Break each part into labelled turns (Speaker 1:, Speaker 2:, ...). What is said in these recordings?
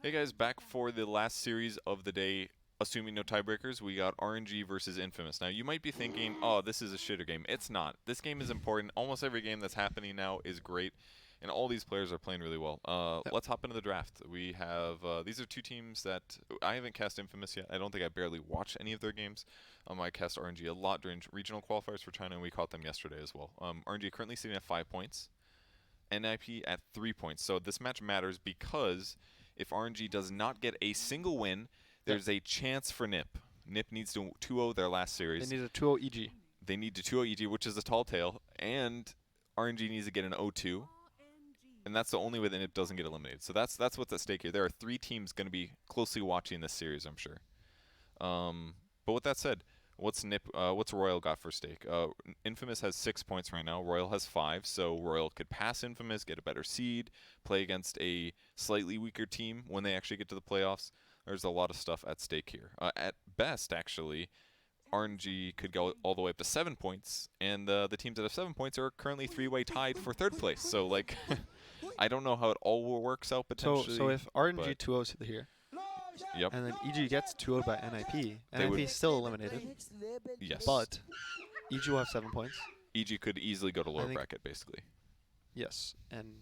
Speaker 1: Hey guys, back for the last series of the day. Assuming no tiebreakers, we got RNG versus Infamous. Now, you might be thinking, oh, this is a shitter game. It's not. This game is important. Almost every game that's happening now is great, and all these players are playing really well. Let's hop into the draft. We have, these are two teams that, I haven't cast Infamous yet. I don't think I barely watched any of their games. I cast RNG a lot during regional qualifiers for China, and we caught them yesterday as well. RNG currently sitting at 5 points. NIP at 3 points. So this match matters because if RNG does not get a single win, there's a chance for NIP. NIP needs to 2-0 their last series.
Speaker 2: They need a 2-0 EG.
Speaker 1: They need to 2-0 EG, which is a tall tale, and RNG needs to get an 0-2. And that's the only way that NIP doesn't get eliminated. So that's what's at stake here. There are 3 teams going to be closely watching this series, I'm sure. But with that said, what's Royal got for stake? Infamous has 6 points right now. Royal has 5, so Royal could pass Infamous, get a better seed, play against a slightly weaker team when they actually get to the playoffs. There's a lot of stuff at stake here. At best, actually, RNG could go all the way up to 7 points, and the teams that have 7 points are currently 3-way tied for 3rd place. So, like, I don't know how it all works out potentially.
Speaker 2: So if RNG 2-0s here,
Speaker 1: yep.
Speaker 2: and then EG gets 2-0 by NIP, NIP is still eliminated.
Speaker 1: Yes.
Speaker 2: But EG will have 7 points.
Speaker 1: EG could easily go to lower bracket, basically.
Speaker 2: Yes, and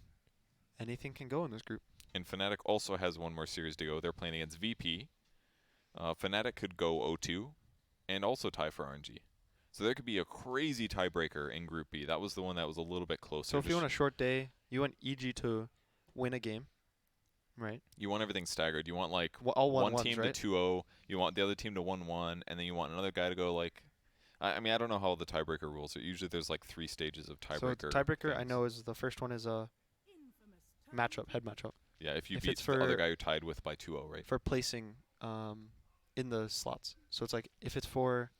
Speaker 2: anything can go in this group.
Speaker 1: And Fnatic also has one more series to go. They're playing against VP. Fnatic could go 0-2 and also tie for RNG. So there could be a crazy tiebreaker in Group B. That was the one that was a little bit closer.
Speaker 2: So if you want a short day, you want EG to win a game, right?
Speaker 1: You want everything staggered. You want like
Speaker 2: all
Speaker 1: one team
Speaker 2: right?
Speaker 1: to 2-0. You want the other team to 1-1, and then you want another guy to go like. I mean, I don't know how the tiebreaker rules are. Usually there's like 3 stages of tiebreaker.
Speaker 2: So the tiebreaker I know is the first one is a matchup, head matchup.
Speaker 1: Yeah, if you beat the other guy you tied with by 2-0, right?
Speaker 2: For placing in the slots. So it's like if it's for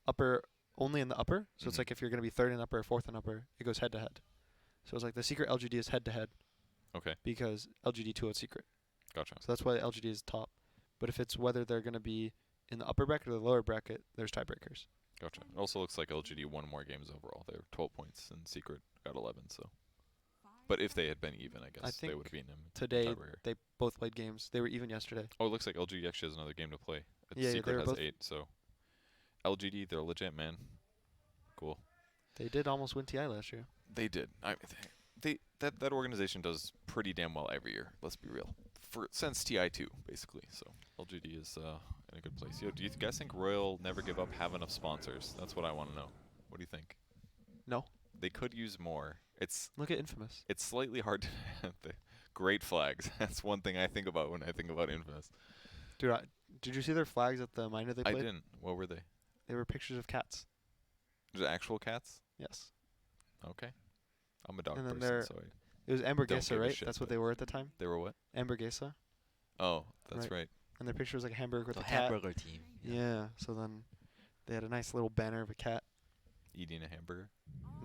Speaker 2: upper, only in the upper. So it's like if you're going to be 3rd in upper or 4th in upper, it goes head to head. So it's like the secret LGD is head to head.
Speaker 1: Okay.
Speaker 2: Because LGD 2-0 secret.
Speaker 1: Gotcha.
Speaker 2: So that's why the LGD is top. But if it's whether they're going to be in the upper bracket or the lower bracket, there's tiebreakers.
Speaker 1: Gotcha. It also looks like LGD won more games overall. They were 12 points and secret got 11, so. But if they had been even, I guess they would have beaten him.
Speaker 2: Today, they both played games. They were even yesterday.
Speaker 1: Oh, it looks like LGD actually has another game to play.
Speaker 2: Yeah,
Speaker 1: secret has 8, so. LGD, they're legit, man. Cool.
Speaker 2: They did almost win TI last year.
Speaker 1: They did. That organization does pretty damn well every year. Let's be real. Since TI2, basically. So LGD is in a good place. Yo, do you guys think Royal Never Give Up have enough sponsors? That's what I want to know. What do you think?
Speaker 2: No.
Speaker 1: They could use more.
Speaker 2: Look at Infamous.
Speaker 1: It's slightly hard to have the great flags. That's one thing I think about when I think about Infamous.
Speaker 2: Dude, did you see their flags at the minor they played?
Speaker 1: I didn't. What were they?
Speaker 2: They were pictures of cats.
Speaker 1: Is it actual cats?
Speaker 2: Yes.
Speaker 1: Okay. I'm a dog
Speaker 2: and then
Speaker 1: person, so
Speaker 2: it was Hamburguesa, right?
Speaker 1: Shit,
Speaker 2: That's what they were at the time?
Speaker 1: They were what?
Speaker 2: Hamburguesa.
Speaker 1: Oh, that's right.
Speaker 2: And their picture was like a hamburger with a cat.
Speaker 3: hamburger team.
Speaker 2: Yeah. So then they had a nice little banner of a cat.
Speaker 1: Eating a hamburger?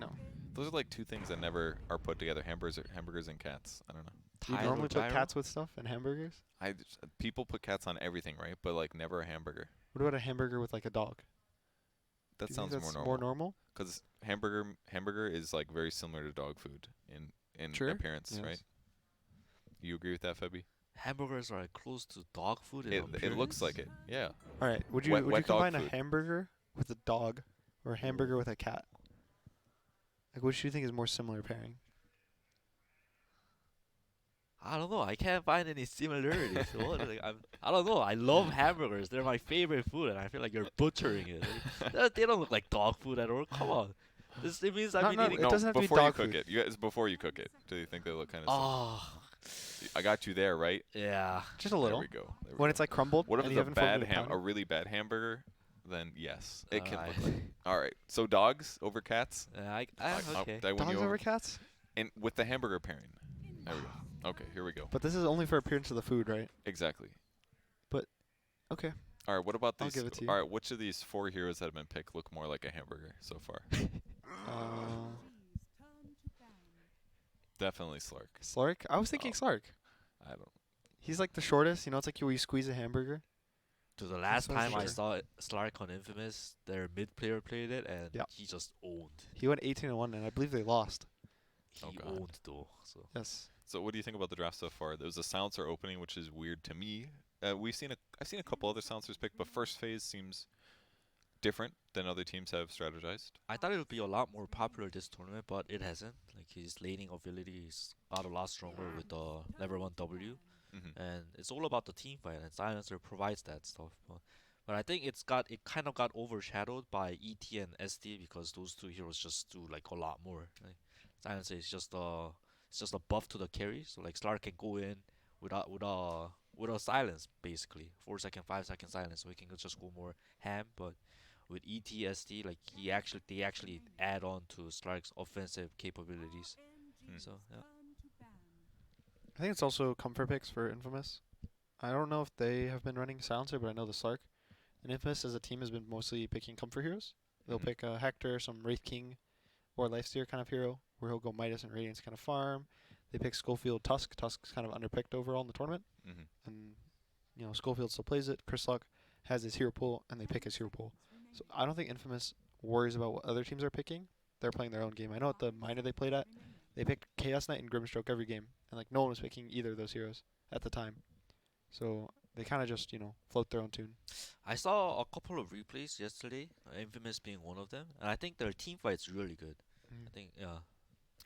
Speaker 2: No.
Speaker 1: Those are like 2 things that never are put together. Hamburgers and cats. I don't know.
Speaker 2: Do you normally put cats with stuff and hamburgers?
Speaker 1: People put cats on everything, right? But like never a hamburger.
Speaker 2: What about a hamburger with like a dog?
Speaker 1: That sounds
Speaker 2: more normal.
Speaker 1: Because hamburger is like very similar to dog food in appearance, right? You agree with that, Febby?
Speaker 3: Hamburgers are close to dog food.
Speaker 1: It looks like it. Yeah.
Speaker 2: All right. Would you combine a hamburger with a dog or a hamburger with a cat? Like, which do you think is more similar pairing?
Speaker 3: I don't know. I can't find any similarities. I don't know. I love hamburgers. They're my favorite food, and I feel like you're butchering it. They don't look like dog food at all. Come on. It means I've been eating.
Speaker 2: It doesn't have to be dog food.
Speaker 1: It's before you cook it. Do you think they look kind of
Speaker 3: similar?
Speaker 1: I got you there, right?
Speaker 3: Yeah.
Speaker 2: Just a little.
Speaker 1: There we go.
Speaker 2: When it's like crumbled.
Speaker 1: What if it's a really bad hamburger? Then yes, it can look like. All right. So dogs over cats?
Speaker 3: Okay.
Speaker 2: Dogs over cats?
Speaker 1: And with the hamburger pairing. There we go. Okay, here we go.
Speaker 2: But this is only for appearance of the food, right?
Speaker 1: Exactly.
Speaker 2: But, okay.
Speaker 1: All right, what about these?
Speaker 2: I'll give it to you.
Speaker 1: All right, which of these 4 heroes that have been picked look more like a hamburger so far? Definitely Slark.
Speaker 2: Slark? I was thinking Slark.
Speaker 1: I don't.
Speaker 2: He's like the shortest. You know, it's like where you squeeze a hamburger.
Speaker 3: So the last time I saw Slark on Infamous, their mid player played it, and he just owned.
Speaker 2: He went 18-1, and I believe they lost.
Speaker 3: He owned though. So.
Speaker 2: Yes.
Speaker 1: So what do you think about the draft so far? There was a silencer opening, which is weird to me. I've seen a couple other silencers picked, but first phase seems different than other teams have strategized.
Speaker 3: I thought it would be a lot more popular this tournament, but it hasn't. Like his laning ability is got a lot stronger with the level 1 W,
Speaker 1: Hmm.
Speaker 3: and it's all about the team fight, and Silencer provides that stuff. But I think it kind of got overshadowed by ET and SD because those two heroes just do like a lot more. Like, Silencer is just a buff to the carry, so like Slar can go in without silence basically, 4 second, 5 second silence, so he can just go more ham. But with ETSD, like they actually add on to Slark's offensive capabilities.
Speaker 1: Hmm.
Speaker 3: So yeah,
Speaker 2: I think it's also comfort picks for Infamous. I don't know if they have been running Silencer, but I know the Slark. And Infamous as a team has been mostly picking comfort heroes. They'll
Speaker 1: Mhm.
Speaker 2: pick a Hector, some Wraith King, or Lifesteer kind of hero, where he'll go Midas and Radiance kind of farm. They pick Schofield Tusk. Tusk's kind of underpicked overall in the tournament.
Speaker 1: Mhm.
Speaker 2: And, Schofield still plays it. Chris Luck has his hero pool, and they pick his hero pool. So I don't think Infamous worries about what other teams are picking. They're playing their own game. I know at the minor they played at, they picked Chaos Knight and Grimstroke every game, and like no one was picking either of those heroes at the time. So they kind of just float their own tune.
Speaker 3: I saw a couple of replays yesterday, Infamous being one of them, and I think their team fight's really good. I think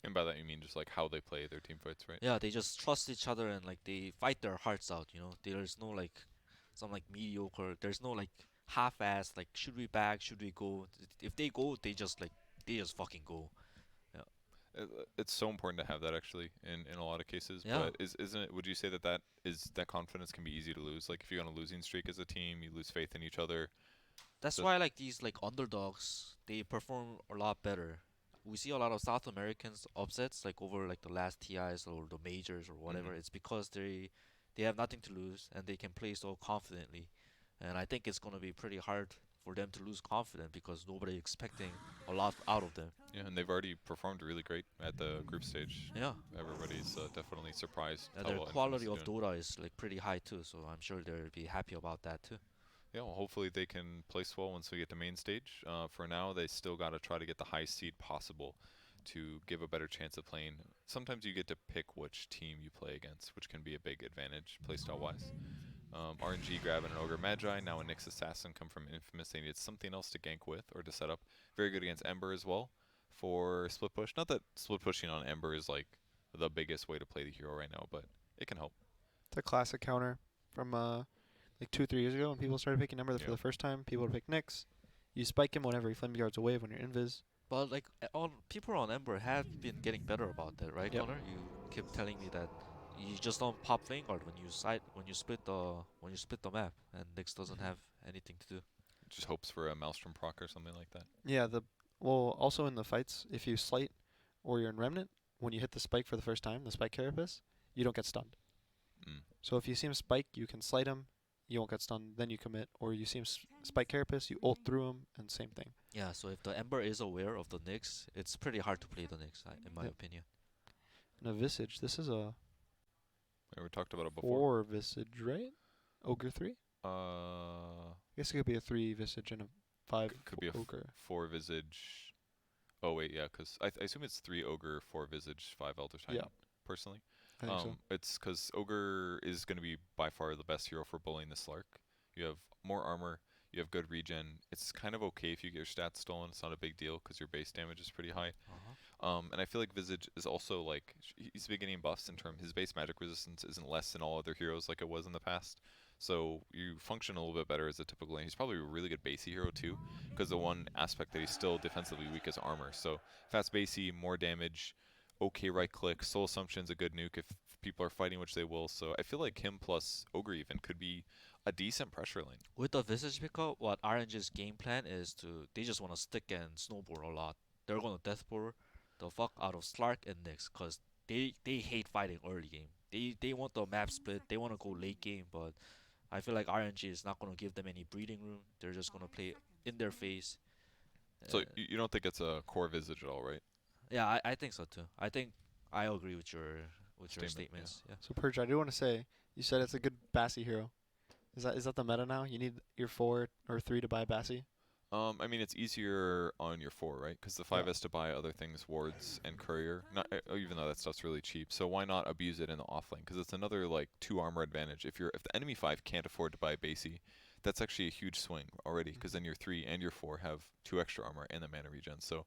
Speaker 1: And by that you mean just like how they play their team fights, right?
Speaker 3: yeah, they just trust each other and like they fight their hearts out. There's no like some like mediocre. There's no like half-assed like should we back, should we go? If they go, they just fucking go. Yeah.
Speaker 1: It's so important to have that actually in a lot of cases.
Speaker 3: Yeah.
Speaker 1: But isn't it? Would you say that confidence can be easy to lose? Like if you're on a losing streak as a team, you lose faith in each other.
Speaker 3: That's
Speaker 1: So
Speaker 3: why like these like underdogs, they perform a lot better. We see a lot of South Americans upsets like over like the last TIs or the majors or whatever.
Speaker 1: Mhm.
Speaker 3: It's because they have nothing to lose and they can play so confidently. And I think it's gonna be pretty hard for them to lose confidence because nobody expecting a lot out of them.
Speaker 1: Yeah, and they've already performed really great at the group stage.
Speaker 3: Yeah.
Speaker 1: Everybody's definitely surprised how
Speaker 3: Their
Speaker 1: well
Speaker 3: quality
Speaker 1: Infamous
Speaker 3: of
Speaker 1: is doing.
Speaker 3: Dota is like pretty high too, so I'm sure they'll be happy about that too.
Speaker 1: Yeah, well, hopefully they can place well once we get to main stage. For now, they still got to try to get the highest seed possible to give a better chance of playing. Sometimes you get to pick which team you play against, which can be a big advantage playstyle wise. RNG grabbing an Ogre Magi, now a Nyx Assassin come from Infamous. They needed something else to gank with or to set up. Very good against Ember as well for split push. Not that split pushing on Ember is like the biggest way to play the hero right now, but it can help.
Speaker 2: It's a classic counter from like 2-3 years ago when people started picking Ember for
Speaker 1: Yeah.
Speaker 2: the first time. People would pick Nyx. You spike him whenever he flame guards away when you're invis.
Speaker 3: But like on people on Ember have been getting better about that, right,
Speaker 2: Yep.
Speaker 3: Connor? You keep telling me that you just don't pop Vanguard when you split the map, and Nyx doesn't have anything to do.
Speaker 1: Just hopes for a Maelstrom proc or something like that.
Speaker 2: Yeah, also in the fights, if you slight or you're in Remnant, when you hit the spike for the first time, the spike carapace, you don't get stunned.
Speaker 1: Mm.
Speaker 2: So if you see him spike, you can slight him, you won't get stunned, then you commit. Or you see him spike carapace, you ult through him, and same thing.
Speaker 3: Yeah, so if the Ember is aware of the Nyx, it's pretty hard to play the Nyx, in my
Speaker 2: Yep.
Speaker 3: opinion.
Speaker 2: And a Visage, this is a
Speaker 1: Yeah, we talked about it before.
Speaker 2: 4 Visage, right? Ogre 3?
Speaker 1: Uh,
Speaker 2: I guess it could be a 3 Visage and a 5
Speaker 1: could be a
Speaker 2: Ogre.
Speaker 1: 4 Visage. Oh wait, yeah, because I assume it's 3 Ogre, 4 Visage, 5 Elder Titan.
Speaker 2: Yeah.
Speaker 1: Personally,
Speaker 2: I think so.
Speaker 1: it's because Ogre is going to be by far the best hero for bullying the Slark. You have more armor, you have good regen. It's kind of okay if you get your stats stolen. It's not a big deal because your base damage is pretty high. And I feel like Visage is also like he's been getting buffs in terms his base magic resistance isn't less than all other heroes like it was in the past. So you function a little bit better as a typical lane. He's probably a really good basey hero too, because the one aspect that he's still defensively weak is armor. So fast basey, more damage, okay right click, soul assumption's a good nuke if people are fighting, which they will. So I feel like him plus Ogre even could be a decent pressure lane.
Speaker 3: With the Visage pickup, what RNG's game plan is they just want to stick and snowboard a lot. They're gonna deathboard the fuck out of Slark and Nyx, cause they hate fighting early game. They want the map split. They want to go late game, but I feel like RNG is not gonna give them any breathing room. They're just gonna play in their face.
Speaker 1: So
Speaker 3: Uh,
Speaker 1: you don't think it's a core Visage at all, right?
Speaker 3: yeah, I think so too. I think I agree with your
Speaker 1: Statement, yeah.
Speaker 3: statements. Yeah.
Speaker 2: So Purge, I do want to say, you said it's a good Bassi hero. Is that the meta now? You need your 4 or 3 to buy a Bassi?
Speaker 1: I mean, it's easier on your 4, right? Because the 5
Speaker 2: Yeah.
Speaker 1: has to buy other things, wards and courier. Not even though that stuff's really cheap. So why not abuse it in the offlane? Because it's another like 2 armor advantage. If the enemy 5 can't afford to buy a basey, that's actually a huge swing already. Because then your 3 and your 4 have 2 extra armor and the mana regen. So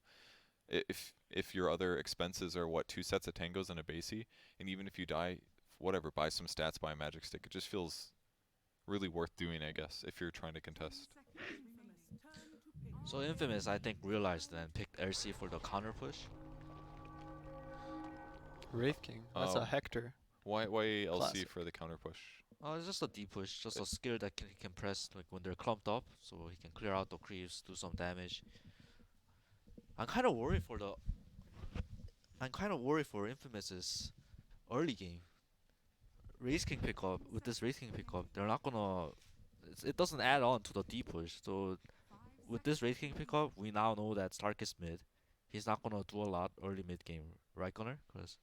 Speaker 1: if your other expenses are what 2 sets of tangos and a basey, and even if you die, whatever, buy some stats, buy a magic stick, it just feels really worth doing, I guess, if you're trying to contest.
Speaker 3: So Infamous, I think, realized and picked LC for the counter push.
Speaker 2: Wraith King. That's a Hector.
Speaker 1: Why LC
Speaker 2: Classic.
Speaker 1: for the counter push?
Speaker 3: Oh, it's just a D push, just a skill that he can press like when they're clumped up, so he can clear out the creeps, do some damage. I'm kind of worried for Infamous's early game. Race King pickup with this Race King pickup, they're not gonna. It doesn't add on to the D push. So with this Race King pickup, we now know that Stark is mid. He's not gonna do a lot early mid game, right, Gunnar? Because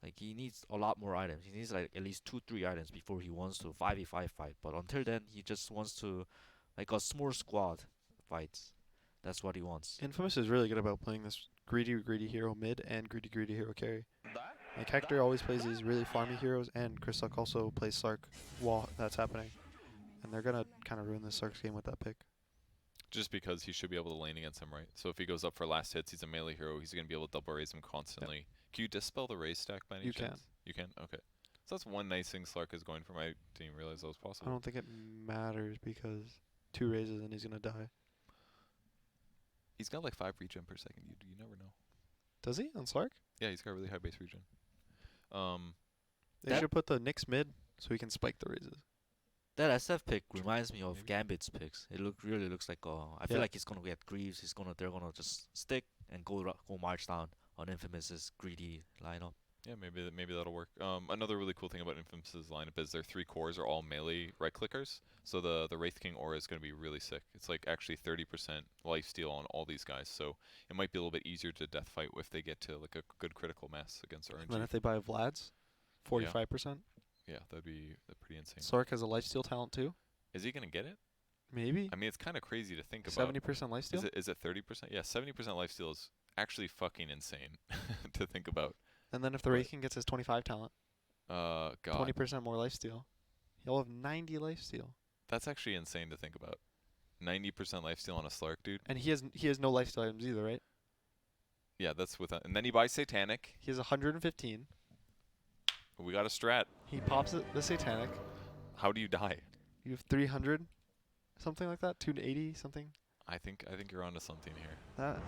Speaker 3: like he needs a lot more items. He needs like at least 2-3 items before he wants to 5v5 fight. But until then, he just wants to like a small squad fights. That's what he wants.
Speaker 2: Infamous is really good about playing this greedy hero mid and greedy hero carry. Like Hector always plays these really farmy heroes, and Chrislock also plays Sark while that's happening. And they're gonna kind of ruin this Sark's game with that pick.
Speaker 1: Just because he should be able to lane against him, right? So if he goes up for last hits, he's a melee hero. He's going to be able to double raise him constantly. Yep. Can you dispel the raise stack by any chance? You can? Okay. So that's one nice thing Slark is going for. I didn't even realize that was possible.
Speaker 2: I don't think it matters because 2 raises and he's going to die.
Speaker 1: He's got like 5 regen per second. You never know.
Speaker 2: Does he on Slark?
Speaker 1: Yeah, he's got really high base regen.
Speaker 2: They should put the Nyx mid so he can spike the raises.
Speaker 3: That SF pick reminds me of Gambit's picks. It really looks like I feel like he's gonna get Greaves. They're gonna just stick and go march down on Infamous's greedy lineup.
Speaker 1: Yeah, maybe that'll work. Another really cool thing about Infamous's lineup is their 3 cores are all melee right clickers. So the Wraith King aura is gonna be really sick. It's like actually 30% lifesteal on all these guys. So it might be a little bit easier to death fight if they get to like a good critical mass against RNG.
Speaker 2: And then if they buy Vlad's, 45%.
Speaker 1: Yeah, that'd be pretty insane.
Speaker 2: Sark has a lifesteal talent too.
Speaker 1: Is he gonna get it?
Speaker 2: Maybe.
Speaker 1: I mean, it's kind of crazy to think about.
Speaker 2: 70% lifesteal?
Speaker 1: Is it 30%? Yeah, 70% lifesteal is actually fucking insane to think about.
Speaker 2: And then if the Wraith King gets his 25 talent,
Speaker 1: God.
Speaker 2: 20% more lifesteal, he'll have 90 lifesteal.
Speaker 1: That's actually insane to think about. 90% lifesteal on a Slark, dude.
Speaker 2: And he has no lifesteal items either, right?
Speaker 1: Yeah, that's without. And then he buys Satanic.
Speaker 2: He has 115.
Speaker 1: We got a strat.
Speaker 2: He pops the Satanic.
Speaker 1: How do you die?
Speaker 2: You have 300, something like that, 280 something.
Speaker 1: I think you're onto something here.
Speaker 2: That.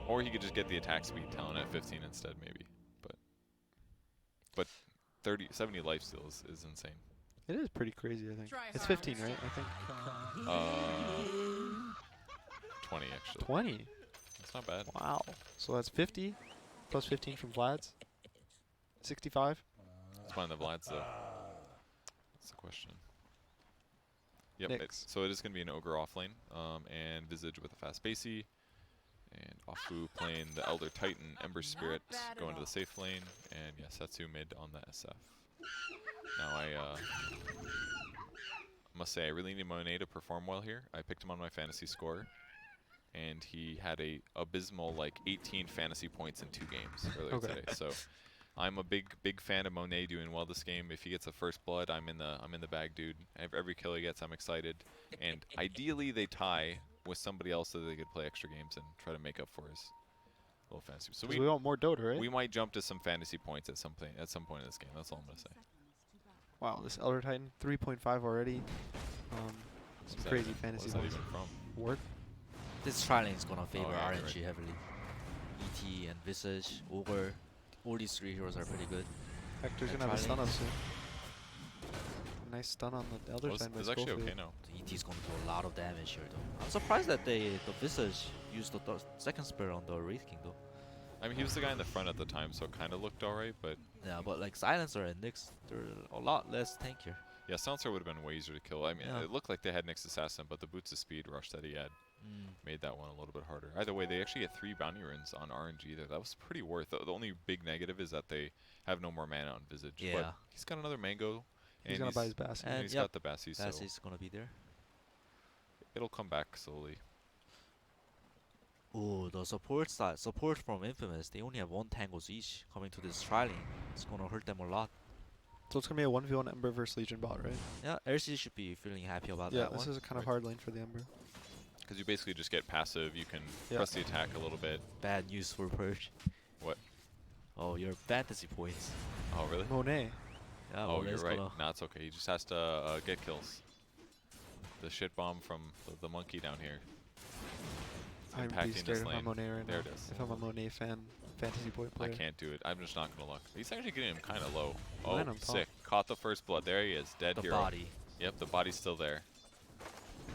Speaker 1: Or he could just get the attack speed talent at 15 instead, maybe. But 70 lifesteal is insane.
Speaker 2: It is pretty crazy, I think. It's 15, right? I think.
Speaker 1: 20 actually.
Speaker 2: 20.
Speaker 1: That's not bad.
Speaker 2: Wow. So that's 50 plus 15 from Vlad's. 65.
Speaker 1: Let's find the Vlads though. That's the question. Yep. So it is going to be an Ogre offlane, and Visage with a fast basey, and Afu playing the Elder Titan Ember Spirit going to the safe lane, and yeah, Setsu mid on the SF. Now I must say I really need Monet to perform well here. I picked him on my fantasy score, and he had a abysmal like 18 fantasy points in 2 games earlier today. So I'm a big fan of Monet doing well this game. If he gets a first blood, I'm in the bag, dude. Every kill he gets, I'm excited. And ideally, they tie with somebody else so that they could play extra games and try to make up for his little fantasy. So
Speaker 2: we want more Dota, right?
Speaker 1: We might jump to some fantasy points at some point in this game. That's all I'm gonna say.
Speaker 2: Wow, this Elder Titan 3.5 already. Some crazy fantasy
Speaker 1: What's that even from?
Speaker 2: Work.
Speaker 3: This tri-lane is gonna favor
Speaker 1: yeah,
Speaker 3: RNG
Speaker 1: right.
Speaker 3: heavily. ET and Visage, Ogre, all these 3 heroes are pretty good.
Speaker 2: Hector's gonna have a stun up soon. Nice stun on the Elder Titan.
Speaker 1: It's actually okay now.
Speaker 3: The ET is gonna do a lot of damage here though. I'm surprised that the Visage used the second spell on the Wraith King though.
Speaker 1: I mean, he was the guy in the front at the time, so it kind of looked alright, but...
Speaker 3: Yeah, but like Silencer and Nyx, they're a lot less tankier.
Speaker 1: Yeah, Silencer would have been way easier to kill. I mean, it looked like they had Nyx Assassin, but the boots of speed rush that he had made that one a little bit harder. Either way, they actually get 3 bounty runes on RNG there. That was pretty worth it. The only big negative is that they have no more mana on Visage.
Speaker 3: Yeah.
Speaker 1: But he's got another Mango.
Speaker 2: He's gonna buy his Bassi.
Speaker 1: And he's got the Bassi,
Speaker 3: Bassie's gonna be there.
Speaker 1: It'll come back slowly.
Speaker 3: Ooh, the support from Infamous, they only have 1 tangles each coming to this tri-lane. It's gonna hurt them a lot.
Speaker 2: So it's gonna be a 1v1 Ember versus Legion bot, right?
Speaker 3: Yeah, LC should be feeling happy about
Speaker 2: Yeah,
Speaker 3: that
Speaker 2: this
Speaker 3: one.
Speaker 2: is a kind of
Speaker 1: Right.
Speaker 2: hard lane for the Ember.
Speaker 1: Because you basically just get passive. You can
Speaker 2: Yeah.
Speaker 1: press the attack a little bit.
Speaker 3: Bad news for Purge.
Speaker 1: What?
Speaker 3: Oh, your fantasy points.
Speaker 1: Oh, really?
Speaker 2: Monet.
Speaker 3: Yeah,
Speaker 1: Oh,
Speaker 3: well,
Speaker 1: you're
Speaker 3: let's
Speaker 1: right.
Speaker 3: gonna-
Speaker 1: Nah, it's okay. He just has to get kills. The shit bomb from the monkey down here.
Speaker 2: I'd be
Speaker 1: Impacting
Speaker 2: scared
Speaker 1: this
Speaker 2: if I'm
Speaker 1: lane.
Speaker 2: Monet right
Speaker 1: There
Speaker 2: now.
Speaker 1: it is.
Speaker 2: If I'm a Monet fantasy point player.
Speaker 1: I can't do it. I'm just not gonna look. He's actually getting him kind of low. Oh,
Speaker 2: Land on top.
Speaker 1: sick. Caught the first blood. There he is. Dead
Speaker 3: The
Speaker 1: hero.
Speaker 3: body.
Speaker 1: Yep, the body's still there.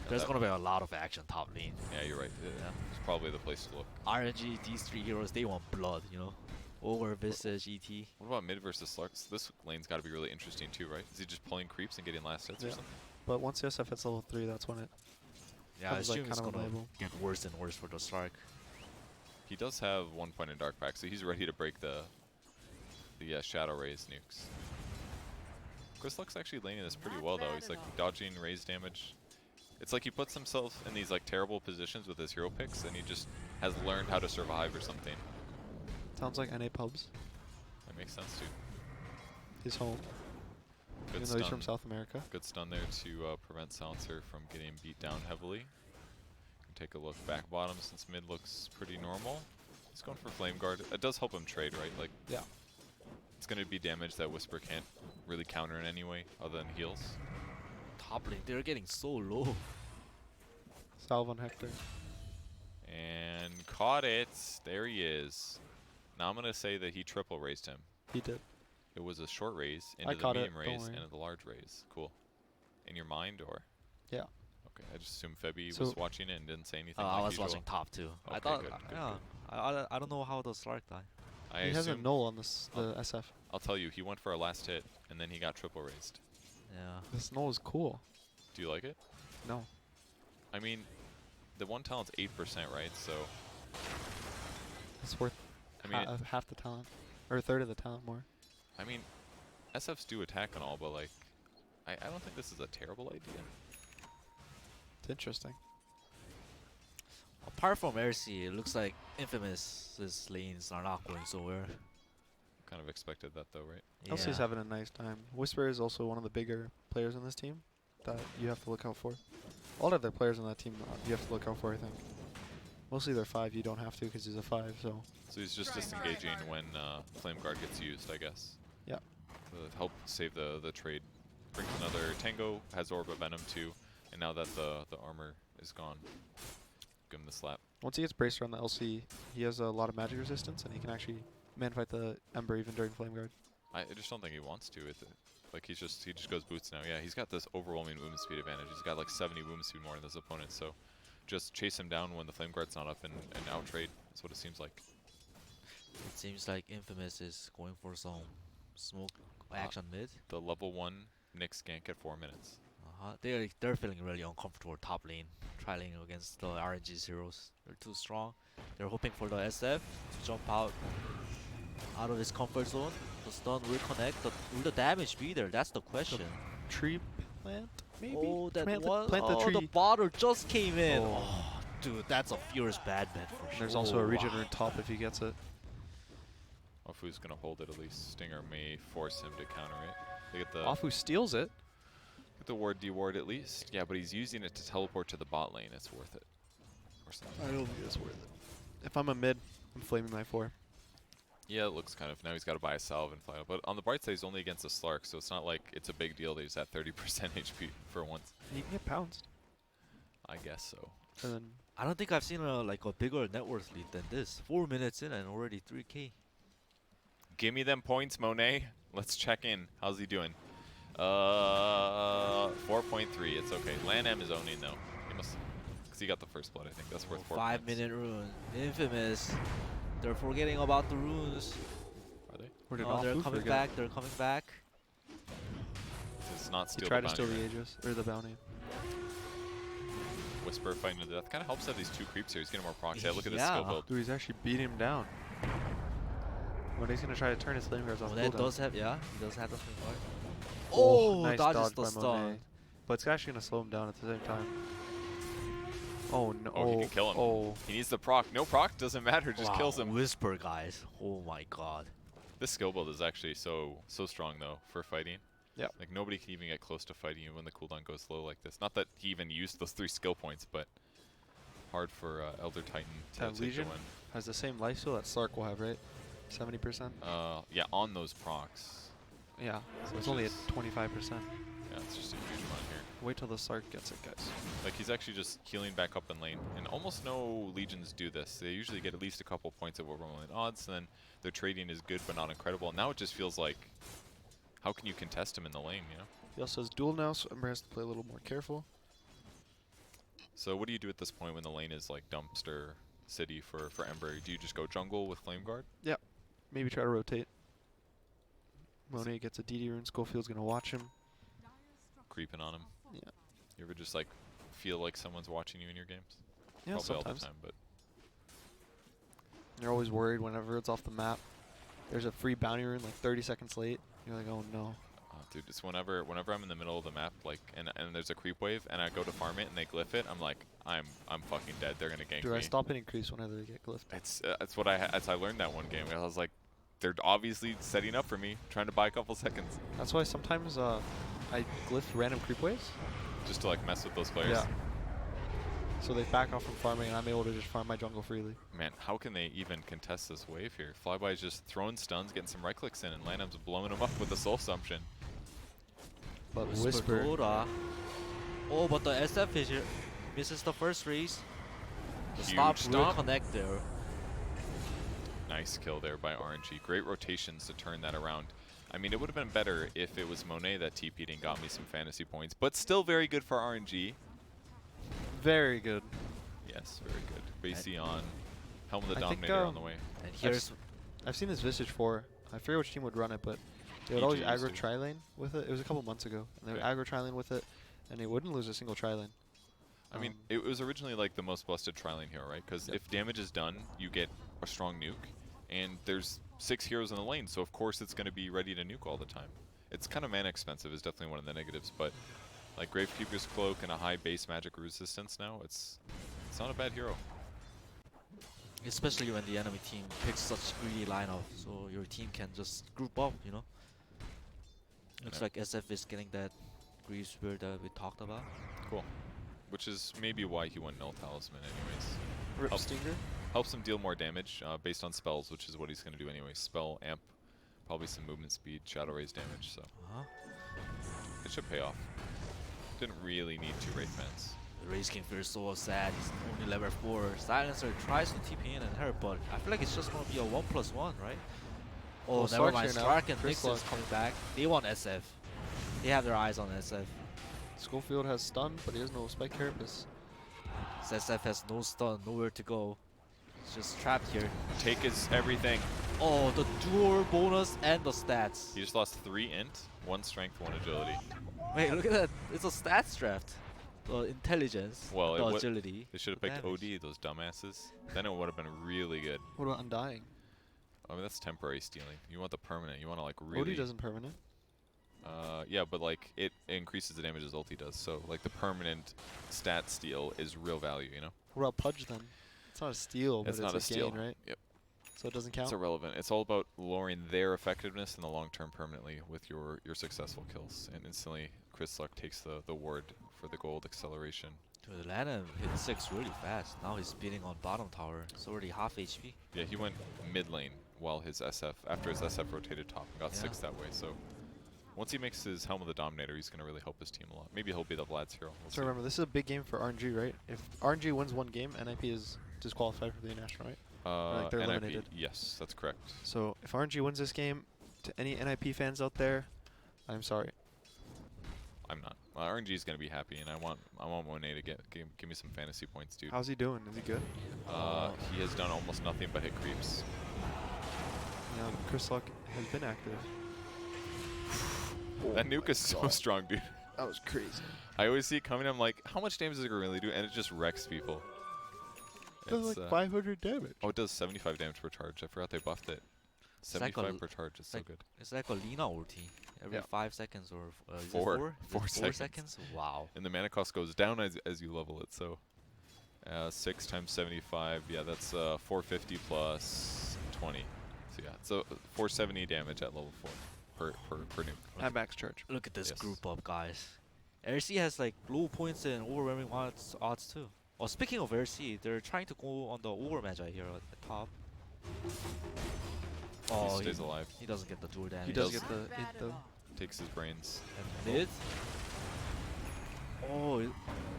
Speaker 3: There's
Speaker 1: that-
Speaker 3: gonna be a lot of action top lane.
Speaker 1: Yeah, you're right.
Speaker 3: Yeah.
Speaker 1: It's probably the place to look.
Speaker 3: RNG, these 3 heroes, they want blood, you know? Over Visage, ET.
Speaker 1: What about mid versus Slarks? This lane's got to be really interesting too, right? Is he just pulling creeps and getting last hits or
Speaker 2: Yeah.
Speaker 1: something?
Speaker 2: But once the SF hits level 3, that's when it
Speaker 3: Yeah, I
Speaker 2: becomes like
Speaker 3: assume it's
Speaker 2: kind of
Speaker 3: gonna
Speaker 2: unplayable.
Speaker 3: get worse and worse for the Stark.
Speaker 1: He does have 1 point in Dark Pack, so he's ready to break the Shadow Rays nukes. Chris actually laning this pretty well though. He's like dodging raise damage. It's like he puts himself in these like terrible positions with his hero picks, and he just has learned how to survive or something.
Speaker 2: Sounds like NA pubs.
Speaker 1: That makes sense too.
Speaker 2: He's home.
Speaker 1: Good
Speaker 2: Even though he's
Speaker 1: stun.
Speaker 2: from South America.
Speaker 1: Good stun there to prevent Silencer from getting beat down heavily. Take a look back bottom since mid looks pretty normal. He's going for Flame Guard. It does help him trade, right? Like,
Speaker 2: Yeah.
Speaker 1: it's going to be damage that Whisper can't really counter in any way other than heals.
Speaker 3: Top lane, they're getting so low.
Speaker 2: Salve on Hector.
Speaker 1: And caught it. There he is. Now I'm going to say that he triple raised him.
Speaker 2: He did.
Speaker 1: It was a short raise
Speaker 2: I
Speaker 1: into the
Speaker 2: caught it,
Speaker 1: medium
Speaker 2: don't
Speaker 1: raise
Speaker 2: worry.
Speaker 1: and the large raise. Cool. In your mind or?
Speaker 2: Yeah.
Speaker 1: Okay, I just assumed Febby
Speaker 2: So-
Speaker 1: was watching it and didn't say anything.
Speaker 3: I
Speaker 1: like
Speaker 3: was
Speaker 1: usual.
Speaker 3: watching top too. I
Speaker 1: Okay,
Speaker 3: thought,
Speaker 1: good, good,
Speaker 3: yeah, I don't know how the Stark died.
Speaker 1: I
Speaker 2: He has a
Speaker 1: assume-
Speaker 2: null on this the SF.
Speaker 1: I'll tell you, he went for a last hit and then he got triple raised.
Speaker 3: Yeah.
Speaker 2: This null is cool.
Speaker 1: Do you like it?
Speaker 2: No.
Speaker 1: I mean, the one talent's 8%, right? So,
Speaker 2: It's worth
Speaker 1: I mean,
Speaker 2: half the talent. Or a third of the talent more.
Speaker 1: I mean, SFs do attack and all, but like, I don't think this is a terrible idea.
Speaker 2: It's interesting.
Speaker 3: Apart from RC, it looks like Infamous's lanes are not going so well.
Speaker 1: Kind of expected that though, right?
Speaker 2: LC's having a nice time. Whisper is also one of the bigger players on this team that you have to look out for. All of their players on that team you have to look out for, I think. Mostly they're 5, you don't have to because he's a 5, so.
Speaker 1: So he's just disengaging when Flame Guard gets used, I guess.
Speaker 2: Yeah.
Speaker 1: To help save the trade. Brings another Tango, has Orb of Venom too, and now that the armor is gone, give him the slap.
Speaker 2: Once he gets braced around the LC, he has a lot of magic resistance and he can actually man-fight the Ember even during Flame Guard.
Speaker 1: I just don't think he wants to with it. Like he just goes boots now. Yeah, he's got this overwhelming movement speed advantage. He's got like 70 movement speed more than his opponent. So just chase him down when the Flame Guard's not up and out trade. That's what it seems like.
Speaker 3: It seems like Infamous is going for some smoke action mid.
Speaker 1: The level 1 Nyx gank at 4 minutes.
Speaker 3: They're feeling really uncomfortable top lane, trialing against the RNG heroes. They're too strong. They're hoping for the SF to jump out of his comfort zone. The stun will connect. Will the damage be there? That's the question.
Speaker 2: Tree plant, maybe?
Speaker 3: Oh, that
Speaker 2: plant
Speaker 3: one!
Speaker 2: plant the
Speaker 3: Oh,
Speaker 2: tree.
Speaker 3: the bottle just came in.
Speaker 2: Oh.
Speaker 3: Oh, dude, that's a fierce bad bet for sure.
Speaker 2: There's also a regen
Speaker 3: wow.
Speaker 2: rune top if he gets it.
Speaker 1: Ofu's gonna hold it at least. Stinger may force him to counter it. They get the
Speaker 2: Afu steals it.
Speaker 1: get the ward deward at least. Yeah, but he's using it to teleport to the bot lane. It's worth it. Or something.
Speaker 2: I don't think it's worth it. If I'm a mid, I'm flaming my 4.
Speaker 1: Yeah, it looks kind of. Now he's got to buy a salve and fly out. But on the bright side, he's only against a Slark, so it's not like it's a big deal that he's at 30% HP for once.
Speaker 2: He can get pounced.
Speaker 1: I guess so.
Speaker 2: And then
Speaker 3: I don't think I've seen a bigger net worth lead than this. 4 minutes in and already 3K.
Speaker 1: Give me them points, Monet. Let's check in. How's he doing? 4.3. It's okay. Lan M is owning though. He must, because he got the first blood. I think that's worth 4
Speaker 3: 5
Speaker 1: points.
Speaker 3: minute rune. Infamous. They're forgetting about the runes.
Speaker 1: Are they?
Speaker 2: where did
Speaker 3: Oh, they're
Speaker 2: Afu
Speaker 3: coming
Speaker 2: forget?
Speaker 3: back. They're coming back.
Speaker 1: It's not
Speaker 2: He
Speaker 1: steal
Speaker 2: tried
Speaker 1: the
Speaker 2: to steal
Speaker 1: bounty,
Speaker 2: the
Speaker 1: right?
Speaker 2: Aegis, or the bounty.
Speaker 1: Whisper fighting to death. Kind of helps have these 2 creeps here. He's getting more procs. Yeah, look at this
Speaker 3: Yeah.
Speaker 1: skill build.
Speaker 2: Dude, he's actually beating him down. When he's gonna try to turn his flame guards off
Speaker 3: Oh, that
Speaker 2: cooldown.
Speaker 3: does have, yeah, he does have the flame guard.
Speaker 2: Oh,
Speaker 3: Oh,
Speaker 2: nice
Speaker 3: dodges
Speaker 2: dodge
Speaker 3: the
Speaker 2: by
Speaker 3: stun.
Speaker 2: Monet. But it's actually gonna slow him down at the same time. Oh no.
Speaker 1: Oh, he can kill him.
Speaker 2: Oh.
Speaker 1: He needs the proc. No proc doesn't matter. Just
Speaker 3: Wow,
Speaker 1: kills him.
Speaker 3: Whisper, guys. Oh my god.
Speaker 1: This skill build is actually so strong though for fighting.
Speaker 2: Yep.
Speaker 1: Like nobody can even get close to fighting you when the cooldown goes low like this. Not that he even used those 3 skill points, but hard for Elder Titan to
Speaker 2: That
Speaker 1: take the
Speaker 2: Legion
Speaker 1: win.
Speaker 2: has the same lifesteal that Slark will have, right? 70%.
Speaker 1: Yeah, on those procs.
Speaker 2: Yeah. So
Speaker 1: Which
Speaker 2: it's only at
Speaker 1: is-
Speaker 2: 25%.
Speaker 1: Yeah, it's just a huge amount here.
Speaker 2: Wait till the Slark gets it, guys.
Speaker 1: Like he's actually just healing back up in lane, and almost no legions do this. They usually get at least a couple points of overwhelming odds, and then their trading is good but not incredible. Now it just feels like, how can you contest him in the lane? You know.
Speaker 2: He also has duel now, so Ember has to play a little more careful.
Speaker 1: So what do you do at this point when the lane is like dumpster city for Ember? Do you just go jungle with Flame Guard?
Speaker 2: Maybe try to rotate. Monet gets a DD rune. Schofield's gonna watch him.
Speaker 1: Creeping on him.
Speaker 2: Yeah.
Speaker 1: You ever just like feel like someone's watching you in your games?
Speaker 2: Yeah,
Speaker 1: Probably all the
Speaker 2: sometimes.
Speaker 1: time, but
Speaker 2: You're always worried whenever it's off the map. There's a free bounty rune like 30 seconds late. You're like, oh no.
Speaker 1: dude, it's whenever I'm in the middle of the map, like, and there's a creep wave, and I go to farm it, and they glyph it, I'm like, I'm fucking dead. They're gonna gank
Speaker 2: Dude,
Speaker 1: me.
Speaker 2: I stop and increase whenever they get glyphed.
Speaker 1: It's what I learned that one game. I was like, they're obviously setting up for me, trying to buy a couple seconds,
Speaker 2: That's why sometimes I glyph random creep waves.
Speaker 1: just to like mess with those players.
Speaker 2: Yeah. So they back off from farming, and I'm able to just farm my jungle freely.
Speaker 1: Man, how can they even contest this wave here? Flyby's just throwing stuns, getting some right clicks in, and Lanham's blowing him up with the soul assumption.
Speaker 2: But Whisper.
Speaker 3: Dota. Oh, but the SF is here. Misses the first race. The
Speaker 1: Huge
Speaker 3: stop will
Speaker 1: stomp.
Speaker 3: connect there.
Speaker 1: Nice kill there by RNG. Great rotations to turn that around. I mean, it would have been better if it was Monet that TP'd and got me some fantasy points, but still very good for RNG.
Speaker 2: Very good.
Speaker 1: Yes, very good. Basie on. Helm of the
Speaker 2: I think,
Speaker 1: Dominator on the way.
Speaker 3: And here's
Speaker 2: I've seen this Visage 4. I forget which team would run it, but they would
Speaker 1: PG
Speaker 2: always
Speaker 1: used
Speaker 2: aggro
Speaker 1: to.
Speaker 2: tri-lane with it. It was a couple months ago. And they would
Speaker 1: Okay.
Speaker 2: aggro tri-lane with it, and they wouldn't lose a single tri-lane.
Speaker 1: I mean, it was originally like the most busted tri-lane hero, right? Because
Speaker 2: Yep.
Speaker 1: if damage is done, you get a strong nuke, and there's 6 heroes in the lane, so of course it's going to be ready to nuke all the time. It's kind of mana expensive is definitely one of the negatives, but like Gravekeeper's Cloak and a high base magic resistance now, it's not a bad hero.
Speaker 3: especially when the enemy team picks such greedy lineup, so your team can just group up, you know. Looks
Speaker 1: Yeah.
Speaker 3: like SF is getting that greedy spirit that we talked about.
Speaker 1: Cool. Which is maybe why he went Null Talisman anyways.
Speaker 2: Rip
Speaker 1: Help.
Speaker 2: Stinger.
Speaker 1: Helps him deal more damage based on spells, which is what he's going to do anyway. Spell, amp, probably some movement speed, shadow raise damage, so it should pay off. Didn't really need 2 Wraith Fans.
Speaker 3: The Race King feels so sad. He's only level 4. Silencer tries to TP in and hurt, but I feel like it's just gonna be a 1+1, right? Oh,
Speaker 2: Well,
Speaker 3: never
Speaker 2: Stark's
Speaker 3: mind.
Speaker 2: here now.
Speaker 3: Stark and
Speaker 2: Chris
Speaker 3: Nixon's
Speaker 2: Luck.
Speaker 3: coming back. They want SF. They have their eyes on SF.
Speaker 2: Schofield has stun, but he has no spike carapace.
Speaker 3: SF has no stun, nowhere to go. It's just trapped here.
Speaker 1: Take his everything.
Speaker 3: Oh, the dual bonus and the stats.
Speaker 1: He just lost 3 int, 1 strength, 1 agility.
Speaker 3: Wait, look at that. It's a stats draft. The intelligence,
Speaker 1: Well,
Speaker 3: the
Speaker 1: it would-
Speaker 3: agility.
Speaker 1: They should have
Speaker 3: the
Speaker 1: picked
Speaker 3: damage.
Speaker 1: OD, those dumbasses. Then it would have been really good.
Speaker 2: What about Undying?
Speaker 1: I mean, that's temporary stealing. You want the permanent. You want to like really.
Speaker 2: OD doesn't permanent.
Speaker 1: Yeah, but like it increases the damage his ulti does. So like the permanent stat steal is real value. You know.
Speaker 2: What about Pudge then? It's not a steal, but
Speaker 1: It's
Speaker 2: it's
Speaker 1: not a steal.
Speaker 2: gain, right?
Speaker 1: Yep.
Speaker 2: So it doesn't count.
Speaker 1: It's irrelevant. It's all about lowering their effectiveness in the long term permanently with your successful kills. And instantly, Chris Luck takes the ward for the gold acceleration.
Speaker 3: Dude, Atlanta hit 6 really fast. Now he's beating on bottom tower. It's already half HP.
Speaker 1: Yeah, he went mid lane while his SF after his SF rotated top and got
Speaker 3: Yeah.
Speaker 1: 6 that way. So once he makes his Helm of the Dominator, he's going to really help his team a lot. Maybe he'll be the Vlad's hero. We'll
Speaker 2: So
Speaker 1: see.
Speaker 2: remember, this is a big game for RNG, right? If RNG wins one game, NIP is disqualified for the national, right? like they're
Speaker 1: NIP,
Speaker 2: eliminated.
Speaker 1: yes, that's correct.
Speaker 2: So if RNG wins this game, to any NIP fans out there, I'm sorry.
Speaker 1: I'm not. RNG is going to be happy, and I want Monet to give me some fantasy points, dude.
Speaker 2: How's he doing? Is he good?
Speaker 1: He has done almost nothing but hit creeps.
Speaker 2: Yeah, Chris Luck has been active.
Speaker 1: That nuke is so strong, dude.
Speaker 2: That was crazy.
Speaker 1: I always see it coming. I'm like, how much damage does it really do? And it just wrecks people.
Speaker 2: Does
Speaker 1: It's,
Speaker 2: like 500 damage.
Speaker 1: oh, it does 75 damage per charge. I forgot they buffed it.
Speaker 3: It's like
Speaker 1: 75 per charge is so
Speaker 3: like-
Speaker 1: good.
Speaker 3: It's like a Lina ulti. Every
Speaker 2: Yeah.
Speaker 3: 5 seconds or is it
Speaker 1: 4.
Speaker 3: 4? Is it
Speaker 1: 4
Speaker 3: 4
Speaker 1: seconds.
Speaker 3: seconds? Wow.
Speaker 1: And the mana cost goes down as you level it. So, 6 times 75. Yeah, that's 450 plus 20. So yeah, so 470 damage at level 4 per nuke.
Speaker 2: At max charge.
Speaker 3: Look at this
Speaker 1: Yes.
Speaker 3: group up, guys. RC has like low points and overwhelming odds too. Oh, speaking of RC, they're trying to go on the overmatch right here at the top. Oh,
Speaker 1: He stays alive.
Speaker 3: He doesn't get the dual damage.
Speaker 2: He does get the hit though.
Speaker 1: Takes his brains.
Speaker 3: And mid. Oh,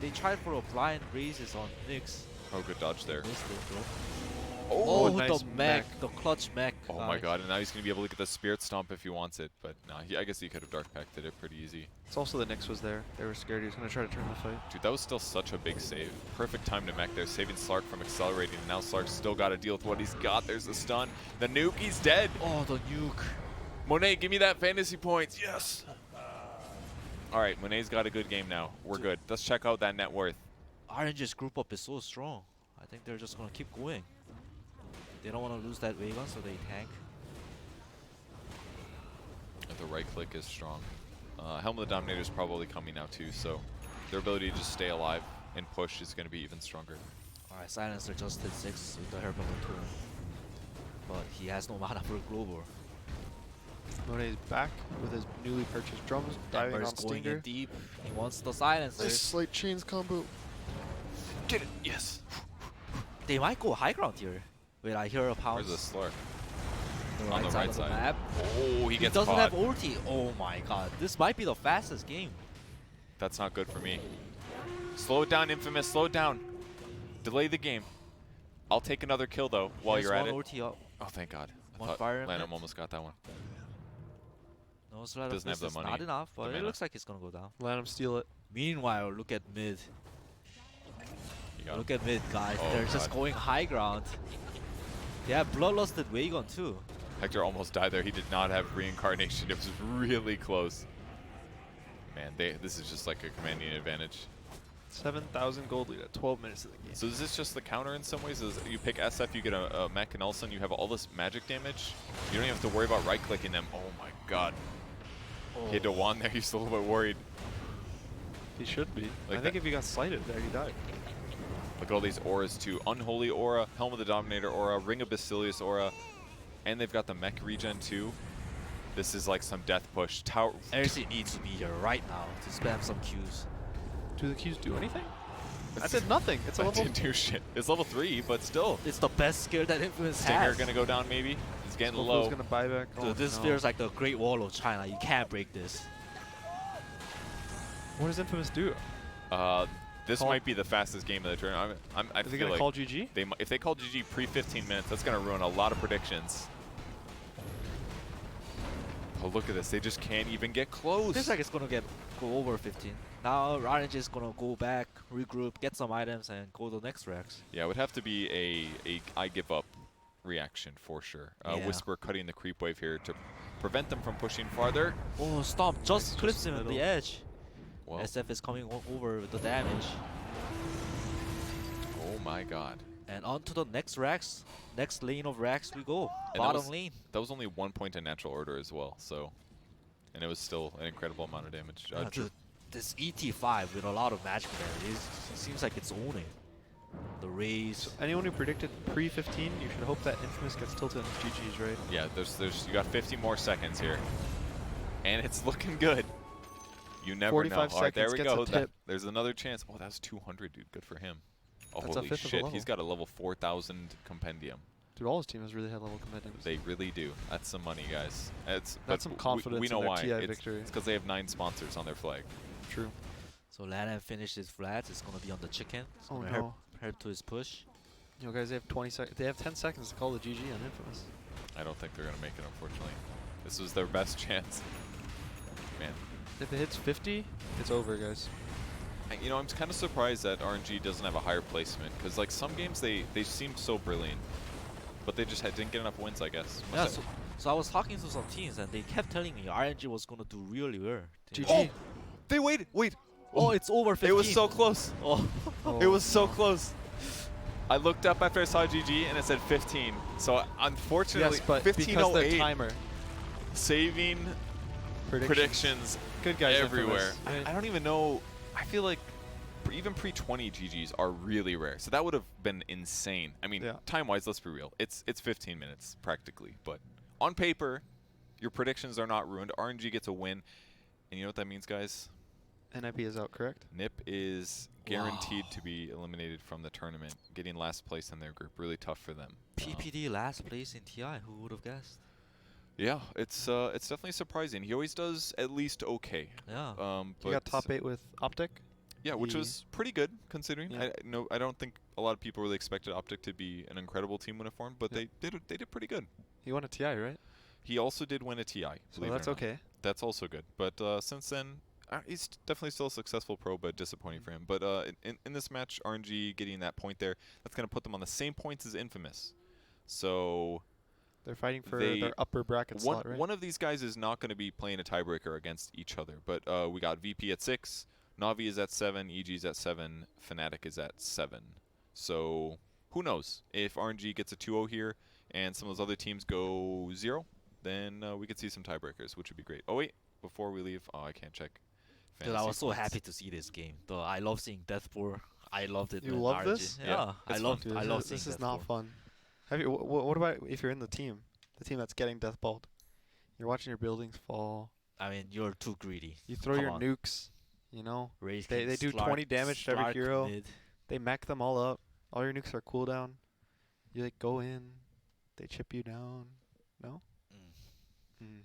Speaker 3: they tried for a blind raises on Nyx.
Speaker 1: Oh, good dodge there.
Speaker 3: Missed it, bro.
Speaker 2: Oh,
Speaker 3: Oh,
Speaker 2: nice
Speaker 3: the mech,
Speaker 2: mech.
Speaker 3: the clutch mech.
Speaker 1: Oh my god, and now he's going to be able to get the Spirit Stomp if he wants it. But nah, I guess he could have Dark Packed it pretty easy.
Speaker 2: It's also the Nyx was there. They were scared he was going to try to turn the fight.
Speaker 1: Dude, that was still such a big save. Perfect time to mech there, saving Slark from accelerating. And now Slark's still got to deal with what he's got. There's the stun. The nuke, he's dead.
Speaker 3: Oh, the nuke.
Speaker 1: Monet, give me that fantasy points. Yes. All right, Monet's got a good game now. We're good. Let's check out that net worth.
Speaker 3: RNG's group up is so strong. I think they're just going to keep going. They don't want to lose that Wagon, so they tank.
Speaker 1: The right click is strong. Helm of the Dominator is probably coming now too, so their ability to just stay alive and push is going to be even stronger.
Speaker 3: Alright, Silencer just hit 6 with the Herb of the Tomb. But he has no mana for Global.
Speaker 2: Monet's back with his newly purchased drums, diving
Speaker 3: Ember's
Speaker 2: on
Speaker 3: going in
Speaker 2: Stinger.
Speaker 3: deep. He wants the Silencer.
Speaker 2: Nice slight chains combo.
Speaker 1: Get it! Yes!
Speaker 3: They might go high ground here. Wait, I hear a pounce.
Speaker 1: Where's the Slark?
Speaker 3: The
Speaker 1: On the right
Speaker 3: of the
Speaker 1: side.
Speaker 3: map.
Speaker 1: Oh, he
Speaker 3: He
Speaker 1: gets
Speaker 3: doesn't
Speaker 1: caught.
Speaker 3: have ulti. Oh my god. This might be the fastest game.
Speaker 1: That's not good for me. Slow it down, Infamous. Slow it down. Delay the game. I'll take another kill, though, while
Speaker 3: There's
Speaker 1: you're at
Speaker 3: one
Speaker 1: it.
Speaker 3: ulti up.
Speaker 1: Oh, thank God. I
Speaker 3: One
Speaker 1: thought
Speaker 3: fire
Speaker 1: Lanham
Speaker 3: emit.
Speaker 1: almost got that one.
Speaker 3: No, Slaughter
Speaker 1: Doesn't have the
Speaker 3: is
Speaker 1: money,
Speaker 3: not enough,
Speaker 1: the
Speaker 3: but it
Speaker 1: mana.
Speaker 3: looks like it's gonna go down.
Speaker 2: Let him steal it.
Speaker 3: Meanwhile, look at mid.
Speaker 1: You got him.
Speaker 3: Look at mid, guys.
Speaker 1: Oh,
Speaker 3: They're just
Speaker 1: God.
Speaker 3: going high ground. They have Bloodlusted Wagon too.
Speaker 1: Hector almost died there. He did not have reincarnation. It was really close. Man, this is just like a commanding advantage.
Speaker 2: 7,000 gold lead at 12 minutes of the game.
Speaker 1: So is this just the counter in some ways? Is you pick SF, you get a mech, and all of a sudden you have all this magic damage? You don't even have to worry about right-clicking them. Oh my god. He had to wand there. He's a little bit worried.
Speaker 2: He should be.
Speaker 1: Like
Speaker 2: I think
Speaker 1: that-
Speaker 2: if he got slighted there, he died.
Speaker 1: Look at all these auras too. Unholy Aura, Helm of the Dominator Aura, Ring of Basilius Aura, and they've got the mech regen too. This is like some death push. Tower.
Speaker 3: RC needs to be here right now to spam some Qs.
Speaker 2: Do the Qs do anything? I did nothing. It's a
Speaker 1: That
Speaker 2: level.
Speaker 1: didn't do shit. It's level 3, but still.
Speaker 3: It's the best skill that Infamous
Speaker 1: Stinger
Speaker 3: has.
Speaker 1: gonna go down maybe. He's getting
Speaker 2: Scofield
Speaker 1: low.
Speaker 2: gonna buy back.
Speaker 3: Dude, this
Speaker 2: no.
Speaker 3: feels like the Great Wall of China. You can't break this.
Speaker 2: What does Infamous do?
Speaker 1: This
Speaker 2: Call-
Speaker 1: might be the fastest game of the tournament. I
Speaker 2: Is he
Speaker 1: feel
Speaker 2: gonna
Speaker 1: like
Speaker 2: call GG?
Speaker 1: if they call GG pre-15 minutes, that's gonna ruin a lot of predictions. Oh, look at this. They just can't even get close.
Speaker 3: Feels like it's gonna go over 15. Now RNG is gonna go back, regroup, get some items, and go to the next Rex.
Speaker 1: Yeah, it would have to be a I give up reaction for sure.
Speaker 3: Yeah.
Speaker 1: Whisper cutting the creep wave here to prevent them from pushing farther.
Speaker 3: Oh, Stomp just
Speaker 2: Nice,
Speaker 3: clips
Speaker 2: just
Speaker 3: him at the
Speaker 2: middle.
Speaker 3: edge.
Speaker 1: Well,
Speaker 3: SF is coming over with the damage.
Speaker 1: oh my god.
Speaker 3: And on to the next Rex. Next lane of Rex we go.
Speaker 1: And that
Speaker 3: Bottom
Speaker 1: was-
Speaker 3: lane.
Speaker 1: That was only 1 point in natural order as well, so. And it was still an incredible amount of damage.
Speaker 3: Dude, this ET5 with a lot of magic damage, it seems like it's owning. The raise.
Speaker 2: Anyone who predicted pre-15, you should hope that Infamous gets tilted into GG's, right?
Speaker 1: Yeah, you got 50 more seconds here. And it's looking good. You never
Speaker 2: 45
Speaker 1: know. All right, there
Speaker 2: seconds
Speaker 1: we
Speaker 2: gets a
Speaker 1: go.
Speaker 2: tip.
Speaker 1: There's another chance. Oh, that's 200, dude. Good for him. Oh,
Speaker 2: That's a
Speaker 1: holy
Speaker 2: fifth of a
Speaker 1: shit.
Speaker 2: level.
Speaker 1: He's got a level 4,000 compendium.
Speaker 2: Dude, all his team has really had level commitments.
Speaker 1: They really do. That's some money, guys. But
Speaker 2: That's some confidence
Speaker 1: we know
Speaker 2: in their
Speaker 1: why.
Speaker 2: TI
Speaker 1: It's
Speaker 2: victory.
Speaker 1: because they have 9 sponsors on their flag.
Speaker 2: True.
Speaker 3: So Lanham finished his flats. It's gonna be on the chicken. It's
Speaker 2: Oh
Speaker 3: gonna
Speaker 2: no.
Speaker 3: help to his push.
Speaker 2: Yo, guys, they have 20 seconds. They have 10 seconds to call the GG on Infamous.
Speaker 1: I don't think they're going to make it, unfortunately. This was their best chance. Man.
Speaker 2: If it hits 50, it's over, guys.
Speaker 1: You know, I'm kind of surprised that RNG doesn't have a higher placement. Because, like, some games, they seemed so brilliant. But they just didn't get enough wins, I guess.
Speaker 3: Yeah, so I was talking to some teams and they kept telling me RNG was gonna do really well.
Speaker 2: GG.
Speaker 1: Oh! They waited! Wait!
Speaker 3: Oh, it's over 15.
Speaker 1: It was so close.
Speaker 3: Oh.
Speaker 1: It was so close. I looked up after I saw GG and it said 15. So unfortunately,
Speaker 2: Yes, but because the
Speaker 1: 15:08
Speaker 2: timer.
Speaker 1: saving predictions
Speaker 2: Good guys,
Speaker 1: everywhere.
Speaker 2: Infamous.
Speaker 1: I don't even know. I feel like even pre-20 GGs are really rare. So that would have been insane. I mean,
Speaker 2: Yeah.
Speaker 1: time-wise, let's be real. It's 15 minutes practically, but on paper, your predictions are not ruined. RNG gets a win, and you know what that means, guys?
Speaker 2: NIP is out, correct?
Speaker 1: NIP is guaranteed
Speaker 3: Wow.
Speaker 1: to be eliminated from the tournament, getting last place in their group. Really tough for them.
Speaker 3: PPD last place in TI. Who would have guessed?
Speaker 1: Yeah, it's definitely surprising. He always does at least okay.
Speaker 3: Yeah.
Speaker 2: He got top 8 with Optic.
Speaker 1: Yeah, which
Speaker 2: He-
Speaker 1: was pretty good considering.
Speaker 2: Yeah.
Speaker 1: I don't think a lot of people really expected Optic to be an incredible team when it formed, but
Speaker 2: Yeah.
Speaker 1: they did pretty good.
Speaker 2: He won a TI, right?
Speaker 1: He also did win a TI.
Speaker 2: So
Speaker 1: believe it
Speaker 2: that's
Speaker 1: or not.
Speaker 2: okay.
Speaker 1: That's also good. But since then, he's definitely still a successful pro, but disappointing for him. But in this match, RNG getting that point there, that's going to put them on the same points as Infamous. So
Speaker 2: They're fighting for
Speaker 1: They-
Speaker 2: their upper bracket slot, right?
Speaker 1: one of these guys is not going to be playing a tiebreaker against each other. But we got VP at 6, Navi is at 7, EG's at 7, Fnatic is at 7. So who knows? If RNG gets a 2-0 here and some of those other teams go 0, then we could see some tiebreakers, which would be great. Oh, wait. Before we leave, I can't check.
Speaker 3: Dude, I
Speaker 1: fantasy
Speaker 3: was so
Speaker 1: points.
Speaker 3: happy to see this game. Though I love seeing Deathpour. I loved it.
Speaker 2: You
Speaker 3: in
Speaker 2: love
Speaker 3: RNG.
Speaker 2: this?
Speaker 3: Yeah, I
Speaker 1: it's
Speaker 3: love.
Speaker 2: Dude,
Speaker 3: I
Speaker 2: this
Speaker 3: love
Speaker 2: is-
Speaker 3: seeing
Speaker 2: This is not
Speaker 3: Deathpour.
Speaker 2: fun. Have you? What about if you're in the team that's getting deathballed? You're watching your buildings fall.
Speaker 3: I mean, you're too greedy.
Speaker 2: You throw
Speaker 3: Come
Speaker 2: your
Speaker 3: on.
Speaker 2: nukes. You know,
Speaker 3: Raise
Speaker 2: They-
Speaker 3: King,
Speaker 2: they do
Speaker 3: Slark-
Speaker 2: 20 damage to every
Speaker 3: Slark
Speaker 2: hero.
Speaker 3: mid.
Speaker 2: they mech them all up. All your nukes are cooldown. You like go in, they chip you down. No.
Speaker 3: Mm.
Speaker 2: Mm.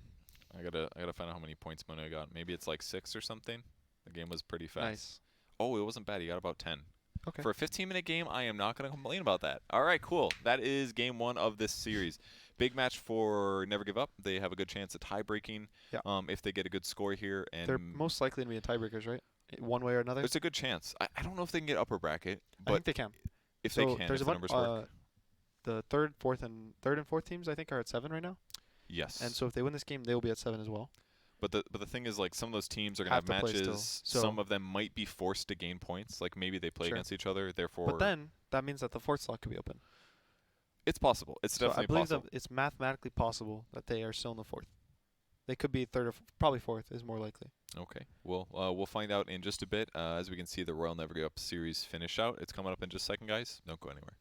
Speaker 1: I gotta find out how many points Mono got. Maybe it's like 6 or something. The game was pretty fast.
Speaker 2: Nice.
Speaker 1: Oh, it wasn't bad. He got about 10.
Speaker 2: Okay.
Speaker 1: For a 15-minute game, I am not going to complain about that. All right, cool. That is game 1 of this series. Big match for Never Give Up. They have a good chance at tie-breaking
Speaker 2: Yeah.
Speaker 1: if they get a good score here. And
Speaker 2: They're most likely to be in tiebreakers, right? One way or another.
Speaker 1: there's a good chance. I don't know if they can get upper bracket,
Speaker 2: I
Speaker 1: but
Speaker 2: think they can.
Speaker 1: if
Speaker 2: So
Speaker 1: they can,
Speaker 2: there's
Speaker 1: if
Speaker 2: a
Speaker 1: the
Speaker 2: bunch.
Speaker 1: numbers work.
Speaker 2: The third and fourth teams I think are at 7 right now.
Speaker 1: Yes.
Speaker 2: And so if they win this game, they will be at 7 as well.
Speaker 1: But the thing is, like, some of those teams are going to have
Speaker 2: Have to play still.
Speaker 1: matches.
Speaker 2: So-
Speaker 1: Some of them might be forced to gain points. Like, maybe they play
Speaker 2: Sure.
Speaker 1: against each other. Therefore,
Speaker 2: But then that means that the fourth slot could be open.
Speaker 1: it's possible. It's
Speaker 2: So I
Speaker 1: definitely
Speaker 2: believe
Speaker 1: possible.
Speaker 2: that it's mathematically possible that they are still in the fourth. They could be third or probably fourth is more likely.
Speaker 1: Okay. Well, we'll find out in just a bit. As we can see, the Royal Never Give Up series finish out. It's coming up in just a second, guys. Don't go anywhere.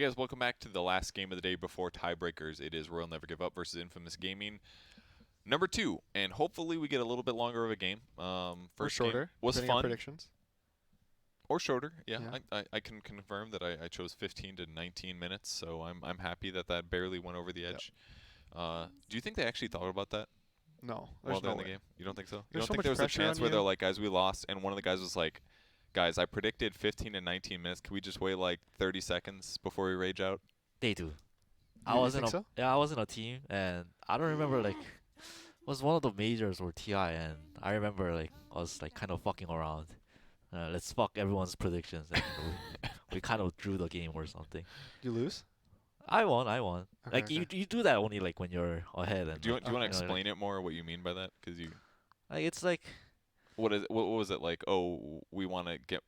Speaker 1: guys, welcome back to the last game of the day before tiebreakers. It is Royal Never Give Up versus Infamous Gaming, number 2, and hopefully we get a little bit longer of a game.
Speaker 2: Or
Speaker 1: First
Speaker 2: shorter.
Speaker 1: game was
Speaker 2: depending on
Speaker 1: fun,
Speaker 2: predictions.
Speaker 1: or shorter. Yeah,
Speaker 2: Yeah.
Speaker 1: I can confirm that I chose 15 to 19 minutes, so I'm happy that barely went over the edge. Do you think they actually thought about that
Speaker 2: No,
Speaker 1: while
Speaker 2: there's
Speaker 1: they're
Speaker 2: no
Speaker 1: in the
Speaker 2: way.
Speaker 1: game? You don't think so? You
Speaker 2: There's
Speaker 1: don't
Speaker 2: so
Speaker 1: think
Speaker 2: much
Speaker 1: there was a
Speaker 2: pressure
Speaker 1: chance
Speaker 2: on
Speaker 1: where they're
Speaker 2: you.
Speaker 1: like, guys, we lost, and one of the guys was like, guys, I predicted 15 to 19 minutes. Can we just wait like 30 seconds before we rage out?
Speaker 3: They do. I
Speaker 2: You
Speaker 3: was in
Speaker 2: think
Speaker 3: a
Speaker 2: so?
Speaker 3: yeah, I was in a team, and I don't remember like it was one of the majors or TI, and I remember like I was like kind of fucking around. Let's fuck everyone's predictions, and we kind of drew the game or something.
Speaker 2: You lose?
Speaker 3: I won.
Speaker 2: Okay,
Speaker 3: Like
Speaker 2: okay.
Speaker 3: you do that only like when you're ahead, and
Speaker 1: Do you
Speaker 3: like,
Speaker 1: want to
Speaker 3: like,
Speaker 1: explain it more? What you mean by that? Because you,
Speaker 3: like it's like
Speaker 1: what was it like? Oh, we want to get.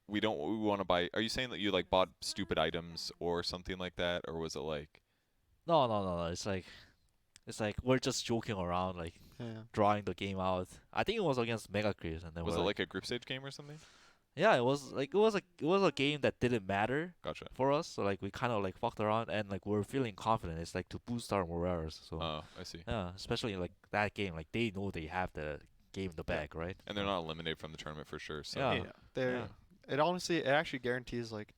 Speaker 1: We want to buy. Are you saying that you like bought stupid items or something like that, or was it like?
Speaker 3: no. It's like we're just joking around, like
Speaker 2: Yeah.
Speaker 3: drawing the game out. I think it was against Mega Chris, and then
Speaker 1: Was it
Speaker 3: we're
Speaker 1: like a group stage game or something?
Speaker 3: yeah, it was like it was a game that didn't matter
Speaker 1: Gotcha.
Speaker 3: for us. So like we kind of like fucked around, and like we're feeling confident. It's like to boost our morals. So
Speaker 1: Oh, I see.
Speaker 3: yeah, especially like that game, like they know they have the game in the bag, right?
Speaker 1: And they're not eliminated from the tournament for sure. So
Speaker 3: Yeah.
Speaker 2: They're.
Speaker 3: Yeah.
Speaker 2: It actually guarantees like,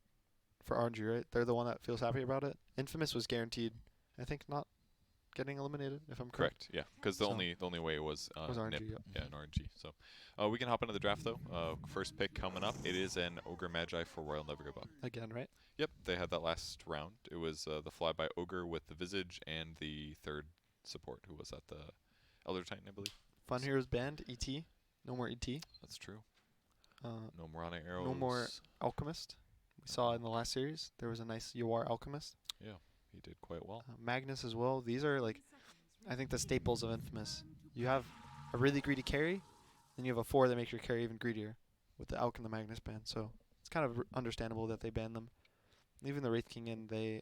Speaker 2: for RNG, right? They're the one that feels happy about it. Infamous was guaranteed, I think, not getting eliminated, if I'm correct.
Speaker 1: correct. Yeah, because the
Speaker 2: So-
Speaker 1: only way was
Speaker 2: Was RNG,
Speaker 1: NIP.
Speaker 2: yep.
Speaker 1: Yeah, an RNG. So we can hop into the draft though. First pick coming up. It is an Ogre Magi for Royal Never Give Up.
Speaker 2: Again, right?
Speaker 1: Yep, they had that last round. It was the flyby Ogre with the Visage and the third support, who was at the Elder Titan, I believe.
Speaker 2: Fun Heroes banned, ET. No more ET.
Speaker 1: That's true.
Speaker 2: Uh,
Speaker 1: No Morana arrows.
Speaker 2: no more Alchemist. We saw in the last series, there was a nice UR Alchemist.
Speaker 1: Yeah, he did quite well.
Speaker 2: Magnus as well. These are like, I think the staples of Infamous. You have a really greedy carry, then you have a 4 that makes your carry even greedier with the Alch and the Magnus ban. So it's kind of understandable that they banned them. Leaving the Wraith King in, they,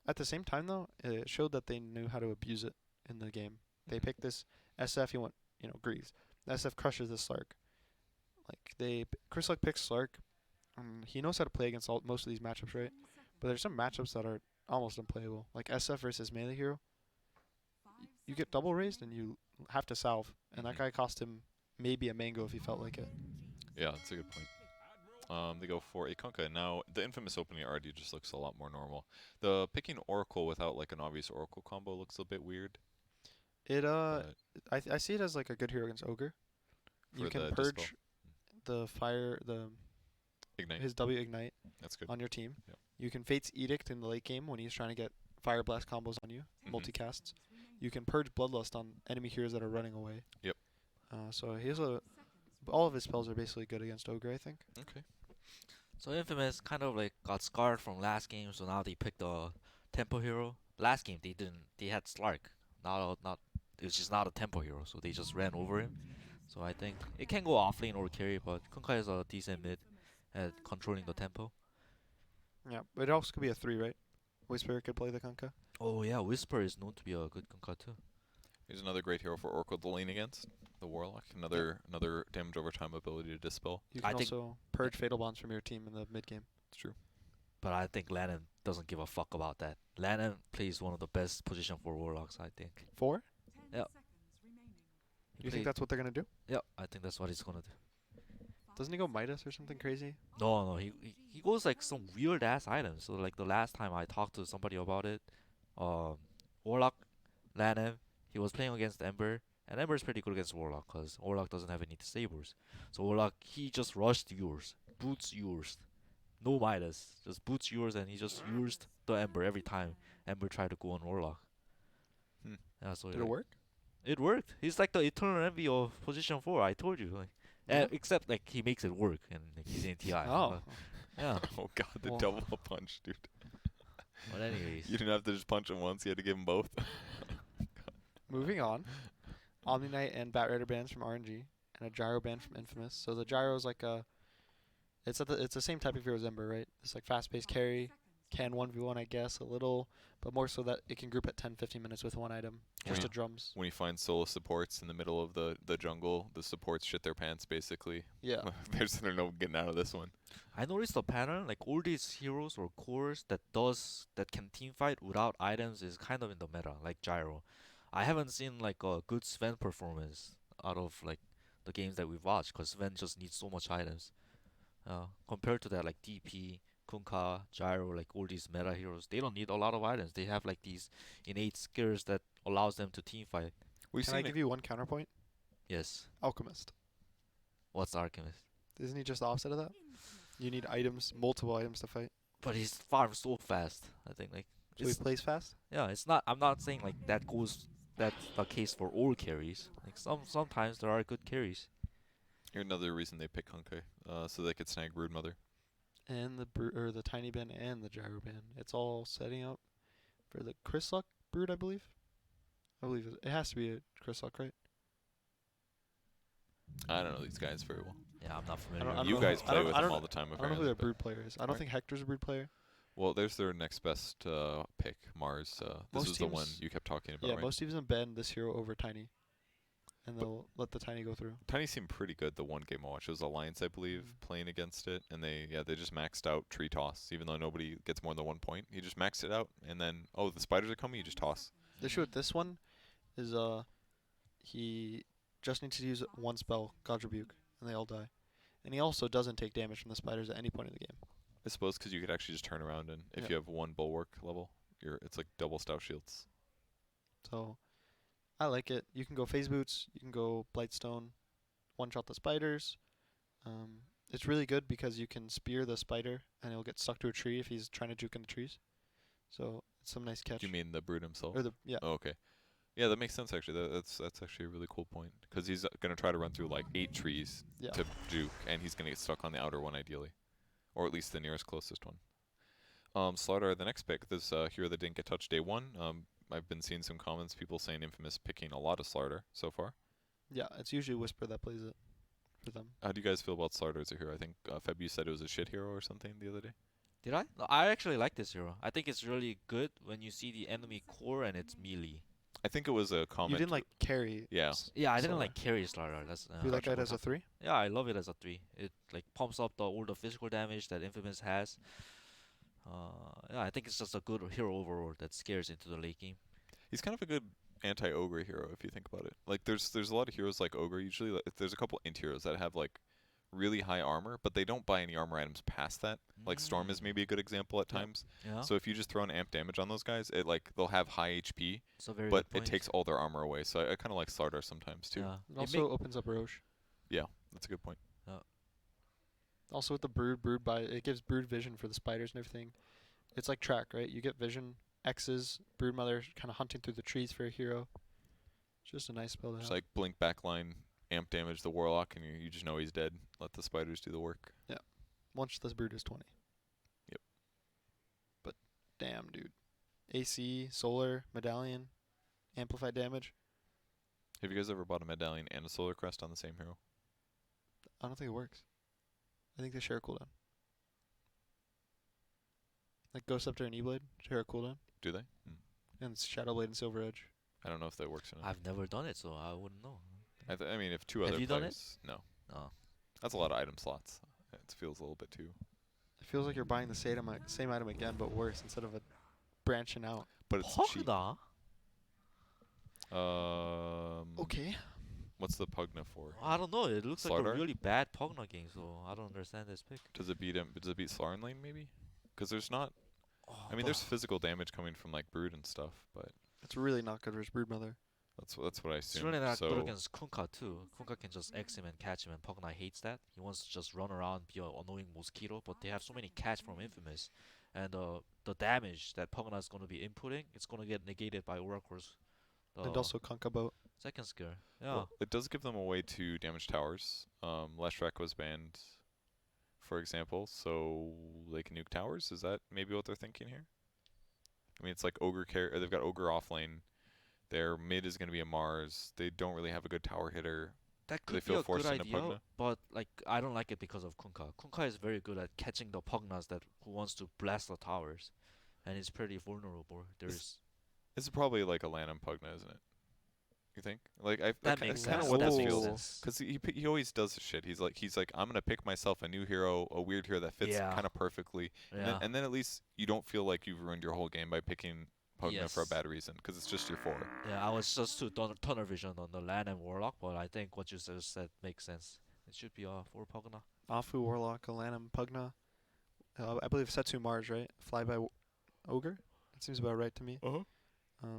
Speaker 2: at the same time though, it showed that they knew how to abuse it in the game. They picked this SF, he went, Greaves. The SF crushes the Slark. Like Chris Luck picks Slark. He knows how to play against most of these matchups, right? But there's some matchups that are almost unplayable. Like SF versus melee hero. You get double raised and you have to salve, and that guy cost him maybe a mango if he felt like it.
Speaker 1: Yeah, that's a good point. They go for a Kunkka. Now, the Infamous opening already just looks a lot more normal. The picking Oracle without like an obvious Oracle combo looks a bit weird.
Speaker 2: It
Speaker 1: but
Speaker 2: I see it as like a good hero against Ogre. You
Speaker 1: for
Speaker 2: can
Speaker 1: the Dispel,
Speaker 2: purge the fire,
Speaker 1: Ignite.
Speaker 2: his W Ignite
Speaker 1: That's good.
Speaker 2: on your team.
Speaker 1: Yep.
Speaker 2: You can Fate's Edict in the late game when he's trying to get Fire Blast combos on you,
Speaker 1: Mhm.
Speaker 2: multicasts. You can purge Bloodlust on enemy heroes that are running away.
Speaker 1: Yep.
Speaker 2: So all of his spells are basically good against Ogre, I think.
Speaker 1: Okay.
Speaker 3: So Infamous kind of like got scarred from last game, so now they picked a tempo hero. Last game they didn't. They had Slark. Not it was just not a tempo hero, so they just ran over him. So I think it can go offlane or carry, but Kunkka is a decent mid at controlling the tempo.
Speaker 2: Yeah, but it also could be a 3, right? Whisper could play the Kunkka.
Speaker 3: Oh yeah, Whisper is known to be a good Kunkka too.
Speaker 1: Here's another great hero for Oracle to lean against. The Warlock. Another damage over time ability to dispel.
Speaker 2: You
Speaker 3: I
Speaker 2: can
Speaker 3: think-
Speaker 2: also purge Fatal Bonds from your team in the mid game.
Speaker 1: It's true.
Speaker 3: But I think Lannon doesn't give a fuck about that. Lannon plays one of the best position for Warlocks, I think.
Speaker 2: 4?
Speaker 3: Yep.
Speaker 2: You think that's what they're gonna do?
Speaker 3: Yep, I think that's what he's gonna do.
Speaker 2: Doesn't he go Midas or something crazy?
Speaker 3: No, he goes like some weird ass items. So like the last time I talked to somebody about it, Warlock, Lanham, he was playing against Ember, and Ember is pretty good against Warlock because Warlock doesn't have any disables. So Warlock, he just rushed yours, boots yours, no Midas, just boots yours, and he just used the Ember every time Ember tried to go on Warlock.
Speaker 1: Hmm.
Speaker 3: Yeah, so
Speaker 2: Did it work?
Speaker 3: It worked. He's like the eternal envy of position 4. I told you, like,
Speaker 2: Yeah.
Speaker 3: except like he makes it work, and like, he's in TI.
Speaker 2: Oh.
Speaker 3: Yeah.
Speaker 1: Oh god, the
Speaker 2: Well.
Speaker 1: double punch, dude.
Speaker 3: But anyways,
Speaker 1: You didn't have to just punch him once. You had to give him both.
Speaker 2: Moving on. Omni Knight and Bat Rider bands from RNG, and a Gyro band from Infamous. So the Gyro is like it's the same type of hero as Ember, right? It's like fast-paced carry, can 1v1, I guess, a little, but more so that it can group at 10-15 minutes with one item, just
Speaker 1: Yeah.
Speaker 2: to drums.
Speaker 1: When you find solo supports in the middle of the jungle, the supports shit their pants basically.
Speaker 2: Yeah.
Speaker 1: There's no getting out of this one.
Speaker 3: I noticed the pattern, like all these heroes or cores that can team fight without items is kind of in the meta, like Gyro. I haven't seen like a good Sven performance out of like the games that we've watched, because Sven just needs so much items. Compared to that, like DP, Kunkka, Gyro, like all these meta heroes, they don't need a lot of items. They have like these innate skills that allows them to team fight.
Speaker 1: We've
Speaker 2: Can I
Speaker 1: seen
Speaker 2: give you one counterpoint?
Speaker 3: Yes.
Speaker 2: Alchemist.
Speaker 3: What's Alchemist?
Speaker 2: Isn't he just the opposite of that? You need items, multiple items to fight.
Speaker 3: But he's farms so fast. I think like
Speaker 2: So he
Speaker 3: it's,
Speaker 2: plays fast?
Speaker 3: yeah, it's not. I'm not saying like that's the case for all carries. Like sometimes there are good carries.
Speaker 1: Here's another reason they pick Honkai, so they could snag Broodmother.
Speaker 2: And the tiny ban and the gyro ban. It's all setting up for the Chryslok brood, I believe. I believe it has to be a Chryslok, right?
Speaker 1: I don't know these guys very well.
Speaker 3: Yeah, I'm not
Speaker 2: I
Speaker 3: familiar.
Speaker 2: don't
Speaker 1: You
Speaker 2: know
Speaker 1: guys
Speaker 2: who-
Speaker 1: play
Speaker 2: I
Speaker 1: with
Speaker 2: don't
Speaker 1: them
Speaker 2: know-
Speaker 1: all the time,
Speaker 2: I don't know who
Speaker 1: apparently.
Speaker 2: their
Speaker 1: but-
Speaker 2: brood player is. I don't
Speaker 1: Right.
Speaker 2: think Hector's a brood player.
Speaker 1: Well, there's their next best pick, Mars. This
Speaker 2: Most
Speaker 1: was the one
Speaker 2: teams-
Speaker 1: you kept talking about,
Speaker 2: Yeah,
Speaker 1: right?
Speaker 2: most teams have banned this hero over Tiny. And they'll let the Tiny go through.
Speaker 1: Tiny seemed pretty good the one game I watched. It was Alliance, I believe,
Speaker 2: Mhm.
Speaker 1: playing against it, and they just maxed out tree toss, even though nobody gets more than 1 point. He just maxed it out, and then the spiders are coming, you just toss.
Speaker 2: The issue with this one is he just needs to use one spell, God Rebuke, and they all die. And he also doesn't take damage from the spiders at any point in the game.
Speaker 1: I suppose because you could actually just turn around and if
Speaker 2: Yeah.
Speaker 1: you have one bulwark level, it's like double stout shields.
Speaker 2: So I like it. You can go phase boots, you can go Blightstone, one shot the spiders. It's really good because you can spear the spider and he'll get stuck to a tree if he's trying to juke in the trees. So it's some nice catch.
Speaker 1: You mean the brood himself?
Speaker 2: Or the yeah.
Speaker 1: Oh, okay. Yeah, that makes sense actually. That's actually a really cool point because he's gonna try to run through like 8 trees
Speaker 2: Yeah.
Speaker 1: to juke, and he's gonna get stuck on the outer one ideally, or at least the nearest closest one. Slaughter, the next pick, this hero that didn't get touched day one. I've been seeing some comments, people saying Infamous picking a lot of Slaughter so far.
Speaker 2: Yeah, it's usually Whisper that plays it for them.
Speaker 1: How do you guys feel about Slaughter as a hero? I think Feb, you said it was a shit hero or something the other day.
Speaker 3: Did I? No, I actually like this hero. I think it's really good when you see the enemy core and it's melee.
Speaker 1: I think it was a comment.
Speaker 2: You didn't like carry.
Speaker 1: Yeah.
Speaker 3: Yeah, I didn't
Speaker 2: Slaughter.
Speaker 3: like carry Slaughter. That's
Speaker 2: You like that as a 3?
Speaker 3: Yeah, I love it as a 3. It like pumps up all the physical damage that Infamous has. Yeah, I think it's just a good hero overall that scares into the late game.
Speaker 1: He's kind of a good anti-ogre hero if you think about it. Like there's a lot of heroes like ogre usually. There's a couple int heroes that have like really high armor, but they don't buy any armor items past that. Like Storm is maybe a good example at
Speaker 2: Yeah.
Speaker 1: times.
Speaker 3: Yeah.
Speaker 1: So if you just throw an amp damage on those guys, they'll have high HP,
Speaker 3: It's a very
Speaker 1: but
Speaker 3: good
Speaker 1: it
Speaker 3: point.
Speaker 1: takes all their armor away. So I kind of like Slaughter sometimes too.
Speaker 3: Yeah.
Speaker 2: It also opens up Roche.
Speaker 1: That's a good point.
Speaker 2: Also with the brood by it gives brood vision for the spiders and everything. It's like track, right? You get vision, X's, brood mother kind of hunting through the trees for a hero. Just a nice spell to
Speaker 1: Just
Speaker 2: have.
Speaker 1: like blink backline, amp damage the warlock, and you just know he's dead. Let the spiders do the work.
Speaker 2: Once this brood is 20.
Speaker 1: Yep.
Speaker 2: But damn, dude. AC, solar, medallion, amplified damage.
Speaker 1: Have you guys ever bought a medallion and a solar crest on the same hero?
Speaker 2: I don't think it works. I think they share a cooldown. Like Ghost Scepter and E-Blade share a cooldown.
Speaker 1: Do they? Hmm.
Speaker 2: And Shadowblade and Silver Edge.
Speaker 1: I don't know if that works or not.
Speaker 3: I've never done it, so I wouldn't know.
Speaker 1: I mean, if two
Speaker 3: Have
Speaker 1: other
Speaker 3: you done it?
Speaker 1: players, no,
Speaker 3: Oh.
Speaker 1: that's a lot of item slots. It feels a little bit too.
Speaker 2: It feels like you're buying the same item again, but worse, instead of branching out.
Speaker 1: But it's cheap.
Speaker 3: Pogna?
Speaker 2: Okay.
Speaker 1: What's the Pugna for?
Speaker 3: I don't know. It looks like
Speaker 1: Slardar?
Speaker 3: a really bad Pogna game, so I don't understand this pick.
Speaker 1: Does it beat him? Does it beat Slarn Lane maybe? Because there's not.
Speaker 3: Oh,
Speaker 1: I mean, there's physical damage coming from like Brood and stuff, but
Speaker 2: It's really not good versus Brood Mother.
Speaker 1: that's what I
Speaker 3: It's
Speaker 1: assume.
Speaker 3: really not
Speaker 1: so
Speaker 3: good against Kunkka too. Kunkka can just X him and catch him, and Pogna hates that. He wants to just run around, be an annoying mosquito, but they have so many catch from Infamous, and the damage that Pogna is going to be inputting, it's going to get negated by Oracle's
Speaker 2: And also Conka Boat.
Speaker 3: second skill. Yeah.
Speaker 1: well, it does give them a way to damage towers. Leshrac was banned, for example, so they can nuke towers. Is that maybe what they're thinking here? I mean, it's like Ogre or they've got Ogre off lane. Their mid is going to be a Mars. They don't really have a good tower hitter.
Speaker 3: That
Speaker 1: Do they
Speaker 3: could be
Speaker 1: feel
Speaker 3: a
Speaker 1: forced
Speaker 3: good
Speaker 1: into
Speaker 3: idea,
Speaker 1: Pugna?
Speaker 3: but like I don't like it because of Kunkka. Kunkka is very good at catching the Pugnas that who wants to blast the towers, and it's pretty vulnerable. There's
Speaker 1: It's probably like a Lanham Pugna, isn't it? You think? Like
Speaker 3: that makes
Speaker 1: kind
Speaker 3: sense.
Speaker 1: of what
Speaker 3: That
Speaker 1: this
Speaker 3: makes
Speaker 1: feels.
Speaker 3: sense.
Speaker 1: Because he always does this shit. He's like I'm gonna pick myself a new hero, a weird hero that fits
Speaker 3: Yeah.
Speaker 1: kind of perfectly,
Speaker 3: Yeah.
Speaker 1: and then at least you don't feel like you've ruined your whole game by picking Pugna for a
Speaker 3: Yes.
Speaker 1: bad reason, because it's just your 4.
Speaker 3: Yeah, I was just to tunnel vision on the land and warlock, but I think what you just said makes sense. It should be 4 Pugna.
Speaker 2: Afu, Warlock, Alanum, Pugna. I believe Setsu Mars, right? Flyby Ogre? That seems about right to me.
Speaker 1: Uh-huh.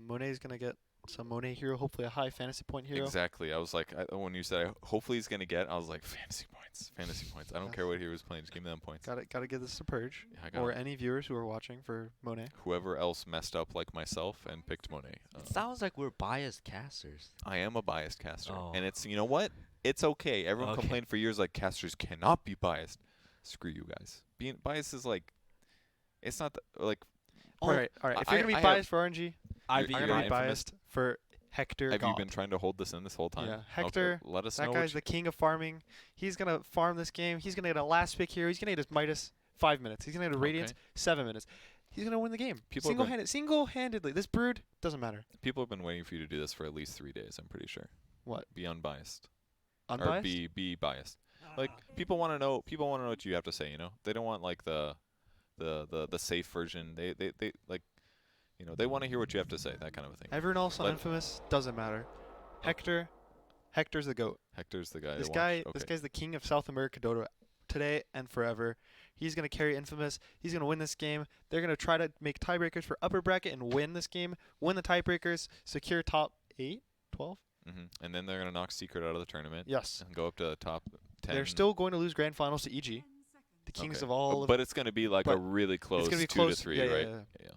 Speaker 2: Monet's going to get some Monet hero, hopefully a high fantasy point hero.
Speaker 1: Exactly. I was like, when you said hopefully he's gonna get, I was like, fantasy points, fantasy points. I don't care what hero is playing, just give me them points.
Speaker 2: Gotta give this to Purge.
Speaker 1: Yeah, I got
Speaker 2: Or
Speaker 1: it.
Speaker 2: any viewers who are watching for Monet.
Speaker 1: Whoever else messed up like myself and picked Monet.
Speaker 3: It sounds like we're biased casters.
Speaker 1: I am a biased caster,
Speaker 3: Oh.
Speaker 1: and it's, you know what? It's okay. Everyone
Speaker 3: Okay.
Speaker 1: complained for years like casters cannot be biased. Screw you guys. Being biased is like, it's not like.
Speaker 2: Alright. If
Speaker 1: I-
Speaker 2: you're going to be
Speaker 1: I have-
Speaker 2: biased for RNG,
Speaker 3: I
Speaker 1: You're
Speaker 3: beat
Speaker 2: I'm
Speaker 1: you're
Speaker 2: going to
Speaker 3: you.
Speaker 2: be
Speaker 1: infamous.
Speaker 2: biased for Hector
Speaker 1: Have
Speaker 2: God.
Speaker 1: you been trying to hold this in this whole time?
Speaker 2: Yeah,
Speaker 1: Okay,
Speaker 2: Hector,
Speaker 1: let us
Speaker 2: That
Speaker 1: know.
Speaker 2: guy's the king of farming. He's going to farm this game. He's going to get a last pick hero. He's going to get his Midas 5 minutes. He's going to get a Radiance 7 minutes. He's going to win the game.
Speaker 1: People have been-
Speaker 2: Single-handedly. This brood doesn't matter.
Speaker 1: People have been waiting for you to do this for at least 3 days. I'm pretty sure.
Speaker 2: What?
Speaker 1: Be unbiased.
Speaker 2: Unbiased?
Speaker 1: Or be biased. Like people want to know. People want to know what you have to say. You know, they don't want like the safe version. They like, you know, they want to hear what you have to say. That kind of a thing.
Speaker 2: Everyone else on
Speaker 1: Let-
Speaker 2: Infamous doesn't matter. Hector's the GOAT.
Speaker 1: Hector's the guy.
Speaker 2: This
Speaker 1: to
Speaker 2: guy,
Speaker 1: watch.
Speaker 2: this
Speaker 1: Okay.
Speaker 2: guy's the king of South America Dota today and forever. He's going to carry Infamous. He's going to win this game. They're going to try to make tiebreakers for upper bracket and win this game. Win the tiebreakers, secure top 8, 12?
Speaker 1: And then they're gonna knock Secret out of the tournament.
Speaker 2: Yes.
Speaker 1: And go up to top 10.
Speaker 2: They're still going to lose grand finals to EG. The kings
Speaker 1: Okay.
Speaker 2: of all of
Speaker 1: But it's gonna be like a
Speaker 2: but
Speaker 1: really close
Speaker 2: it's going to be
Speaker 1: 2
Speaker 2: close.
Speaker 1: to 3,
Speaker 2: yeah,
Speaker 1: right?
Speaker 2: Yeah.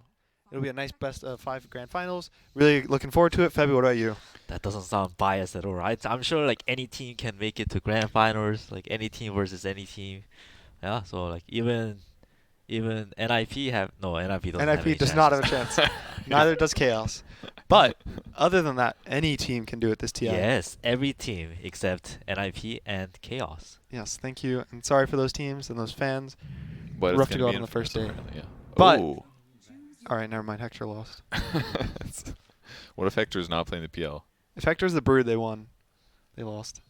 Speaker 2: It'll be a nice best of 5 grand finals. Really looking forward to it. Febby, what about you?
Speaker 3: That doesn't sound biased at all, right? I'm sure like any team can make it to grand finals, like any team versus any team. Yeah, so like even NIP have no NIP doesn't have any
Speaker 2: NIP does not have
Speaker 3: chances.
Speaker 2: a chance. Neither does Chaos. But other than that, any team can do it this TI.
Speaker 3: Yes, every team except NIP and Chaos.
Speaker 2: Yes, thank you. And sorry for those teams and those fans.
Speaker 1: But
Speaker 2: Rough
Speaker 1: it's
Speaker 2: to
Speaker 1: gonna
Speaker 2: go
Speaker 1: be
Speaker 2: out on the first
Speaker 1: Infamous
Speaker 2: day.
Speaker 1: apparently, yeah.
Speaker 2: But-
Speaker 1: Ooh.
Speaker 2: All right, never mind. Hector lost.
Speaker 1: What if Hector's not playing the PL?
Speaker 2: If Hector's the brood, they won. They lost.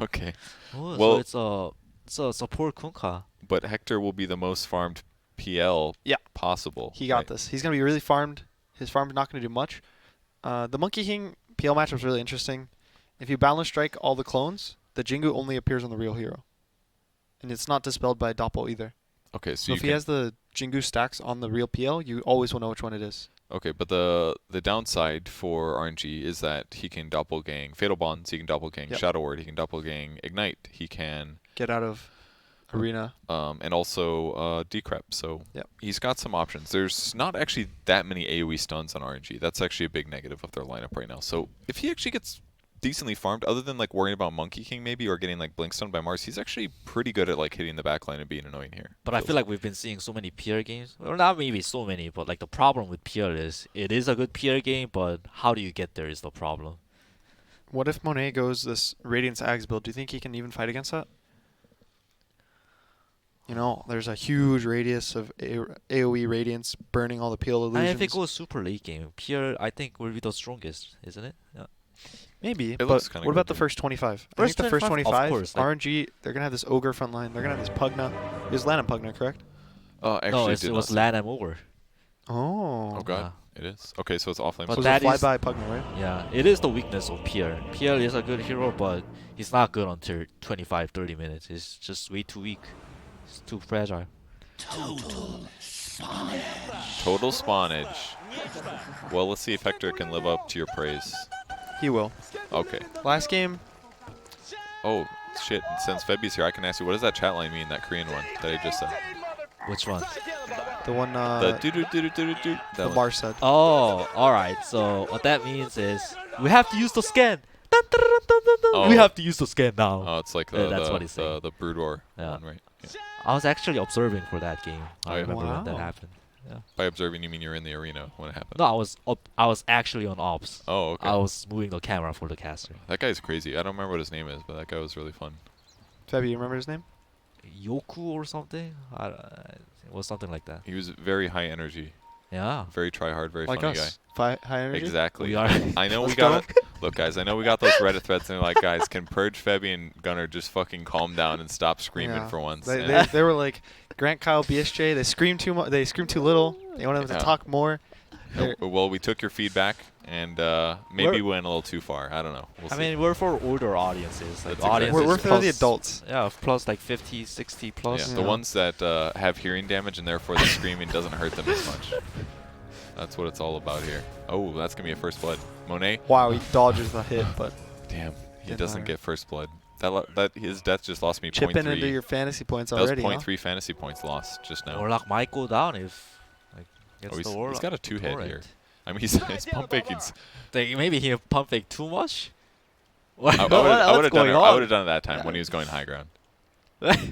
Speaker 1: Okay.
Speaker 3: Oh,
Speaker 1: Well-
Speaker 3: so it's a support Kunkka.
Speaker 1: But Hector will be the most farmed PL
Speaker 2: Yeah.
Speaker 1: possible.
Speaker 2: He got
Speaker 1: right?
Speaker 2: this. He's going to be really farmed. His farm's not going to do much. The Monkey King PL match was really interesting. If you balance strike all the clones, the Jingu only appears on the real hero. And it's not dispelled by Doppel either.
Speaker 1: Okay, so
Speaker 2: So
Speaker 1: you
Speaker 2: if he
Speaker 1: can,
Speaker 2: has the Jingu stacks on the real PL, you always will know which one it is.
Speaker 1: okay, but the downside for RNG is that he can doppelgang Fatal Bonds, he can doppelgang
Speaker 2: Yep.
Speaker 1: Shadow Word, he can doppelgang Ignite, he can
Speaker 2: Get out of arena.
Speaker 1: and also decrep. So
Speaker 2: Yep.
Speaker 1: he's got some options. There's not actually that many AoE stuns on RNG. That's actually a big negative of their lineup right now. So if he actually gets decently farmed, other than like worrying about Monkey King maybe or getting like blink stun by Mars, he's actually pretty good at like hitting the backline and being annoying here.
Speaker 3: But I
Speaker 1: Feels
Speaker 3: feel like we've been seeing so many PR games. Well, not maybe so many, but like the problem with PR is it is a good PR game, but how do you get there is the problem.
Speaker 2: What if Monet goes this Radiance Ags build? Do you think he can even fight against that? You know, there's a huge radius of AoE Radiance burning all the PL illusions.
Speaker 3: And if it goes super late game, PR I think will be the strongest, isn't it? Yeah.
Speaker 2: Maybe,
Speaker 1: It
Speaker 2: but
Speaker 1: looks kinda
Speaker 2: what about
Speaker 1: good,
Speaker 2: the
Speaker 1: too.
Speaker 2: first 25? I
Speaker 3: First
Speaker 2: think the first
Speaker 3: 25, of
Speaker 2: 25,
Speaker 3: course, like-
Speaker 2: RNG, they're going to have this Ogre front line. They're going to have this Pugna. It was Lanham Pugna, correct?
Speaker 1: actually
Speaker 3: No,
Speaker 1: did
Speaker 3: it
Speaker 1: not
Speaker 3: was
Speaker 1: see-
Speaker 3: LAN and Ogre.
Speaker 2: Oh.
Speaker 1: Oh god, it is. Okay, so it's offlane.
Speaker 3: But
Speaker 2: So
Speaker 1: so
Speaker 2: it's
Speaker 3: that
Speaker 2: a
Speaker 3: is-
Speaker 2: flyby Pugna, right?
Speaker 3: Yeah, it is the weakness of PR. PR is a good hero, but he's not good until 25, 30 minutes. He's just way too weak. He's too fragile.
Speaker 1: total spawnage. Well, let's see if Hector can live up to your praise.
Speaker 2: He will.
Speaker 1: Okay.
Speaker 2: Last game,
Speaker 1: Oh, shit. Since Febby's here, I can ask you, what does that chat line mean, that Korean one that I just said?
Speaker 3: Which one?
Speaker 2: the one
Speaker 1: The doo-doo-doo-doo-doo-doo.
Speaker 2: the
Speaker 1: That one.
Speaker 2: Mars said.
Speaker 3: Oh, alright. So what that means is we have to use the scan. Dun, dun, dun, dun, dun, dun. We
Speaker 1: Oh.
Speaker 3: have to use the scan now.
Speaker 1: Oh, it's like
Speaker 3: Yeah,
Speaker 1: the,
Speaker 3: that's
Speaker 1: the,
Speaker 3: what he's saying.
Speaker 1: the Brood War
Speaker 3: Yeah.
Speaker 1: one, right? Yeah.
Speaker 3: I was actually observing for that game.
Speaker 1: Oh,
Speaker 3: I
Speaker 1: yeah?
Speaker 3: remember when that
Speaker 2: Wow.
Speaker 3: happened. Yeah.
Speaker 1: By observing, you mean you're in the arena when it happened?
Speaker 3: No, I was actually on ops.
Speaker 1: Oh, okay.
Speaker 3: I was moving the camera for the caster.
Speaker 1: That guy's crazy. I don't remember what his name is, but that guy was really fun.
Speaker 2: Fabby, you remember his name?
Speaker 3: Yoku or something? It was something like that.
Speaker 1: He was very high energy,
Speaker 3: Yeah.
Speaker 1: very try hard, very
Speaker 2: Like
Speaker 1: funny
Speaker 2: us. High energy?
Speaker 1: guy. Exactly.
Speaker 3: We are.
Speaker 1: I know we
Speaker 2: Let's
Speaker 1: got it. Look, guys, I know we got those Reddit threads and they're like, guys, can Purge, Febby, and Gunner just fucking calm down and stop screaming
Speaker 2: Yeah.
Speaker 1: for once?
Speaker 2: They,
Speaker 1: And
Speaker 2: they were like, Grant, Kyle, BSJ, they scream too much. They scream too little. They want them
Speaker 1: Yeah.
Speaker 2: to talk more. They're-
Speaker 1: well, we took your feedback and maybe went a little too far. I don't know. We'll
Speaker 3: I
Speaker 1: see.
Speaker 3: mean, we're for older audiences. Like
Speaker 1: That's exactly-
Speaker 3: audiences
Speaker 2: we're for
Speaker 3: plus,
Speaker 2: the adults.
Speaker 3: Yeah, plus like 50, 60 plus.
Speaker 1: Yeah, the
Speaker 2: Yeah.
Speaker 1: ones that have hearing damage and therefore the screaming doesn't hurt them as much. That's what it's all about here. Oh, that's going to be a first blood. Monet?
Speaker 2: Wow, he dodges the hit, but
Speaker 1: Damn, he
Speaker 2: Didn't
Speaker 1: doesn't
Speaker 2: matter.
Speaker 1: get first blood. That his death just lost me
Speaker 2: chipping
Speaker 1: 0.3.
Speaker 2: into your fantasy points
Speaker 1: That was
Speaker 2: already.
Speaker 1: 0.3 fantasy points lost just now.
Speaker 3: Warlock might go down if like gets
Speaker 1: Oh,
Speaker 3: the
Speaker 1: he's
Speaker 3: Warlock.
Speaker 1: got a 2-hit
Speaker 3: torrent.
Speaker 1: here. I mean, he's pump faking's.
Speaker 3: Like, maybe he pump fake too much.
Speaker 1: I would have
Speaker 3: What's
Speaker 1: done it.
Speaker 3: going
Speaker 1: I
Speaker 3: on?
Speaker 1: would have done it that time when he was going high ground.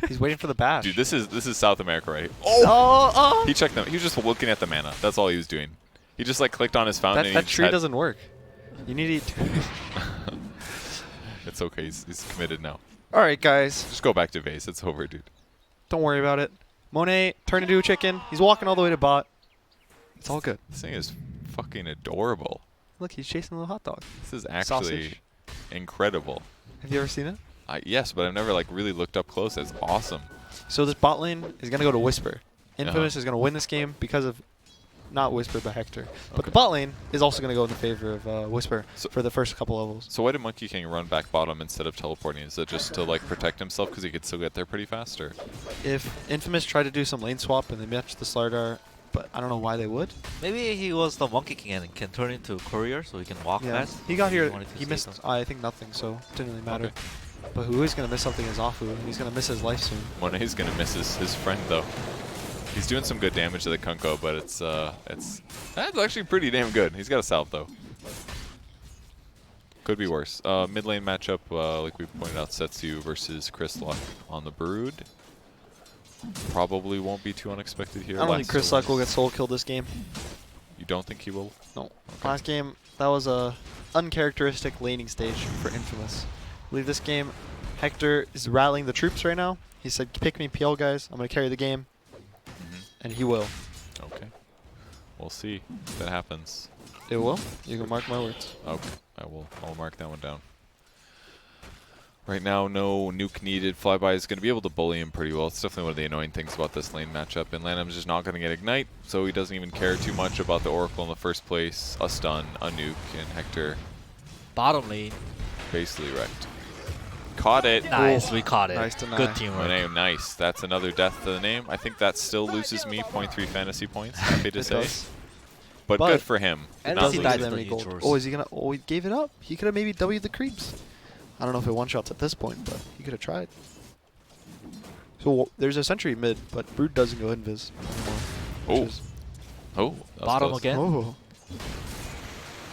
Speaker 2: He's waiting for the bash.
Speaker 1: Dude, this is South America, right?
Speaker 3: Oh,
Speaker 1: He checked them. He was just looking at the mana. That's all he was doing. He just like clicked on his fountain.
Speaker 2: that
Speaker 1: and
Speaker 2: that
Speaker 1: he just
Speaker 2: tree
Speaker 1: had-
Speaker 2: doesn't work. You need to eat.
Speaker 1: It's okay. He's committed now.
Speaker 2: All right, guys.
Speaker 1: Just go back to vase. It's over, dude.
Speaker 2: Don't worry about it. Monet turned into a chicken. He's walking all the way to bot. It's all good.
Speaker 1: This thing is fucking adorable.
Speaker 2: Look, he's chasing a little hot dog.
Speaker 1: This is actually
Speaker 2: Sausage.
Speaker 1: incredible.
Speaker 2: Have you ever seen it?
Speaker 1: Yes, but I've never like really looked up close. It's awesome.
Speaker 2: So this bot lane is gonna go to Whisper. Infamous is gonna win this game because of not Whisper but Hector. But the
Speaker 1: Okay.
Speaker 2: bot lane is also gonna go in the favor of Whisper
Speaker 1: So-
Speaker 2: for the first couple levels.
Speaker 1: So why did Monkey King run back bottom instead of teleporting? Is it just to like protect himself because he could still get there pretty fast, or?
Speaker 2: If Infamous tried to do some lane swap and they matched the Slardar, but I don't know why they would.
Speaker 3: maybe he was the Monkey King and can turn into courier so he can walk
Speaker 2: Yeah,
Speaker 3: fast.
Speaker 2: he got here.
Speaker 3: wanted to
Speaker 2: He
Speaker 3: save
Speaker 2: missed.
Speaker 3: them.
Speaker 2: I think nothing, so it didn't really matter.
Speaker 1: Okay.
Speaker 2: But who is gonna miss something is Afu. He's gonna miss his life soon.
Speaker 1: Monet's gonna miss his friend though. He's doing some good damage to the Kunko, but that's actually pretty damn good. He's got a salve though. Could be worse. Mid lane matchup, like we pointed out, Setsu versus Chris Luck on the Brood. Probably won't be too unexpected here.
Speaker 2: I don't think
Speaker 1: Last-
Speaker 2: Chris Luck will get soul killed this game.
Speaker 1: You don't think he will?
Speaker 2: No.
Speaker 1: Okay.
Speaker 2: Last game, that was a uncharacteristic laning stage for Infamous. I believe this game, Hector is rallying the troops right now. He said, pick me PL guys, I'm going to carry the game.
Speaker 1: Mhm.
Speaker 2: And he will.
Speaker 1: Okay. We'll see if that happens.
Speaker 2: It will? You can mark my words.
Speaker 1: Okay, I will. I'll mark that one down. Right now, no nuke needed. Flyby is going to be able to bully him pretty well. It's definitely one of the annoying things about this lane matchup. And Lanham's just not going to get Ignite, so he doesn't even care too much about the Oracle in the first place. A stun, a nuke, and Hector
Speaker 3: Bottom lane.
Speaker 1: basically wrecked. Caught it.
Speaker 3: Nice, we caught it.
Speaker 2: Nice deny.
Speaker 3: Good teamwork.
Speaker 1: Monet, nice. That's another death to the name. I think that still loses me 0.3 fantasy points, happy to
Speaker 2: It
Speaker 1: say.
Speaker 2: does.
Speaker 1: But
Speaker 2: But
Speaker 1: good for him.
Speaker 3: And
Speaker 1: Not
Speaker 3: does he
Speaker 1: losing.
Speaker 3: died
Speaker 2: that
Speaker 3: to
Speaker 2: many
Speaker 3: the
Speaker 2: gold.
Speaker 3: Heatros.
Speaker 2: Oh, is he gonna? Oh, he gave it up. He could have maybe W'd the creeps. I don't know if it one shots at this point, but he could have tried. So there's a sentry mid, but Brood doesn't go invis anymore.
Speaker 1: Oh.
Speaker 2: which is-
Speaker 1: Oh, that was
Speaker 3: Bottom
Speaker 1: close.
Speaker 3: again.
Speaker 2: Oh.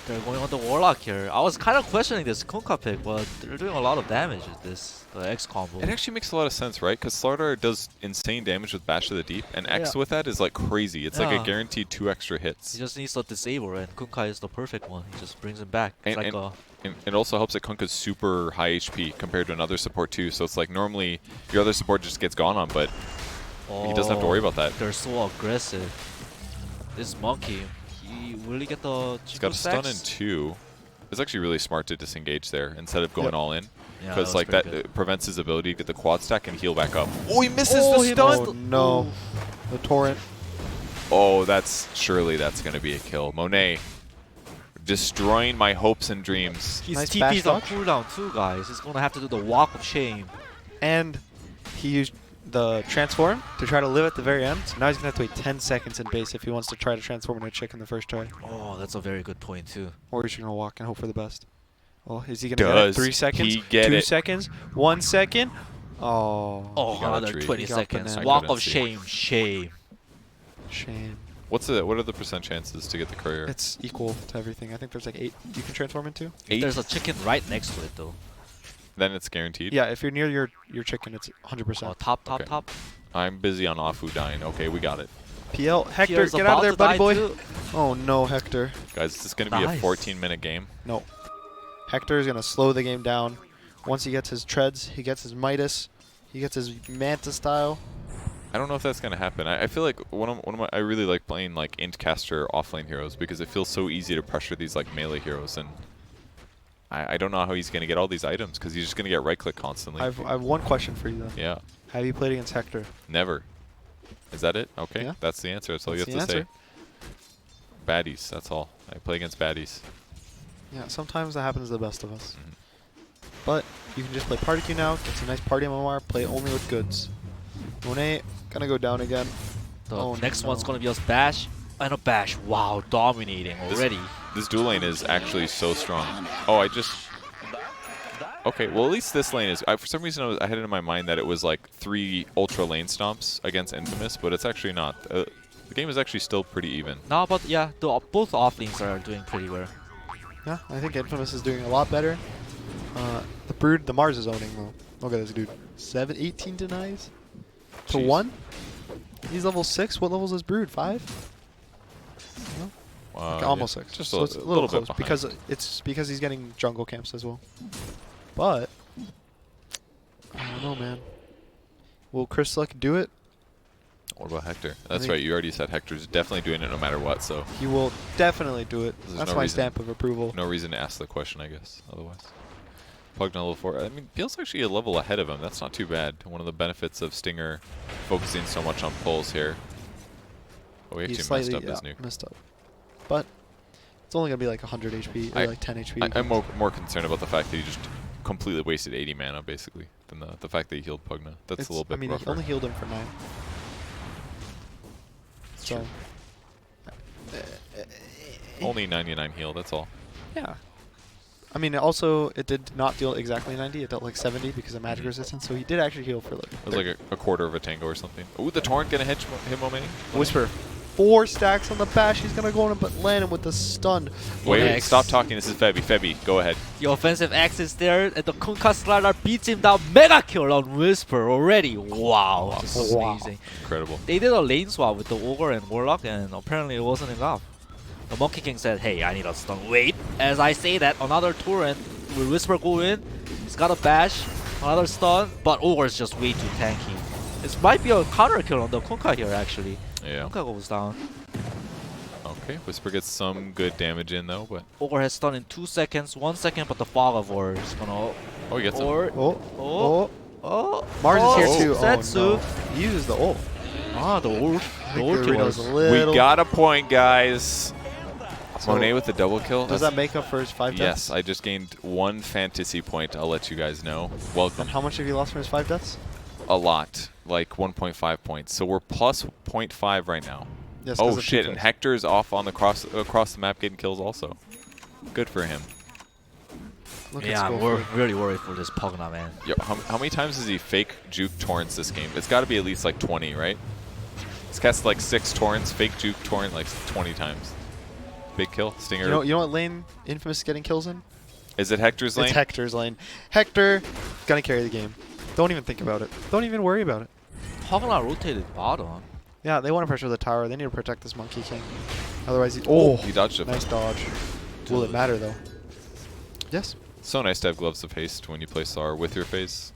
Speaker 3: They're going on the Warlock here. I was kind of questioning this Kunkka pick, but they're doing a lot of damage with this X combo.
Speaker 1: It actually makes a lot of sense, right? Because Slardar does insane damage with Bash to the Deep, and X
Speaker 3: Yeah.
Speaker 1: with that is like crazy. It's like a
Speaker 3: Yeah.
Speaker 1: guaranteed 2 extra hits.
Speaker 3: He just needs to disable, and Kunkka is the perfect one. He just brings him back. It's
Speaker 1: And-
Speaker 3: like
Speaker 1: and-
Speaker 3: a
Speaker 1: And it also helps that Kunkka's super high HP compared to another support too. So it's like normally your other support just gets gone on, but he doesn't have to worry about that.
Speaker 3: They're so aggressive. This monkey, he really get the
Speaker 1: He's got a stun in 2. It's actually really smart to disengage there instead of going
Speaker 2: Yep.
Speaker 1: all in.
Speaker 3: Yeah,
Speaker 1: Because
Speaker 3: was
Speaker 1: like
Speaker 3: pretty
Speaker 1: that
Speaker 3: good.
Speaker 1: prevents his ability to get the quad stack and heal back up. Oh, he misses
Speaker 3: Oh,
Speaker 1: the
Speaker 3: he
Speaker 1: stun!
Speaker 3: missed
Speaker 2: Oh no. The torrent.
Speaker 1: Oh, that's going to be a kill. Monet destroying my hopes and dreams.
Speaker 3: His
Speaker 2: Nice
Speaker 3: TP's
Speaker 2: bash
Speaker 3: on
Speaker 2: dodge.
Speaker 3: cooldown too, guys. He's gonna have to do the walk of shame.
Speaker 2: And he used the transform to try to live at the very end. So now he's gonna have to wait 10 seconds in base if he wants to try to transform into a chicken the first try.
Speaker 3: Oh, that's a very good point too.
Speaker 2: Or he's gonna walk and hope for the best. Well, is he gonna
Speaker 1: Does
Speaker 2: get it? 3 seconds?
Speaker 1: he get
Speaker 2: 2
Speaker 1: it?
Speaker 2: seconds? 1 second? Oh.
Speaker 3: Oh,
Speaker 1: got a
Speaker 3: another
Speaker 1: tree.
Speaker 3: 20
Speaker 2: He got
Speaker 3: seconds.
Speaker 2: banana.
Speaker 3: Walk
Speaker 1: couldn't
Speaker 3: of
Speaker 1: see.
Speaker 3: shame, shame.
Speaker 2: Shame.
Speaker 1: What are the % chances to get the courier?
Speaker 2: It's equal to everything. I think there's like 8 you can transform into.
Speaker 1: 8?
Speaker 3: There's a chicken right next to it though.
Speaker 1: Then it's guaranteed.
Speaker 2: Yeah, if you're near your chicken, it's 100%.
Speaker 3: Oh, top.
Speaker 1: I'm busy on Afu dying. Okay, we got it.
Speaker 2: PL. Hector,
Speaker 3: Pierre's
Speaker 2: get out of
Speaker 3: about
Speaker 2: there,
Speaker 3: to
Speaker 2: buddy
Speaker 3: die
Speaker 2: boy.
Speaker 3: too.
Speaker 2: Oh no, Hector.
Speaker 1: Guys, this is going to be a
Speaker 3: Nice.
Speaker 1: 14-minute game.
Speaker 2: No. Hector is going to slow the game down. Once he gets his treads, he gets his Midas, he gets his Manta style.
Speaker 1: I don't know if that's going to happen. I feel like I really like playing like int caster offlane heroes because it feels so easy to pressure these like melee heroes, and I don't know how he's going to get all these items because he's just going to get right click constantly.
Speaker 2: I have one question for you though.
Speaker 1: Yeah.
Speaker 2: Have you played against Hector?
Speaker 1: Never. Is that it? Okay.
Speaker 2: Yeah.
Speaker 1: That's the answer. That's all
Speaker 2: That's
Speaker 1: you have
Speaker 2: the
Speaker 1: to
Speaker 2: answer.
Speaker 1: say. Baddies. That's all. I play against baddies.
Speaker 2: Yeah, sometimes that happens to the best of us.
Speaker 1: Mhm.
Speaker 2: But you can just play party queue now, get some nice party MMR, play only with goods. Monet gonna go down again.
Speaker 3: The
Speaker 2: Oh,
Speaker 3: next
Speaker 2: no.
Speaker 3: one's gonna be us Bash and a Bash. Wow, dominating already.
Speaker 1: This dual lane is actually so strong. Oh, I just... Okay, well at least this lane is... for some reason I had it in my mind that it was like 3 ultra lane stomps against Infamous, but it's actually not. The game is actually still pretty even.
Speaker 3: No, but yeah, both offlanes are doing pretty well.
Speaker 2: Yeah, I think Infamous is doing a lot better. The Brood, the Mars is owning though. Look at this dude. 18 denies? To
Speaker 1: Jeez.
Speaker 2: 1? He's level 6. What level is Brood? 5? No?
Speaker 1: Wow,
Speaker 2: Okay, almost 6.
Speaker 1: Just
Speaker 2: So
Speaker 1: a,
Speaker 2: it's a
Speaker 1: little
Speaker 2: little
Speaker 1: bit
Speaker 2: close
Speaker 1: behind.
Speaker 2: because he's getting jungle camps as well. But I don't know, man. Will Chris Luck do it?
Speaker 1: What about Hector? That's
Speaker 2: think-
Speaker 1: right, you already said Hector's definitely doing it no matter what, so
Speaker 2: He will definitely do it.
Speaker 1: There's
Speaker 2: That's
Speaker 1: no
Speaker 2: my
Speaker 1: reason.
Speaker 2: stamp of approval.
Speaker 1: no reason to ask the question, I guess, otherwise. Pugna level 4. I mean, Peel's actually a level ahead of him. That's not too bad. One of the benefits of Stinger focusing so much on pulls here. Oh, we
Speaker 2: He's
Speaker 1: actually messed
Speaker 2: slightly
Speaker 1: up his nuke.
Speaker 2: messed up. But it's only going to be like 100 HP or
Speaker 1: I-
Speaker 2: like 10 HP.
Speaker 1: I'm more concerned about the fact that he just completely wasted 80 mana, basically, than the fact that he healed Pugna. That's
Speaker 2: It's-
Speaker 1: a little bit
Speaker 2: I mean,
Speaker 1: rougher.
Speaker 2: he only healed him for 9.
Speaker 1: It's
Speaker 2: So,
Speaker 1: true. Only 99 heal, that's all.
Speaker 2: yeah. I mean, also, it did not deal exactly 90. It dealt like 70 because of magic resistance. So he did actually heal for like.
Speaker 1: It was like a quarter of a tango or something. Ooh, the Torrent gonna hit him, Omeni.
Speaker 2: Whisper. 4 stacks on the bash. He's going to go on him, but land him with the stun.
Speaker 1: Wait,
Speaker 3: Next.
Speaker 1: stop talking. This is Febby. Febby, go ahead.
Speaker 3: The offensive X is there, and the Kunkka Slider beats him down. Mega kill on Whisper already. Wow, this is
Speaker 2: Wow.
Speaker 3: amazing.
Speaker 1: Incredible.
Speaker 3: They did a lane swap with the Ogre and Warlock, and apparently it wasn't enough. The Monkey King said, hey, I need a stun. Wait, as I say that, another torrent. Will Whisper go in? He's got a bash, another stun, but Ogre is just way too tanky. This might be a counter kill on the Kunkka here, actually.
Speaker 1: Yeah.
Speaker 3: Kunkka goes down.
Speaker 1: Okay, Whisper gets some good damage in though, but
Speaker 3: Ogre has stun in 2 seconds, 1 second, but the Fog of War is gonna...
Speaker 1: oh, he gets him.
Speaker 3: Or...
Speaker 2: Oh.
Speaker 3: Oh. Oh.
Speaker 2: Mars
Speaker 3: oh,
Speaker 2: is here too.
Speaker 3: Setsu.
Speaker 2: Oh, no. He uses the ult.
Speaker 3: Ah, the ult. The ult
Speaker 2: Reno's
Speaker 3: was...
Speaker 2: a little.
Speaker 1: We got a point, guys.
Speaker 2: So
Speaker 1: Monet with the double kill.
Speaker 2: Does
Speaker 1: That's-
Speaker 2: that make up for his 5 deaths?
Speaker 1: Yes, I just gained 1 fantasy point. I'll let you guys know. Welcome.
Speaker 2: And how much have you lost from his 5 deaths?
Speaker 1: A lot, like 1.5 points. So we're plus 0.5 right now.
Speaker 2: Yes, 'cause
Speaker 1: Oh
Speaker 2: of
Speaker 1: shit!
Speaker 2: 2
Speaker 1: And
Speaker 2: fights.
Speaker 1: Hector's off on the across the map getting kills also. Good for him.
Speaker 2: Look at
Speaker 3: Yeah,
Speaker 2: Skull
Speaker 3: we're
Speaker 2: Fort.
Speaker 3: really worried for this Pugna, man.
Speaker 1: Yo, how many times has he fake juke torrents this game? It's got to be at least like 20, right? He's cast like 6 torrents, fake juke torrent like 20 times. Big kill, Stinger.
Speaker 2: You know what lane Infamous is getting kills in?
Speaker 1: Is it Hector's lane?
Speaker 2: It's Hector's lane. Hector gonna carry the game. Don't even think about it. Don't even worry about it.
Speaker 3: Pugna rotated bottom.
Speaker 2: Yeah, they want to pressure the tower. They need to protect this Monkey King. Otherwise, oh,
Speaker 1: He dodged it.
Speaker 2: nice dodge. Will it matter though? Yes.
Speaker 1: So nice to have Gloves of Haste when you play Sar with your phase.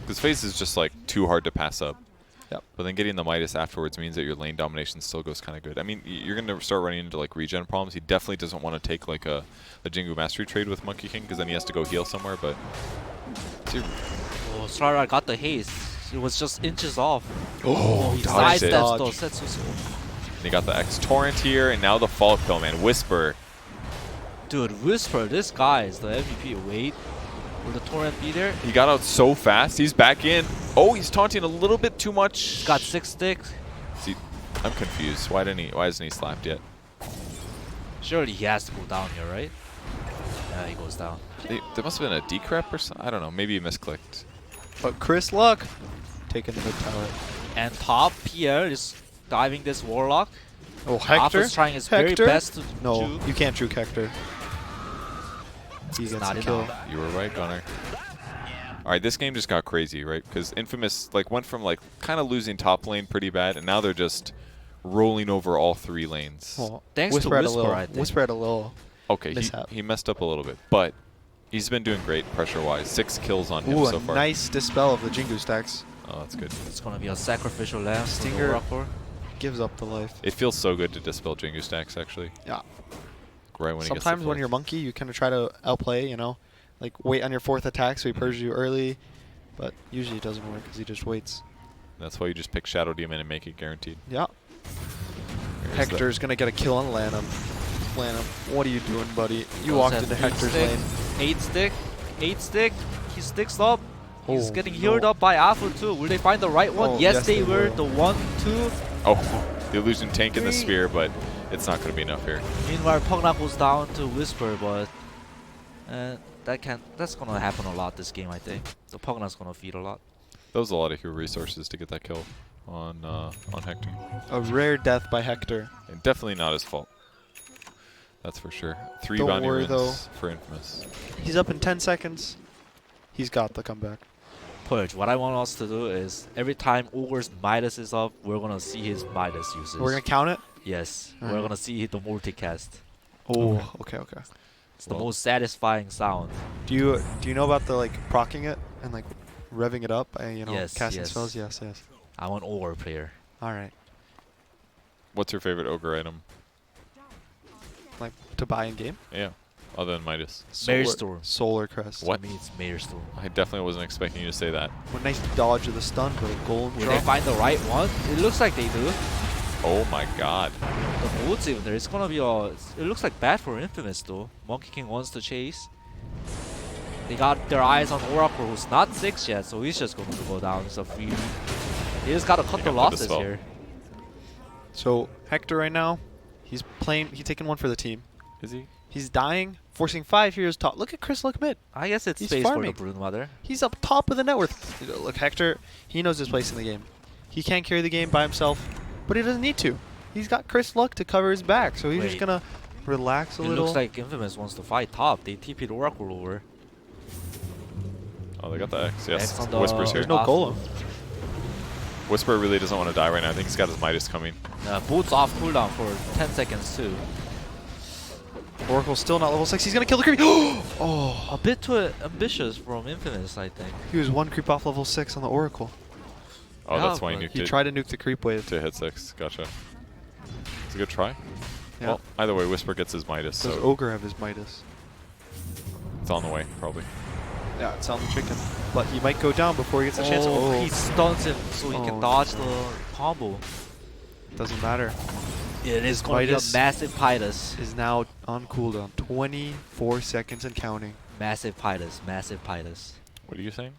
Speaker 1: Because phase is just like too hard to pass up.
Speaker 2: Yep.
Speaker 1: But then getting the Midas afterwards means that your lane domination still goes kind of good. I mean, you're going to start running into like regen problems. He definitely doesn't want to take like a Jingu Mastery trade with Monkey King because then he has to go heal somewhere. But see,
Speaker 3: Oh, Slider got the haste. It was just inches off.
Speaker 1: oh,
Speaker 3: He
Speaker 1: dodged it.
Speaker 3: sidesteps
Speaker 2: Dodge.
Speaker 3: though. Setsu's ult.
Speaker 1: And he got the X Torrent here, and now the Fall Kill, man. Whisper.
Speaker 3: Dude, Whisper, this guy is the MVP. Wait, will the torrent be there?
Speaker 1: He got out so fast. He's back in. Oh, he's taunting a little bit too much.
Speaker 3: He's got 6 sticks.
Speaker 1: See, I'm confused. Why hasn't he slapped yet?
Speaker 3: Surely he has to go down here, right? Yeah, he goes down.
Speaker 1: There must have been a decrep or something. I don't know. Maybe he misclicked.
Speaker 2: But Chris Luck taking the mid tower.
Speaker 3: And top Pierre is diving this Warlock.
Speaker 2: Oh, Hector.
Speaker 3: Alpha's trying his
Speaker 2: Hector?
Speaker 3: very best to
Speaker 2: No,
Speaker 3: juke.
Speaker 2: you can't juke Hector. He
Speaker 3: It's
Speaker 2: gets
Speaker 3: not
Speaker 2: a kill.
Speaker 3: enough.
Speaker 1: You were right, Gunnar. All right, this game just got crazy, right? Because Infamous like went from like kind of losing top lane pretty bad, and now they're just rolling over all 3 lanes.
Speaker 2: Well,
Speaker 3: Thanks to
Speaker 2: Whisper had a
Speaker 3: Whisper,
Speaker 2: little.
Speaker 3: I think.
Speaker 2: Whisper had a little.
Speaker 1: Okay,
Speaker 2: mishap.
Speaker 1: he messed up a little bit, but he's been doing great pressure-wise. 6 kills on him
Speaker 2: Ooh,
Speaker 1: so
Speaker 2: a
Speaker 1: far.
Speaker 2: nice dispel of the Jingu stacks.
Speaker 1: Oh, that's good.
Speaker 3: It's gonna be a sacrificial lamb for the
Speaker 2: Stinger.
Speaker 3: Oracle.
Speaker 2: Gives up the life.
Speaker 1: It feels so good to dispel Jingu stacks, actually.
Speaker 2: Yeah.
Speaker 1: Right when he gets
Speaker 2: Sometimes
Speaker 1: the
Speaker 2: when
Speaker 1: flash.
Speaker 2: you're Monkey, you kind of try to outplay, you know? Like, wait on your 4th attack so he purges you early. But usually it doesn't work because he just waits.
Speaker 1: That's why you just pick Shadow Demon and make it guaranteed.
Speaker 2: Yeah.
Speaker 1: There's the-
Speaker 2: Hector's going to get a kill on Lanham. Lanham, what are you doing, buddy? You
Speaker 3: Does
Speaker 2: walked
Speaker 3: have
Speaker 2: into
Speaker 3: 8
Speaker 2: Hector's
Speaker 3: stick,
Speaker 2: lane.
Speaker 3: 8 stick. 8 stick. He sticks up. He's
Speaker 2: Oh,
Speaker 3: getting
Speaker 2: no.
Speaker 3: healed up by Alpha too. Will they find the right one?
Speaker 2: Oh,
Speaker 3: yes,
Speaker 2: yes,
Speaker 3: they
Speaker 2: they
Speaker 3: were.
Speaker 2: will.
Speaker 3: The 1, 2.
Speaker 1: Oh, the illusion tank in the
Speaker 3: 3.
Speaker 1: sphere, but it's not going to be enough here.
Speaker 3: Meanwhile, Pugna goes down to Whisper, but that's gonna happen a lot this game, I think. The Pugna's gonna feed a lot.
Speaker 1: That was a lot of hero resources to get that kill on Hector.
Speaker 2: A rare death by Hector.
Speaker 1: And definitely not his fault. That's for sure. 3
Speaker 2: Don't
Speaker 1: bounty
Speaker 2: worry,
Speaker 1: runes
Speaker 2: though.
Speaker 1: for Infamous.
Speaker 2: He's up in 10 seconds. He's got the comeback.
Speaker 3: Purge, what I want us to do is every time Ogre's Midas is up, we're gonna see his Midas uses.
Speaker 2: We're going to count it?
Speaker 3: Yes,
Speaker 2: Alright.
Speaker 3: we're gonna see the multicast.
Speaker 2: Oh, okay.
Speaker 3: It's the
Speaker 1: Well-
Speaker 3: most satisfying sound.
Speaker 2: Do you know about the, like, proccing it and, like, revving it up and, you know,
Speaker 3: Yes,
Speaker 2: casting
Speaker 3: yes.
Speaker 2: spells? Yes.
Speaker 3: I'm an Ogre player.
Speaker 2: All right.
Speaker 1: What's your favorite Ogre item?
Speaker 2: Like, to buy in game?
Speaker 1: Yeah, other than Midas.
Speaker 3: Maelstrom.
Speaker 2: Solar Crest.
Speaker 1: What?
Speaker 3: To me, it's Maelstrom.
Speaker 1: I definitely wasn't expecting you to say that.
Speaker 2: What a nice dodge of the stun, but a golden
Speaker 3: Will
Speaker 2: draw.
Speaker 3: they find the right one? It looks like they do.
Speaker 1: Oh my god.
Speaker 3: The boat's even there. It's gonna be it looks like bad for Infamous though. Monkey King wants to chase. They got their eyes on Oracle, who's not 6 yet, so he's just going to go down. It's a free. They just gotta cut
Speaker 1: You
Speaker 3: the
Speaker 1: have to
Speaker 3: losses
Speaker 1: dispel.
Speaker 3: here.
Speaker 2: So Hector right now, he's taking one for the team.
Speaker 1: Is he?
Speaker 2: He's dying, forcing 5 heroes top. Look at Chris Luck mid.
Speaker 3: I guess it's
Speaker 2: He's
Speaker 3: space
Speaker 2: farming.
Speaker 3: for the Broodmother.
Speaker 2: He's up top of the net worth. Look, Hector, he knows his place in the game. He can't carry the game by himself, but he doesn't need to. He's got Chris Luck to cover his back, so he's just
Speaker 3: Wait.
Speaker 2: gonna relax a
Speaker 3: It
Speaker 2: little.
Speaker 3: looks like Infamous wants to fight top. They TP'd Oracle over.
Speaker 1: Oh, they got the X. Yes.
Speaker 3: X on the-
Speaker 1: Whisper's here.
Speaker 2: There's no golem.
Speaker 1: Whisper really doesn't want to die right now. I think he's got his Midas coming.
Speaker 3: Boot's off cooldown for 10 seconds too.
Speaker 2: Oracle's still not level 6. He's gonna kill the creep. Oh,
Speaker 3: A bit too ambitious from Infamous, I think.
Speaker 2: he was 1 creep off level 6 on the Oracle.
Speaker 1: Oh,
Speaker 3: Yeah,
Speaker 1: that's why he
Speaker 3: but
Speaker 1: nuked
Speaker 2: He
Speaker 1: it
Speaker 2: tried to nuke the creep wave.
Speaker 1: to hit 6. Gotcha. It's a good try.
Speaker 2: Yeah.
Speaker 1: Well, either way, Whisper gets his Midas,
Speaker 2: Does
Speaker 1: so
Speaker 2: Ogre have his Midas?
Speaker 1: it's on the way, probably.
Speaker 2: Yeah, it's on the chicken. But he might go down before he gets a chance.
Speaker 3: Oh, he stuns him so he
Speaker 2: Oh,
Speaker 3: can dodge the combo.
Speaker 2: Doesn't matter.
Speaker 3: It is going to be
Speaker 2: Midas
Speaker 3: a massive Pitus.
Speaker 2: is now on cooldown. 24 seconds and counting.
Speaker 3: Massive Pitus. Massive Pitus.
Speaker 1: What are you saying?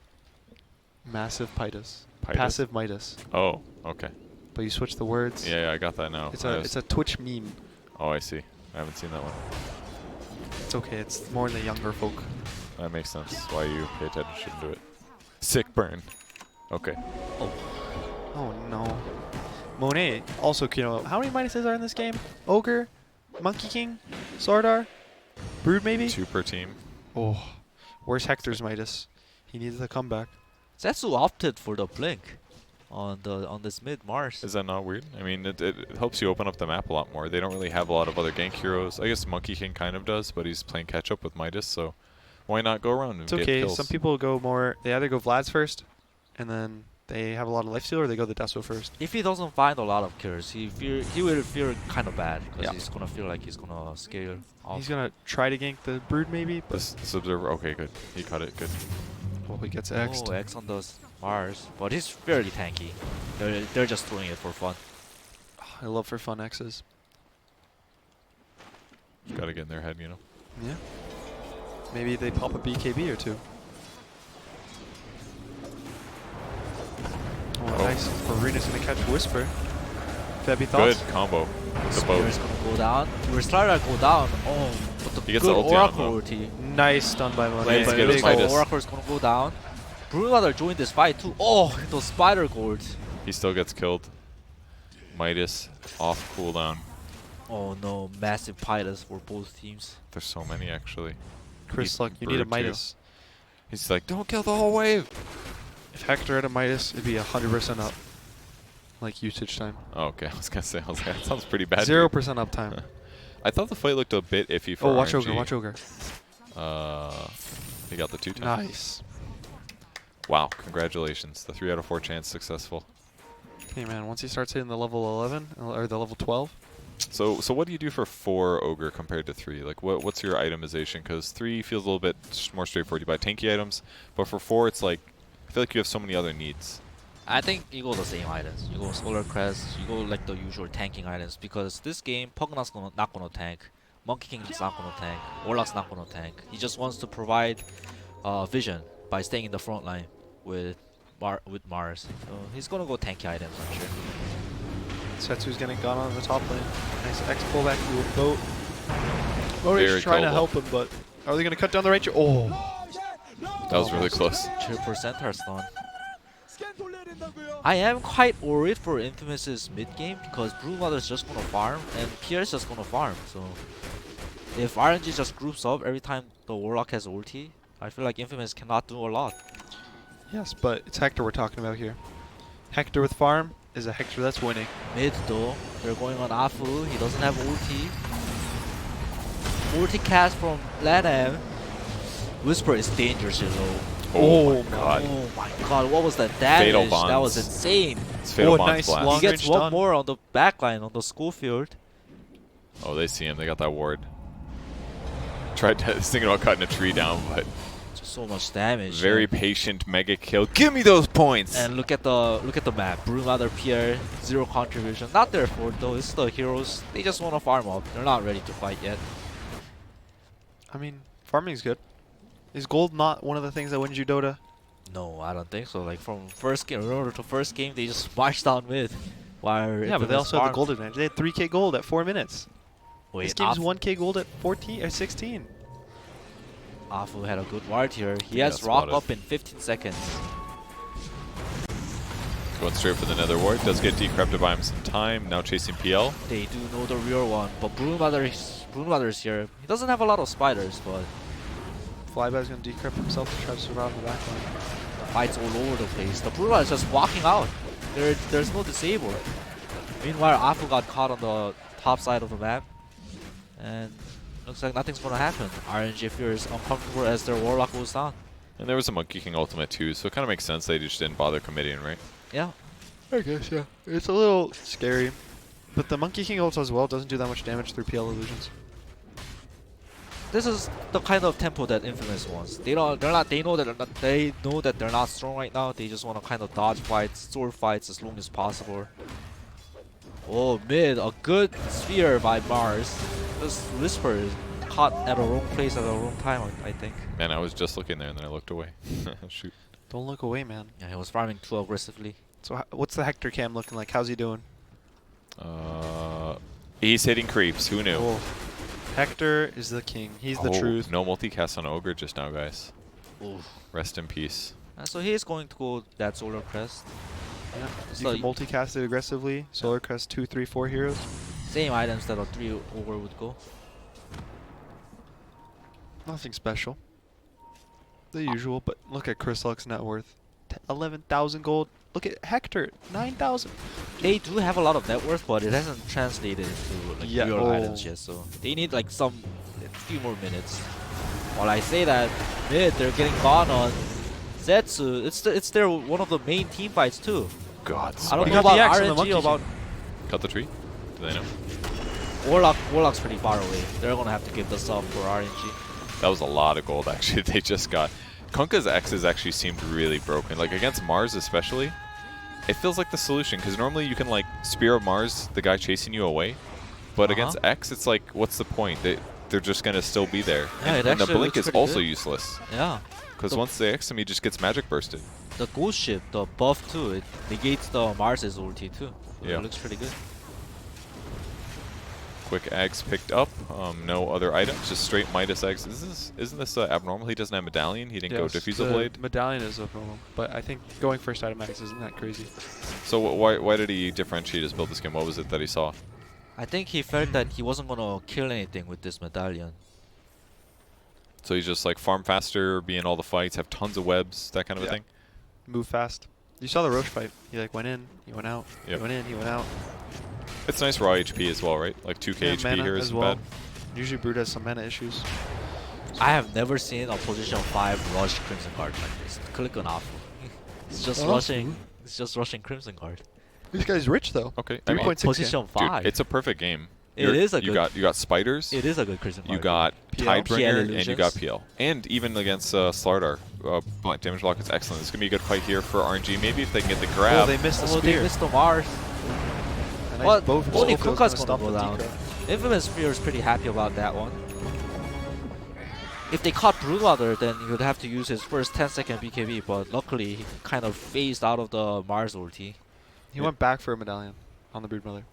Speaker 2: Massive Midas.
Speaker 1: Midas?
Speaker 2: Passive Midas.
Speaker 1: Oh, okay.
Speaker 2: But you switch the words.
Speaker 1: Yeah, I got that now.
Speaker 2: It's a Twitch meme.
Speaker 1: Oh, I see. I haven't seen that one.
Speaker 2: It's okay. It's more in the younger folk.
Speaker 1: That makes sense. Why you pay attention to it. Sick burn. Okay.
Speaker 2: Oh no. Monet also, you know, how many Midases are in this game? Ogre, Monkey King, Sardar, Brood maybe?
Speaker 1: 2 per team.
Speaker 2: Oh, where's Hector's Midas? He needs a comeback.
Speaker 3: Zetsu opted for the blink on this mid Mars.
Speaker 1: Is that not weird? I mean, it helps you open up the map a lot more. They don't really have a lot of other gank heroes. I guess Monkey King kind of does, but he's playing catch up with Midas, so why not go around and
Speaker 2: It's
Speaker 1: get
Speaker 2: okay.
Speaker 1: kills?
Speaker 2: Some people go more. They either go Vlad's first, and then they have a lot of lifesteal, or they go the Deso first.
Speaker 3: If he doesn't find a lot of kills, he will feel kind of bad because
Speaker 2: Yeah.
Speaker 3: he's gonna feel like he's gonna scale off.
Speaker 2: He's gonna try to gank the Brood maybe, but
Speaker 1: This observer. Okay, good. He caught it. Good.
Speaker 2: well, he gets X'd.
Speaker 3: Oh, X on those Mars, but he's fairly tanky. They're just doing it for fun.
Speaker 2: I love for fun X's.
Speaker 1: Just gotta get in their head, you know.
Speaker 2: Yeah. Maybe they pop a BKB or two. Oh,
Speaker 1: Oh.
Speaker 2: nice. Arena's gonna catch Whisper. Febby
Speaker 1: Good
Speaker 2: thoughts?
Speaker 1: combo. with The boat.
Speaker 3: Spear's gonna go down. We're starting to go down. Oh, but the
Speaker 1: He gets
Speaker 3: good
Speaker 1: the ulti on him,
Speaker 3: Oracle
Speaker 1: though.
Speaker 3: ulti.
Speaker 2: Nice stun by Monet.
Speaker 3: Wait,
Speaker 1: to
Speaker 3: but
Speaker 1: get
Speaker 3: it
Speaker 1: his
Speaker 3: looks like
Speaker 1: Midas.
Speaker 3: Oracle's gonna go down. Broodmother joined this fight too. Oh, those spider golds.
Speaker 1: He still gets killed. Midas off cooldown.
Speaker 3: Oh no, massive Pitus for both teams.
Speaker 1: There's so many actually.
Speaker 2: Chris
Speaker 1: Need
Speaker 2: Luck, you need a
Speaker 1: Brood, too.
Speaker 2: Midas.
Speaker 1: He's like, don't kill the whole wave.
Speaker 2: If Hector had a Midas, it'd be 100% up. like usage time.
Speaker 1: Oh, okay, I was gonna say, I was like, that sounds pretty bad.
Speaker 2: 0% uptime.
Speaker 1: I thought the fight looked a bit iffy for
Speaker 2: Oh, watch
Speaker 1: RNG.
Speaker 2: ogre, watch ogre.
Speaker 1: He got the 2 times.
Speaker 2: Nice.
Speaker 1: Wow, congratulations. The 3 out of 4 chance successful.
Speaker 2: Hey man, once he starts hitting the level 11 or the level 12,
Speaker 1: So what do you do for 4 ogre compared to 3? Like what's your itemization? Because 3 feels a little bit more straightforward. You buy tanky items, but for 4 it's like I feel like you have so many other needs.
Speaker 3: I think you go the same items. You go Solar Crest, you go like the usual tanking items because this game, Pugna's not gonna tank, Monkey Kingdom's not gonna tank, Warlock's not gonna tank. He just wants to provide vision by staying in the front line with Mars. So he's gonna go tanky items, I'm sure.
Speaker 2: Setsu's getting gone on the top lane. Nice X pullback to a boat.
Speaker 1: Very
Speaker 2: Boat's trying to
Speaker 1: killable.
Speaker 2: help him, but are they going to cut down the right? Oh,
Speaker 1: That was really close.
Speaker 3: 2% Hearthstone. I am quite worried for Infamous's mid game because Brewmother's just gonna farm and Pierre's just gonna farm. So if RNG just groups up every time the Warlock has ulti, I feel like Infamous cannot do a lot.
Speaker 2: yes, but it's Hector we're talking about here. Hector with farm is a Hector that's winning.
Speaker 3: Mid though, they're going on Afu. He doesn't have ulti. Ulti cast from Lanham. Whisper is dangerously low.
Speaker 1: Oh, my
Speaker 2: Oh
Speaker 1: god.
Speaker 3: Oh my god, what was that damage?
Speaker 1: Fatal
Speaker 3: That was
Speaker 1: bonds.
Speaker 3: insane.
Speaker 1: It's Fatal
Speaker 2: Oh,
Speaker 1: Bonds
Speaker 2: nice
Speaker 1: blast.
Speaker 2: long-
Speaker 3: He gets
Speaker 2: range
Speaker 3: one
Speaker 2: stun.
Speaker 3: more on the backline on the Schofield.
Speaker 1: Oh, they see him. They got that ward. Tried to, thinking about cutting a tree down, but
Speaker 3: Just so much damage.
Speaker 1: very
Speaker 3: and-
Speaker 1: patient mega kill. Give me those points.
Speaker 3: And look at the map. Brewmother, Pierre, 0 contribution. Not their fault though. It's the heroes. They just want to farm up. They're not ready to fight yet.
Speaker 2: I mean, farming's good. Is gold not one of the things that wins you Dota?
Speaker 3: No, I don't think so. Like from first game, remember to first game, they just marched down mid. While
Speaker 2: Yeah, but they also had the gold advantage. They had 3k gold at 4 minutes.
Speaker 3: Wait,
Speaker 2: This game's 1k gold at 14 or 16.
Speaker 3: Afu had a good ward here. He
Speaker 1: Yeah,
Speaker 3: has rock
Speaker 1: spotted.
Speaker 3: up in 15 seconds.
Speaker 1: Going straight for the nether ward. Does get decrypted by him some time. Now chasing PL.
Speaker 3: They do know the real one, but Brewmother's here. He doesn't have a lot of spiders, but
Speaker 2: Flyby's gonna decrypt himself to try to survive in the backline.
Speaker 3: the fight's all over the place. The Brewmother is just walking out. There's no disable. Meanwhile, Afu got caught on the top side of the map, and looks like nothing's gonna happen. RNG feels uncomfortable as their Warlock goes down.
Speaker 1: And there was a Monkey King ultimate too, so it kind of makes sense they just didn't bother committing, right?
Speaker 3: Yeah.
Speaker 2: I guess, yeah. It's a little scary. But the Monkey King ult as well doesn't do that much damage through PL illusions.
Speaker 3: This is the kind of tempo that Infamous wants. They know that they're not strong right now. They just want to kind of dodge fights, sword fights as long as possible. Oh, mid, a good sphere by Mars. This Whisper is caught at the wrong place at the wrong time, I think.
Speaker 1: Man, I was just looking there and then I looked away. Shoot.
Speaker 2: Don't look away, man.
Speaker 3: Yeah, he was farming too aggressively.
Speaker 2: So what's the Hector cam looking like? How's he doing?
Speaker 1: He's hitting creeps. Who knew?
Speaker 2: Oh. Hector is the king. He's the
Speaker 1: Oh,
Speaker 2: truth.
Speaker 1: No multicast on Ogre just now, guys.
Speaker 3: Oof.
Speaker 1: Rest in peace.
Speaker 3: So he is going to go that Solar Crest.
Speaker 2: Yeah.
Speaker 3: So
Speaker 2: You can multicast it aggressively. Solar Crest 2, 3, 4 heroes.
Speaker 3: same items that a 3 over would go.
Speaker 2: Nothing special. The usual, but look at Chris Luck's net worth. 11,000 gold. Look at Hector, 9,000.
Speaker 3: They do have a lot of net worth, but it hasn't translated into like
Speaker 2: Yeah,
Speaker 3: real
Speaker 2: oh.
Speaker 3: items yet. So they need like a few more minutes. While I say that, mid they're getting gone on Zetsu. It's their one of the main team fights too.
Speaker 1: God.
Speaker 3: I don't
Speaker 2: You
Speaker 3: know
Speaker 2: got
Speaker 3: about
Speaker 2: the X on the Monkey
Speaker 3: RNG about
Speaker 1: Cut the tree? Do they know?
Speaker 3: Warlock's pretty far away. They're gonna have to give this up for RNG.
Speaker 1: That was a lot of gold, actually. They just got. Kunkka's X's actually seemed really broken. Like, against Mars especially, it feels like the solution. Because normally you can, like, Spear of Mars, the guy chasing you away. But against X, it's like, what's the point? They're just going to still be there.
Speaker 3: Yeah, it
Speaker 1: and the
Speaker 3: actually
Speaker 1: Blink
Speaker 3: looks
Speaker 1: is
Speaker 3: pretty
Speaker 1: also
Speaker 3: good.
Speaker 1: useless.
Speaker 3: Yeah.
Speaker 1: Because once they X him, he just gets magic bursted.
Speaker 3: The Ghost Ship, the buff too, it negates the Mars's ulti too. So
Speaker 1: Yeah.
Speaker 3: It looks pretty good.
Speaker 1: Quick eggs picked up. No other items, just straight Midas eggs. Isn't this abnormal? He doesn't have medallion. He didn't go diffusal blade.
Speaker 2: Medallion is abnormal, but I think going first item max isn't that crazy.
Speaker 1: So why did he differentiate his build this game? What was it that he saw?
Speaker 3: I think he felt that he wasn't gonna kill anything with this medallion.
Speaker 1: So he's just like farm faster, be in all the fights, have tons of webs, that kind of a
Speaker 2: Yeah.
Speaker 1: thing.
Speaker 2: Move fast. You saw the Roche fight. He like went in, he went out,
Speaker 1: Yep.
Speaker 2: he went in, he went out.
Speaker 1: It's nice raw HP as well, right? Like 2k
Speaker 2: Yeah,
Speaker 1: HP
Speaker 2: mana
Speaker 1: here
Speaker 2: as
Speaker 1: isn't
Speaker 2: well.
Speaker 1: bad.
Speaker 2: Usually Brood has some mana issues.
Speaker 3: I have never seen a position 5 rush Crimson Guard like this. Click on off. It's just rushing. It's just rushing Crimson Guard.
Speaker 2: This guy's rich though.
Speaker 1: Okay, I mean,
Speaker 2: 3.6
Speaker 3: Position
Speaker 1: dude,
Speaker 3: 5.
Speaker 1: it's a perfect game.
Speaker 3: It is a
Speaker 1: you
Speaker 3: good.
Speaker 1: got spiders.
Speaker 3: It is a good Crimson Guard.
Speaker 1: You got
Speaker 2: PL.
Speaker 1: Tidebringer and you got
Speaker 3: Illusions.
Speaker 1: PL. And even against Slardar, damage block is excellent. It's going to be a good fight here for RNG. Maybe if they can get the
Speaker 2: Oh,
Speaker 1: grab.
Speaker 2: they missed the
Speaker 3: Oh, they
Speaker 2: spear.
Speaker 3: missed the Mars.
Speaker 2: A nice
Speaker 3: Well,
Speaker 2: bow from
Speaker 3: only
Speaker 2: Skofield's
Speaker 3: Kuka's
Speaker 2: stop
Speaker 3: gonna go
Speaker 2: the
Speaker 3: down.
Speaker 2: Decra.
Speaker 3: Infamous Spear is pretty happy about that one. If they caught Broodmother, then he would have to use his first 10-second BKB, but luckily he kind of phased out of the Mars ulti.
Speaker 2: He went back for a medallion on the Broodmother.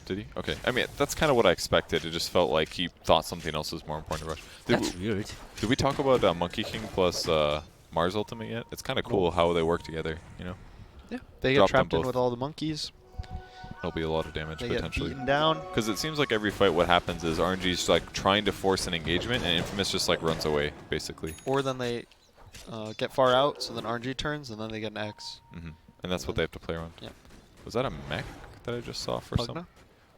Speaker 1: Did he? Okay. I mean, that's kind of what I expected. It just felt like he thought something else was more important to rush.
Speaker 3: That's weird.
Speaker 1: Did we talk about Monkey King plus Mars Ultimate yet? It's kind of cool how they work together, you know?
Speaker 2: Yeah. They get
Speaker 1: Drop them
Speaker 2: trapped in
Speaker 1: both.
Speaker 2: with all the monkeys.
Speaker 1: It'll be a lot of damage
Speaker 2: They get
Speaker 1: potentially.
Speaker 2: beaten down.
Speaker 1: Because it seems like every fight what happens is RNG's like trying to force an engagement and Infamous just like runs away, basically.
Speaker 2: Or then they get far out, so then RNG turns, and then they get an X.
Speaker 1: And that's what they have to play around.
Speaker 2: Yep.
Speaker 1: Was that a mech that I just saw for some?
Speaker 2: Pugna?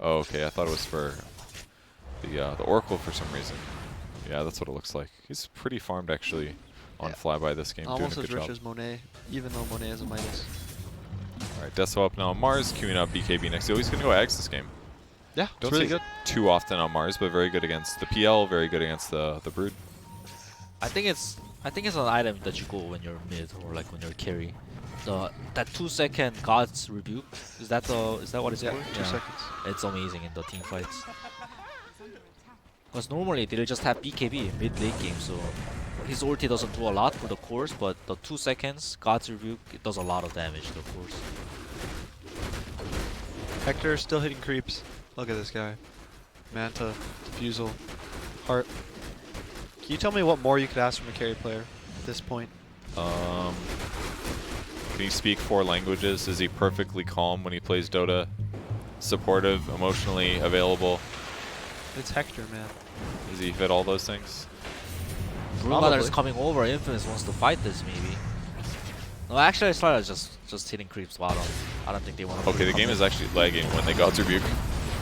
Speaker 1: Oh, okay. I thought it was for the Oracle for some reason. Yeah, that's what it looks like. He's pretty farmed actually on
Speaker 2: Yeah.
Speaker 1: Flyby this game,
Speaker 2: Almost
Speaker 1: doing a
Speaker 2: as
Speaker 1: good
Speaker 2: rich
Speaker 1: job.
Speaker 2: as Monet, even though Monet is a Midas.
Speaker 1: Alright, Deso up now on Mars, queuing up BKB next. Oh, he's going to go Ags this game.
Speaker 2: Yeah,
Speaker 1: Don't
Speaker 2: it's really
Speaker 1: see
Speaker 2: good.
Speaker 1: too often on Mars, but very good against the PL, very good against the Brood.
Speaker 3: I think it's an item that you go when you're mid or like when you're carry. That 2-second GodZ rebuke, is that what it's
Speaker 2: Yeah,
Speaker 3: called?
Speaker 2: 2 seconds.
Speaker 3: It's amazing in the team fights. Because normally they'll just have BKB mid late game, so his ulti doesn't do a lot for the cores, but the 2 seconds GodZ rebuke, it does a lot of damage to the cores.
Speaker 2: Hector still hitting creeps. Look at this guy. Manta, Diffusal, Heart. Can you tell me what more you could ask from a carry player at this point?
Speaker 1: Can he speak 4 languages? Is he perfectly calm when he plays Dota? Supportive, emotionally available?
Speaker 2: It's Hector, man.
Speaker 1: Does he fit all those things?
Speaker 3: Broodmother is
Speaker 2: Probably.
Speaker 3: coming over. Infamous wants to fight this maybe. No, actually, I started just hitting creeps bottom. I don't think they want to.
Speaker 1: Okay, the game is actually lagging when they got Rebuke.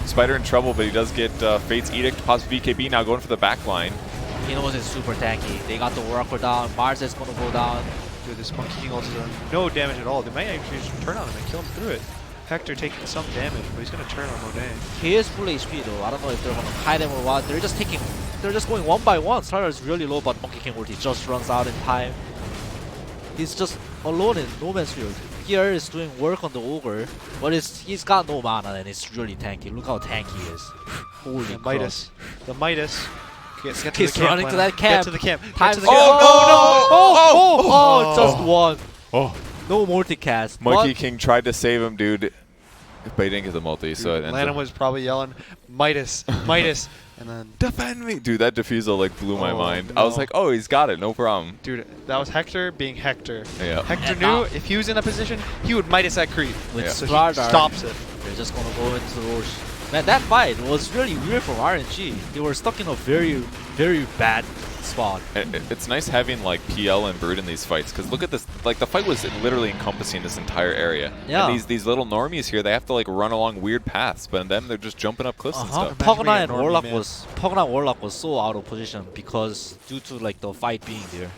Speaker 1: Spider in trouble, but he does get Fate's Edict, pops BKB now going for the back line.
Speaker 3: He knows it's super tanky. They got the Oracle down. Mars is gonna go down.
Speaker 2: Dude, this Monkey King also does no damage at all. They might actually just turn on him and kill him through it. Hector taking some damage, but he's gonna turn on Monet.
Speaker 3: He is full HP though. I don't know if they're gonna hide him or what. They're just taking. They're just going one by one. Starter is really low, but Monkey King ulti just runs out in time. He's just alone in no man's field. Here is doing work on the ogre, but he's got no mana and it's really tanky. Look how tanky he is. Holy
Speaker 2: The
Speaker 3: crap.
Speaker 2: Midas. The Midas. Get to
Speaker 3: He's
Speaker 2: the camp,
Speaker 3: running to
Speaker 2: Lana.
Speaker 3: that camp.
Speaker 2: Get to the camp. Get
Speaker 3: Time
Speaker 2: to the
Speaker 3: to
Speaker 2: camp.
Speaker 3: Oh, just one.
Speaker 1: Oh,
Speaker 3: No multicast.
Speaker 1: Monkey
Speaker 3: But
Speaker 1: King tried to save him, dude, but he didn't get the multi, so it ends
Speaker 2: Lana
Speaker 1: up-
Speaker 2: was probably yelling, Midas, Midas, and then,
Speaker 1: defend me! Dude, that diffusal like blew my
Speaker 2: Oh,
Speaker 1: mind. I was
Speaker 2: no.
Speaker 1: like, oh, he's got it, no problem.
Speaker 2: dude, that was Hector being Hector.
Speaker 1: Yeah.
Speaker 2: Hector
Speaker 3: And
Speaker 2: knew
Speaker 3: now-
Speaker 2: if he was in that position, he would Midas that creep.
Speaker 3: with
Speaker 1: Yeah.
Speaker 2: So he
Speaker 3: Stradar,
Speaker 2: stops it.
Speaker 3: they're just gonna go into the Roche. Man, that fight was really weird from RNG. They were stuck in a very, very bad spot.
Speaker 1: It's nice having like PL and Brood in these fights, because look at this, like the fight was literally encompassing this entire area.
Speaker 3: Yeah.
Speaker 1: And these little normies here, they have to like run along weird paths, but then they're just jumping up cliffs and stuff.
Speaker 2: Imagine being
Speaker 3: Pugna
Speaker 2: a
Speaker 3: and
Speaker 2: normie
Speaker 3: Warlock was so out of position because due to like the fight being there.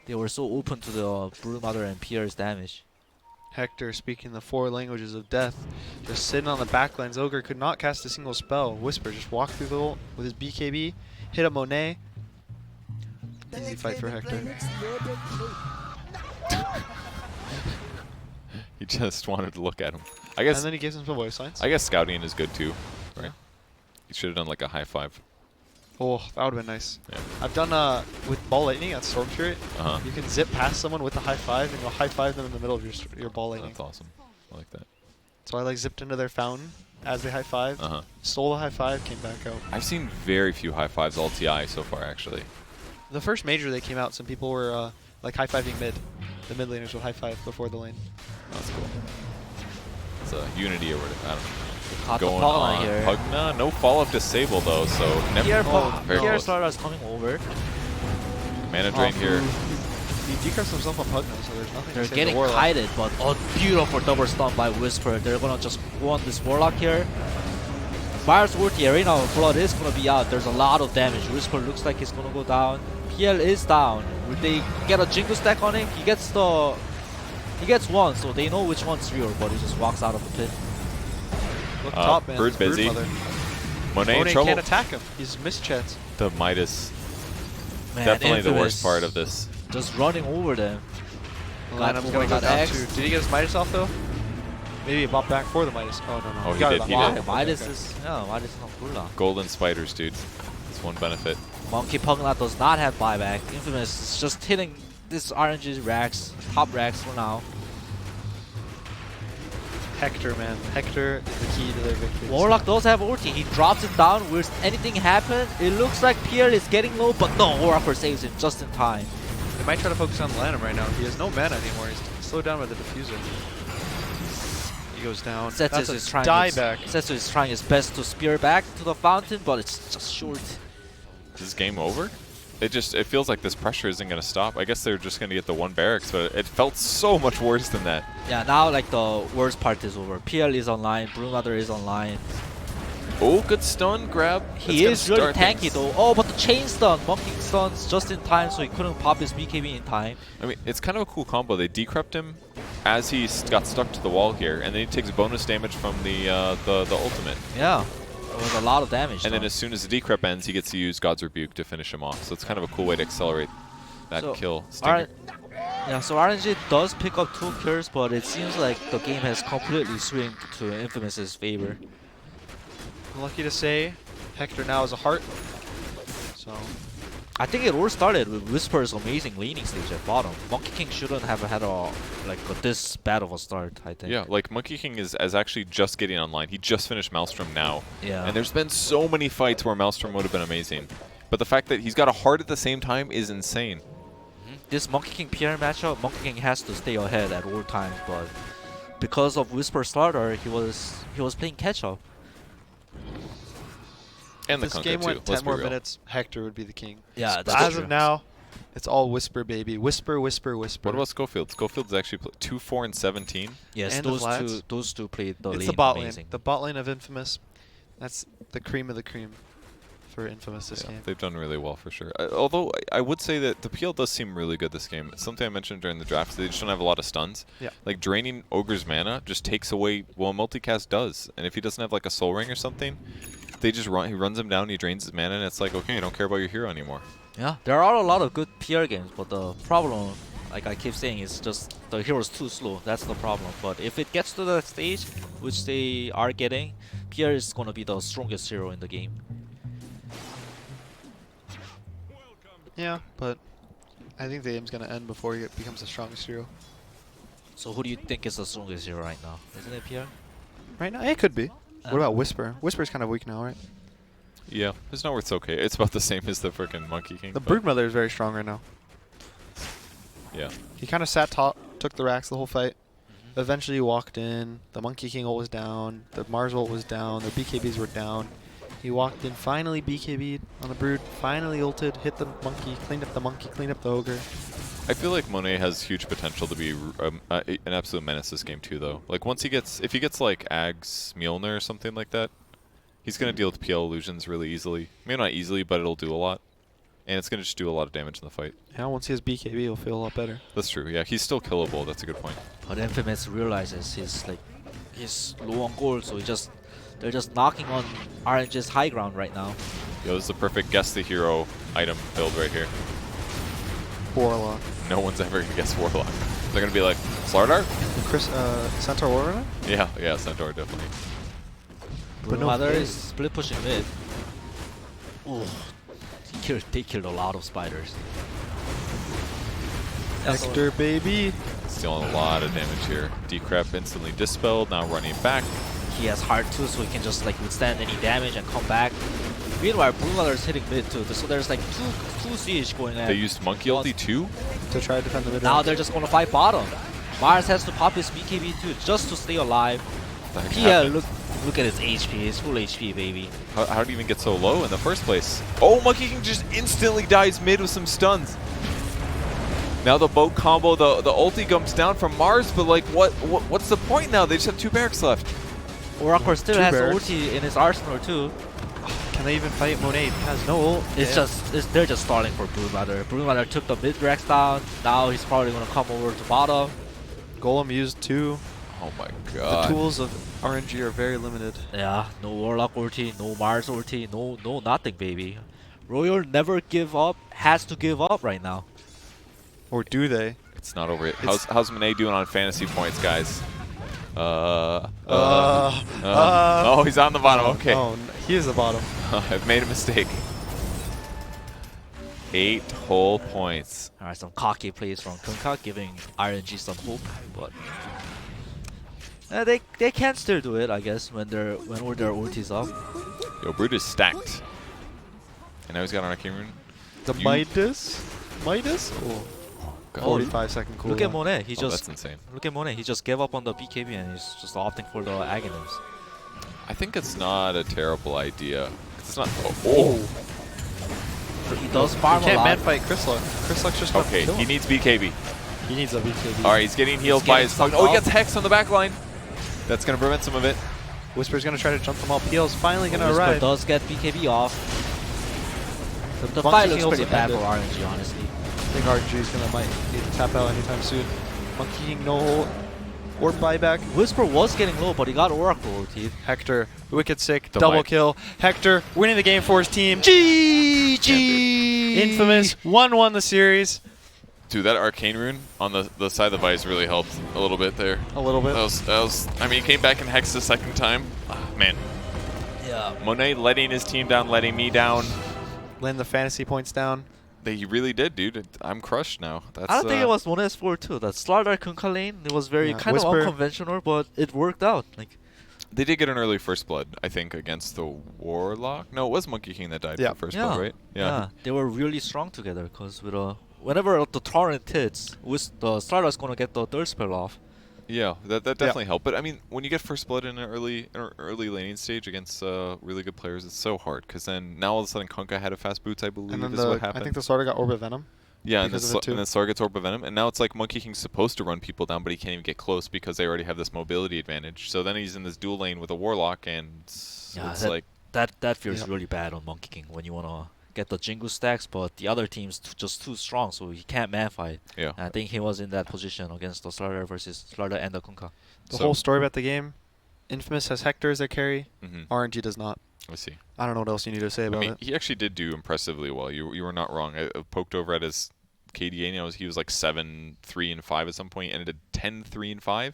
Speaker 3: They were so open to the Broodmother and Pierre's damage.
Speaker 2: Hector speaking the 4 languages of death, just sitting on the backlines. Ogre could not cast a single spell. Whisper just walked through the ult with his BKB, hit a Monet. Easy fight for Hector.
Speaker 1: He just wanted to look at him. I
Speaker 2: And
Speaker 1: guess
Speaker 2: then he gives him some voice lines.
Speaker 1: scouting is good too, right?
Speaker 2: Yeah.
Speaker 1: He should have done like a high 5.
Speaker 2: Oh, that would have been nice.
Speaker 1: Yeah.
Speaker 2: I've done with Ball Lightning at Storm Spirit.
Speaker 1: Uh-huh.
Speaker 2: You can zip past someone with a high 5 and you'll high 5 them in the middle of your Ball Lightning.
Speaker 1: That's awesome. I like that.
Speaker 2: So I like zipped into their fountain as they high 5,
Speaker 1: Uh-huh.
Speaker 2: stole the high 5, came back out.
Speaker 1: I've seen very few high 5s all TI so far, actually.
Speaker 2: The first major they came out, some people were like high 5ing mid. The mid laners would high 5 before the lane.
Speaker 1: That's cool. It's a Unity or whatever. I don't know.
Speaker 3: Caught the
Speaker 1: Going
Speaker 3: Pugna
Speaker 1: on.
Speaker 3: here.
Speaker 1: Pugna, no follow-up disable though, so never.
Speaker 3: Pierre
Speaker 1: very
Speaker 3: Pierre
Speaker 1: close.
Speaker 3: Stardust coming over.
Speaker 1: Mana drain here.
Speaker 2: he decrypts himself on Pugna, so there's nothing
Speaker 3: They're
Speaker 2: to save
Speaker 3: getting
Speaker 2: the Warlock.
Speaker 3: kited, but a beautiful double stun by Whisper. They're gonna just want this Warlock here. Fire's ulti, Arena of Blood is gonna be out. There's a lot of damage. Whisper looks like he's gonna go down. PL is down. Will they get a Jingle stack on him? He gets one, so they know which one's real, but he just walks out of the pit.
Speaker 2: Look top, man.
Speaker 1: Bird
Speaker 2: It's
Speaker 1: busy.
Speaker 2: Broodmother.
Speaker 1: Monet in
Speaker 2: Monet
Speaker 1: trouble.
Speaker 2: can't attack him. He's missed chance.
Speaker 1: The Midas.
Speaker 3: Man,
Speaker 1: Definitely the worst
Speaker 3: Infamous
Speaker 1: part of this.
Speaker 3: Just running over them. Got
Speaker 2: Lineup's
Speaker 3: four,
Speaker 2: gonna go
Speaker 3: got
Speaker 2: down
Speaker 3: X.
Speaker 2: too. Did he get his Midas off though? Maybe he bought back for the Midas. Oh no no.
Speaker 1: Oh, he
Speaker 2: got
Speaker 1: did,
Speaker 2: it off.
Speaker 1: he
Speaker 3: Why?
Speaker 1: did.
Speaker 3: Midas
Speaker 2: Okay.
Speaker 3: is Midas is not cool.
Speaker 1: Golden spiders, dude. That's one benefit.
Speaker 3: Monkey Pugna does not have buyback. Infamous is just hitting this RNG racks, top racks for now.
Speaker 2: Hector, man. Hector is the key to their victory.
Speaker 3: Warlock does have ulti. He drops it down. Will anything happen? It looks like Pierre is getting low, but no, Oracle saves him just in time.
Speaker 2: They might try to focus on Lanham right now. He has no mana anymore. He's slowed down by the diffuser. He goes down.
Speaker 3: Setsu
Speaker 2: That's
Speaker 3: is
Speaker 2: a
Speaker 3: trying
Speaker 2: die
Speaker 3: his,
Speaker 2: back.
Speaker 3: Setsu is trying his best to spear back to the fountain, but it's just short.
Speaker 1: Is this game over? It feels like this pressure isn't going to stop. I guess they're just going to get the one barracks, but it felt so much worse than that.
Speaker 3: Yeah, now like the worst part is over. PL is online, Broodmother is online.
Speaker 1: Oh, good stun grab.
Speaker 3: He
Speaker 1: That's
Speaker 3: is
Speaker 1: gonna
Speaker 3: really
Speaker 1: start
Speaker 3: tanky
Speaker 1: things.
Speaker 3: though. Oh, but the chain stun, Monkey stuns just in time, so he couldn't pop his BKB in time.
Speaker 1: I mean, it's kind of a cool combo. They decrypt him as he got stuck to the wall here, and then he takes bonus damage from the ultimate.
Speaker 3: Yeah, it was a lot of damage.
Speaker 1: And then
Speaker 3: though.
Speaker 1: as soon as the decrypt ends, he gets to use God's Rebuke to finish him off. So it's kind of a cool way to accelerate that
Speaker 3: So,
Speaker 1: kill. Stinger.
Speaker 3: Yeah, so RNG does pick up 2 kills, but it seems like the game has completely swinged to Infamous's favor.
Speaker 2: Lucky to say, Hector now has a heart. So
Speaker 3: I think it all started with Whisper's amazing laning stage at bottom. Monkey King shouldn't have had this bad of a start, I think.
Speaker 1: Yeah, like Monkey King is actually just getting online. He just finished Maelstrom now.
Speaker 3: Yeah.
Speaker 1: And there's been so many fights where Maelstrom would have been amazing. But the fact that he's got a heart at the same time is insane.
Speaker 3: This Monkey King PR matchup, Monkey King has to stay ahead at all times, but because of Whisper starter, he was playing catch up.
Speaker 1: And the
Speaker 2: if this
Speaker 1: Kunka
Speaker 2: game
Speaker 1: too,
Speaker 2: went
Speaker 1: let's
Speaker 2: 10
Speaker 1: be
Speaker 2: more
Speaker 1: real.
Speaker 2: minutes, Hector would be the king.
Speaker 3: Yeah,
Speaker 2: But
Speaker 3: that's
Speaker 2: as
Speaker 3: true.
Speaker 2: of now, it's all Whisper, baby. Whisper, Whisper, Whisper.
Speaker 1: What about Schofield? Schofield's actually 2, 4, and 17.
Speaker 3: Yes,
Speaker 2: and the
Speaker 3: those
Speaker 2: flats.
Speaker 3: two played the
Speaker 2: It's
Speaker 3: lane
Speaker 2: the bot lane.
Speaker 3: amazing.
Speaker 2: The bot lane of Infamous. That's the cream of the cream for Infamous this
Speaker 1: Yeah,
Speaker 2: game.
Speaker 1: they've done really well for sure. Although I would say that the PL does seem really good this game. It's something I mentioned during the draft. They just don't have a lot of stuns.
Speaker 2: Yeah.
Speaker 1: Like draining Ogre's mana just takes away what multicast does. And if he doesn't have like a Soul Ring or something, they just he runs him down, he drains his mana, and it's like, okay, I don't care about your hero anymore.
Speaker 3: Yeah, there are a lot of good PR games, but the problem, like I keep saying, is just the hero's too slow. That's the problem. But if it gets to that stage, which they are getting, PR is gonna be the strongest hero in the game.
Speaker 2: Yeah, but I think the game's going to end before he becomes the strongest hero.
Speaker 3: So who do you think is the strongest hero right now? Isn't it PR?
Speaker 2: Right now, it could be. What about Whisper? Whisper's kind of weak now, right?
Speaker 1: Yeah, it's not worth okay. It's about the same as the freaking Monkey King.
Speaker 2: The
Speaker 1: but
Speaker 2: Broodmother is very strong right now.
Speaker 1: yeah.
Speaker 2: He kind of sat top, took the racks the whole fight. Eventually walked in. The Monkey King ult was down. The Mars ult was down. Their BKBs were down. He walked in, finally BKB'd on the Brood. Finally ulted, hit the Monkey, cleaned up the Monkey, cleaned up the Ogre.
Speaker 1: I feel like Monet has huge potential to be an absolute menace this game too, though. Like once if he gets like Ags Mjolnir or something like that, he's gonna deal with PL illusions really easily. Maybe not easily, but it'll do a lot, and it's gonna just do a lot of damage in the fight.
Speaker 2: Yeah, once he has BKB, he'll feel a lot better.
Speaker 1: That's true. Yeah, he's still killable. That's a good point.
Speaker 3: But Infamous realizes he's low on gold, so they're just knocking on RNG's high ground right now.
Speaker 1: Yo, this is the perfect guess the hero item build right here.
Speaker 2: Warlock.
Speaker 1: No one's ever gonna guess Warlock. They're gonna be like Slardar?
Speaker 2: Chris, Centaur Warlock?
Speaker 1: Yeah, Centaur definitely.
Speaker 2: But no
Speaker 3: Mother
Speaker 2: phase.
Speaker 3: is split pushing mid. Ooh, they killed a lot of spiders.
Speaker 2: Hector, baby.
Speaker 1: It's dealing a lot of damage here. Decrep instantly dispelled, now running back.
Speaker 3: He has heart too, so he can just like withstand any damage and come back. Meanwhile, Broodmother is hitting mid too, so there's like two siege going on.
Speaker 1: They used Monkey ulti too?
Speaker 2: To try to defend the mid.
Speaker 3: Now
Speaker 2: range.
Speaker 3: they're just gonna fight bottom. Mars has to pop his BKB too, just to stay alive.
Speaker 1: What the heck
Speaker 3: PL,
Speaker 1: happened?
Speaker 3: look at his HP, his full HP, baby.
Speaker 1: How did he even get so low in the first place? Oh, Monkey King just instantly dies mid with some stuns. Now the boat combo, the ulti comes down from Mars, but like what's the point now? They just have 2 barracks left.
Speaker 3: Oracle still
Speaker 2: Two
Speaker 3: has
Speaker 2: barracks.
Speaker 3: ulti in his arsenal too.
Speaker 2: Can they even fight Monet? He has no ult.
Speaker 3: They're just stalling for Broodmother. Broodmother took the mid racks down. Now he's probably gonna come over to bottom.
Speaker 2: Golem used 2.
Speaker 1: Oh my
Speaker 2: The
Speaker 1: god.
Speaker 2: tools of RNG are very limited.
Speaker 3: Yeah, no Warlock ulti, no Mars ulti, no nothing, baby. Royal never give up. Has to give up right now.
Speaker 2: Or do they?
Speaker 1: It's not over yet.
Speaker 2: It's-
Speaker 1: How's Monet doing on fantasy points, guys? Oh, he's on the bottom. Okay.
Speaker 2: Oh, he is the bottom.
Speaker 1: I've made a mistake. 8 whole points.
Speaker 3: Alright, some cocky plays from Kunkka, giving RNG some hope, but they can still do it, I guess, when all their ultis up.
Speaker 1: Yo, Brute is stacked. And now he's got an Arcane Rune.
Speaker 2: The
Speaker 1: You-
Speaker 2: Midas? Midas? Oh,
Speaker 1: God.
Speaker 2: 45-second cooldown.
Speaker 3: Look at Monet. He
Speaker 1: Oh,
Speaker 3: just
Speaker 1: that's insane.
Speaker 3: look at Monet. He just gave up on the BKB and he's just opting for the Aghanims.
Speaker 1: I think it's not a terrible idea. It's not. Oh.
Speaker 3: He does farm
Speaker 2: He
Speaker 3: a
Speaker 2: can't
Speaker 3: lot.
Speaker 2: man fight Chryslok. Chryslok's just gonna
Speaker 1: Okay,
Speaker 2: kill
Speaker 1: he
Speaker 2: him.
Speaker 1: needs BKB.
Speaker 2: He needs a BKB.
Speaker 1: All right, he's getting healed by
Speaker 3: getting
Speaker 1: his. Oh,
Speaker 3: stuck
Speaker 1: he
Speaker 3: off.
Speaker 1: gets Hex on the back line. That's gonna prevent some of it.
Speaker 2: Whisper's gonna try to jump them all. PL's finally gonna
Speaker 3: Whisper
Speaker 2: arrive.
Speaker 3: does get BKB off. The
Speaker 2: Monkey
Speaker 3: fight looks
Speaker 2: King's
Speaker 3: pretty bad for
Speaker 2: ended.
Speaker 3: RNG, honestly.
Speaker 2: I think RNG's gonna might need to tap out anytime soon. Monkey King no ult. Or buyback.
Speaker 3: Whisper was getting low, but he got Oracle ulti.
Speaker 2: Hector, wicked sick,
Speaker 1: The
Speaker 2: double
Speaker 1: mic.
Speaker 2: kill. Hector winning the game for his team. GG! Infamous 1-1 the series.
Speaker 1: Dude, that Arcane Rune on the side of the Vice really helped a little bit there.
Speaker 2: A little bit.
Speaker 1: That was. I mean, he came back and Hex the second time. Ah, man,
Speaker 3: Yeah.
Speaker 1: Monet letting his team down, letting me down.
Speaker 2: Laying the fantasy points down.
Speaker 1: He really did, dude. I'm crushed now. That's,
Speaker 3: I don't think it was Monet's 4-2. That Slardar Kunkka lane, it was very
Speaker 2: Yeah,
Speaker 3: kind of
Speaker 2: Whisper-
Speaker 3: unconventional, but it worked out. Like,
Speaker 1: They did get an early first blood, I think, against the Warlock. No, it was Monkey King that died
Speaker 2: Yeah.
Speaker 1: for first
Speaker 3: Yeah.
Speaker 1: blood, right?
Speaker 3: yeah, they were really strong together because with whenever the torrent hits, with the Stardar's gonna get the third spell off.
Speaker 1: Yeah, that definitely helped. But I mean, when you get first blood in an early laning stage against really good players, it's so hard. Because then now all of a sudden Kunkka had a fast boots, I believe,
Speaker 2: And then
Speaker 1: is what
Speaker 2: I
Speaker 1: happened.
Speaker 2: think the starter got Orb of Venom.
Speaker 1: Yeah, and then,
Speaker 2: because of it too.
Speaker 1: and then Slar gets Orb of Venom, and now it's like Monkey King's supposed to run people down, but he can't even get close because they already have this mobility advantage. So then he's in this dual lane with a Warlock, and
Speaker 3: Yeah,
Speaker 1: it's like,
Speaker 3: That feels
Speaker 2: Yeah.
Speaker 3: really bad on Monkey King when you wanna get the Jingu stacks, but the other team's just too strong, so he can't man fight.
Speaker 1: yeah.
Speaker 3: And I think he was in that position against the Slardar versus Slardar and the Kunkka.
Speaker 2: The
Speaker 1: So-
Speaker 2: whole story about the game. Infamous has Hector as their carry.
Speaker 1: Mhm.
Speaker 2: RNG does not.
Speaker 1: I see.
Speaker 2: I don't know what else you need to say
Speaker 1: I
Speaker 2: about
Speaker 1: mean,
Speaker 2: it.
Speaker 1: he actually did do impressively well. You were not wrong. I poked over at his KDA, and he was like 7-3-5 at some point, ended at 10-3-5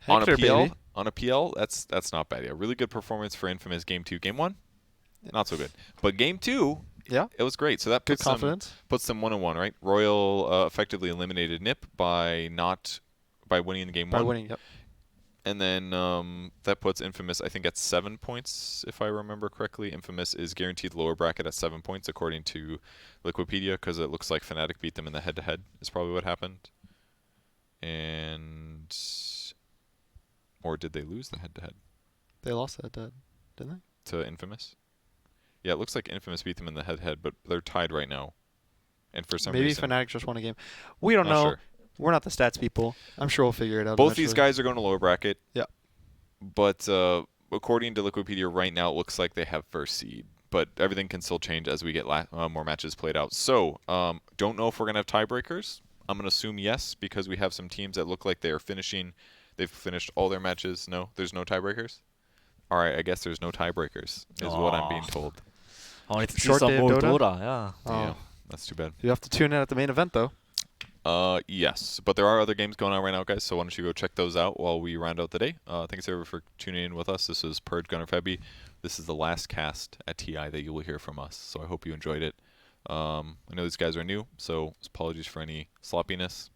Speaker 1: on a
Speaker 2: Hector,
Speaker 1: PL.
Speaker 2: baby.
Speaker 1: On a PL, that's not bad. Yeah, really good performance for Infamous game 2. Game 1, not so good, but game 2,
Speaker 2: Yeah.
Speaker 1: it was great. So that
Speaker 2: Good
Speaker 1: puts them
Speaker 2: confidence.
Speaker 1: 1-1, right? Royal effectively eliminated Nip by winning in game
Speaker 2: By
Speaker 1: 1.
Speaker 2: winning, yep.
Speaker 1: And then that puts Infamous, I think, at 7 points, if I remember correctly. Infamous is guaranteed lower bracket at 7 points, according to Liquipedia, because it looks like Fnatic beat them in the head-to-head, is probably what happened. And... Or did they lose the head-to-head
Speaker 2: They lost that, didn't they?
Speaker 1: to Infamous? Yeah, it looks like Infamous beat them in the head-to-head, but they're tied right now. And for some
Speaker 2: Maybe
Speaker 1: reason...
Speaker 2: Fnatic just won a game. We don't
Speaker 1: Not
Speaker 2: know.
Speaker 1: sure.
Speaker 2: We're not the stats people. I'm sure we'll figure it out.
Speaker 1: Both these
Speaker 2: eventually.
Speaker 1: guys are going to lower bracket.
Speaker 2: Yeah.
Speaker 1: But according to Liquipedia right now, it looks like they have first seed. But everything can still change as we get more matches played out. So, don't know if we're going to have tiebreakers. I'm going to assume yes, because we have some teams that look like they've finished all their matches. No, there's no tiebreakers? All right, I guess there's no tiebreakers, is what I'm being
Speaker 3: Aw.
Speaker 1: told.
Speaker 3: I wanted to see
Speaker 2: Short
Speaker 3: some
Speaker 2: day of
Speaker 3: more
Speaker 2: Dota?
Speaker 3: Dota, yeah.
Speaker 2: Oh.
Speaker 1: Yeah, that's too bad.
Speaker 2: You have to tune in at the main event, though.
Speaker 1: Yes, but there are other games going on right now, guys, so why don't you go check those out while we round out the day. Thanks, everyone, for tuning in with us. This is Purge Gunner Febby. This is the last cast at TI that you will hear from us, so I hope you enjoyed it. I know these guys are new, so apologies for any sloppiness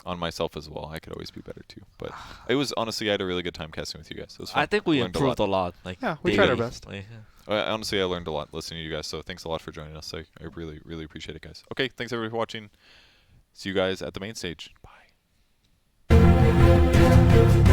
Speaker 1: on myself as well. I could always be better, too. But it was, honestly, I had a really good time casting with you guys. It was fun.
Speaker 3: I think we
Speaker 1: Learned
Speaker 3: improved a lot. Like,
Speaker 2: Yeah, we tried our
Speaker 3: daily.
Speaker 2: best.
Speaker 3: Like,
Speaker 1: Honestly, I learned a lot listening to you guys, so thanks a lot for joining us. I really, really appreciate it, guys. Okay, thanks, everybody, for watching. See you guys at the main stage. Bye.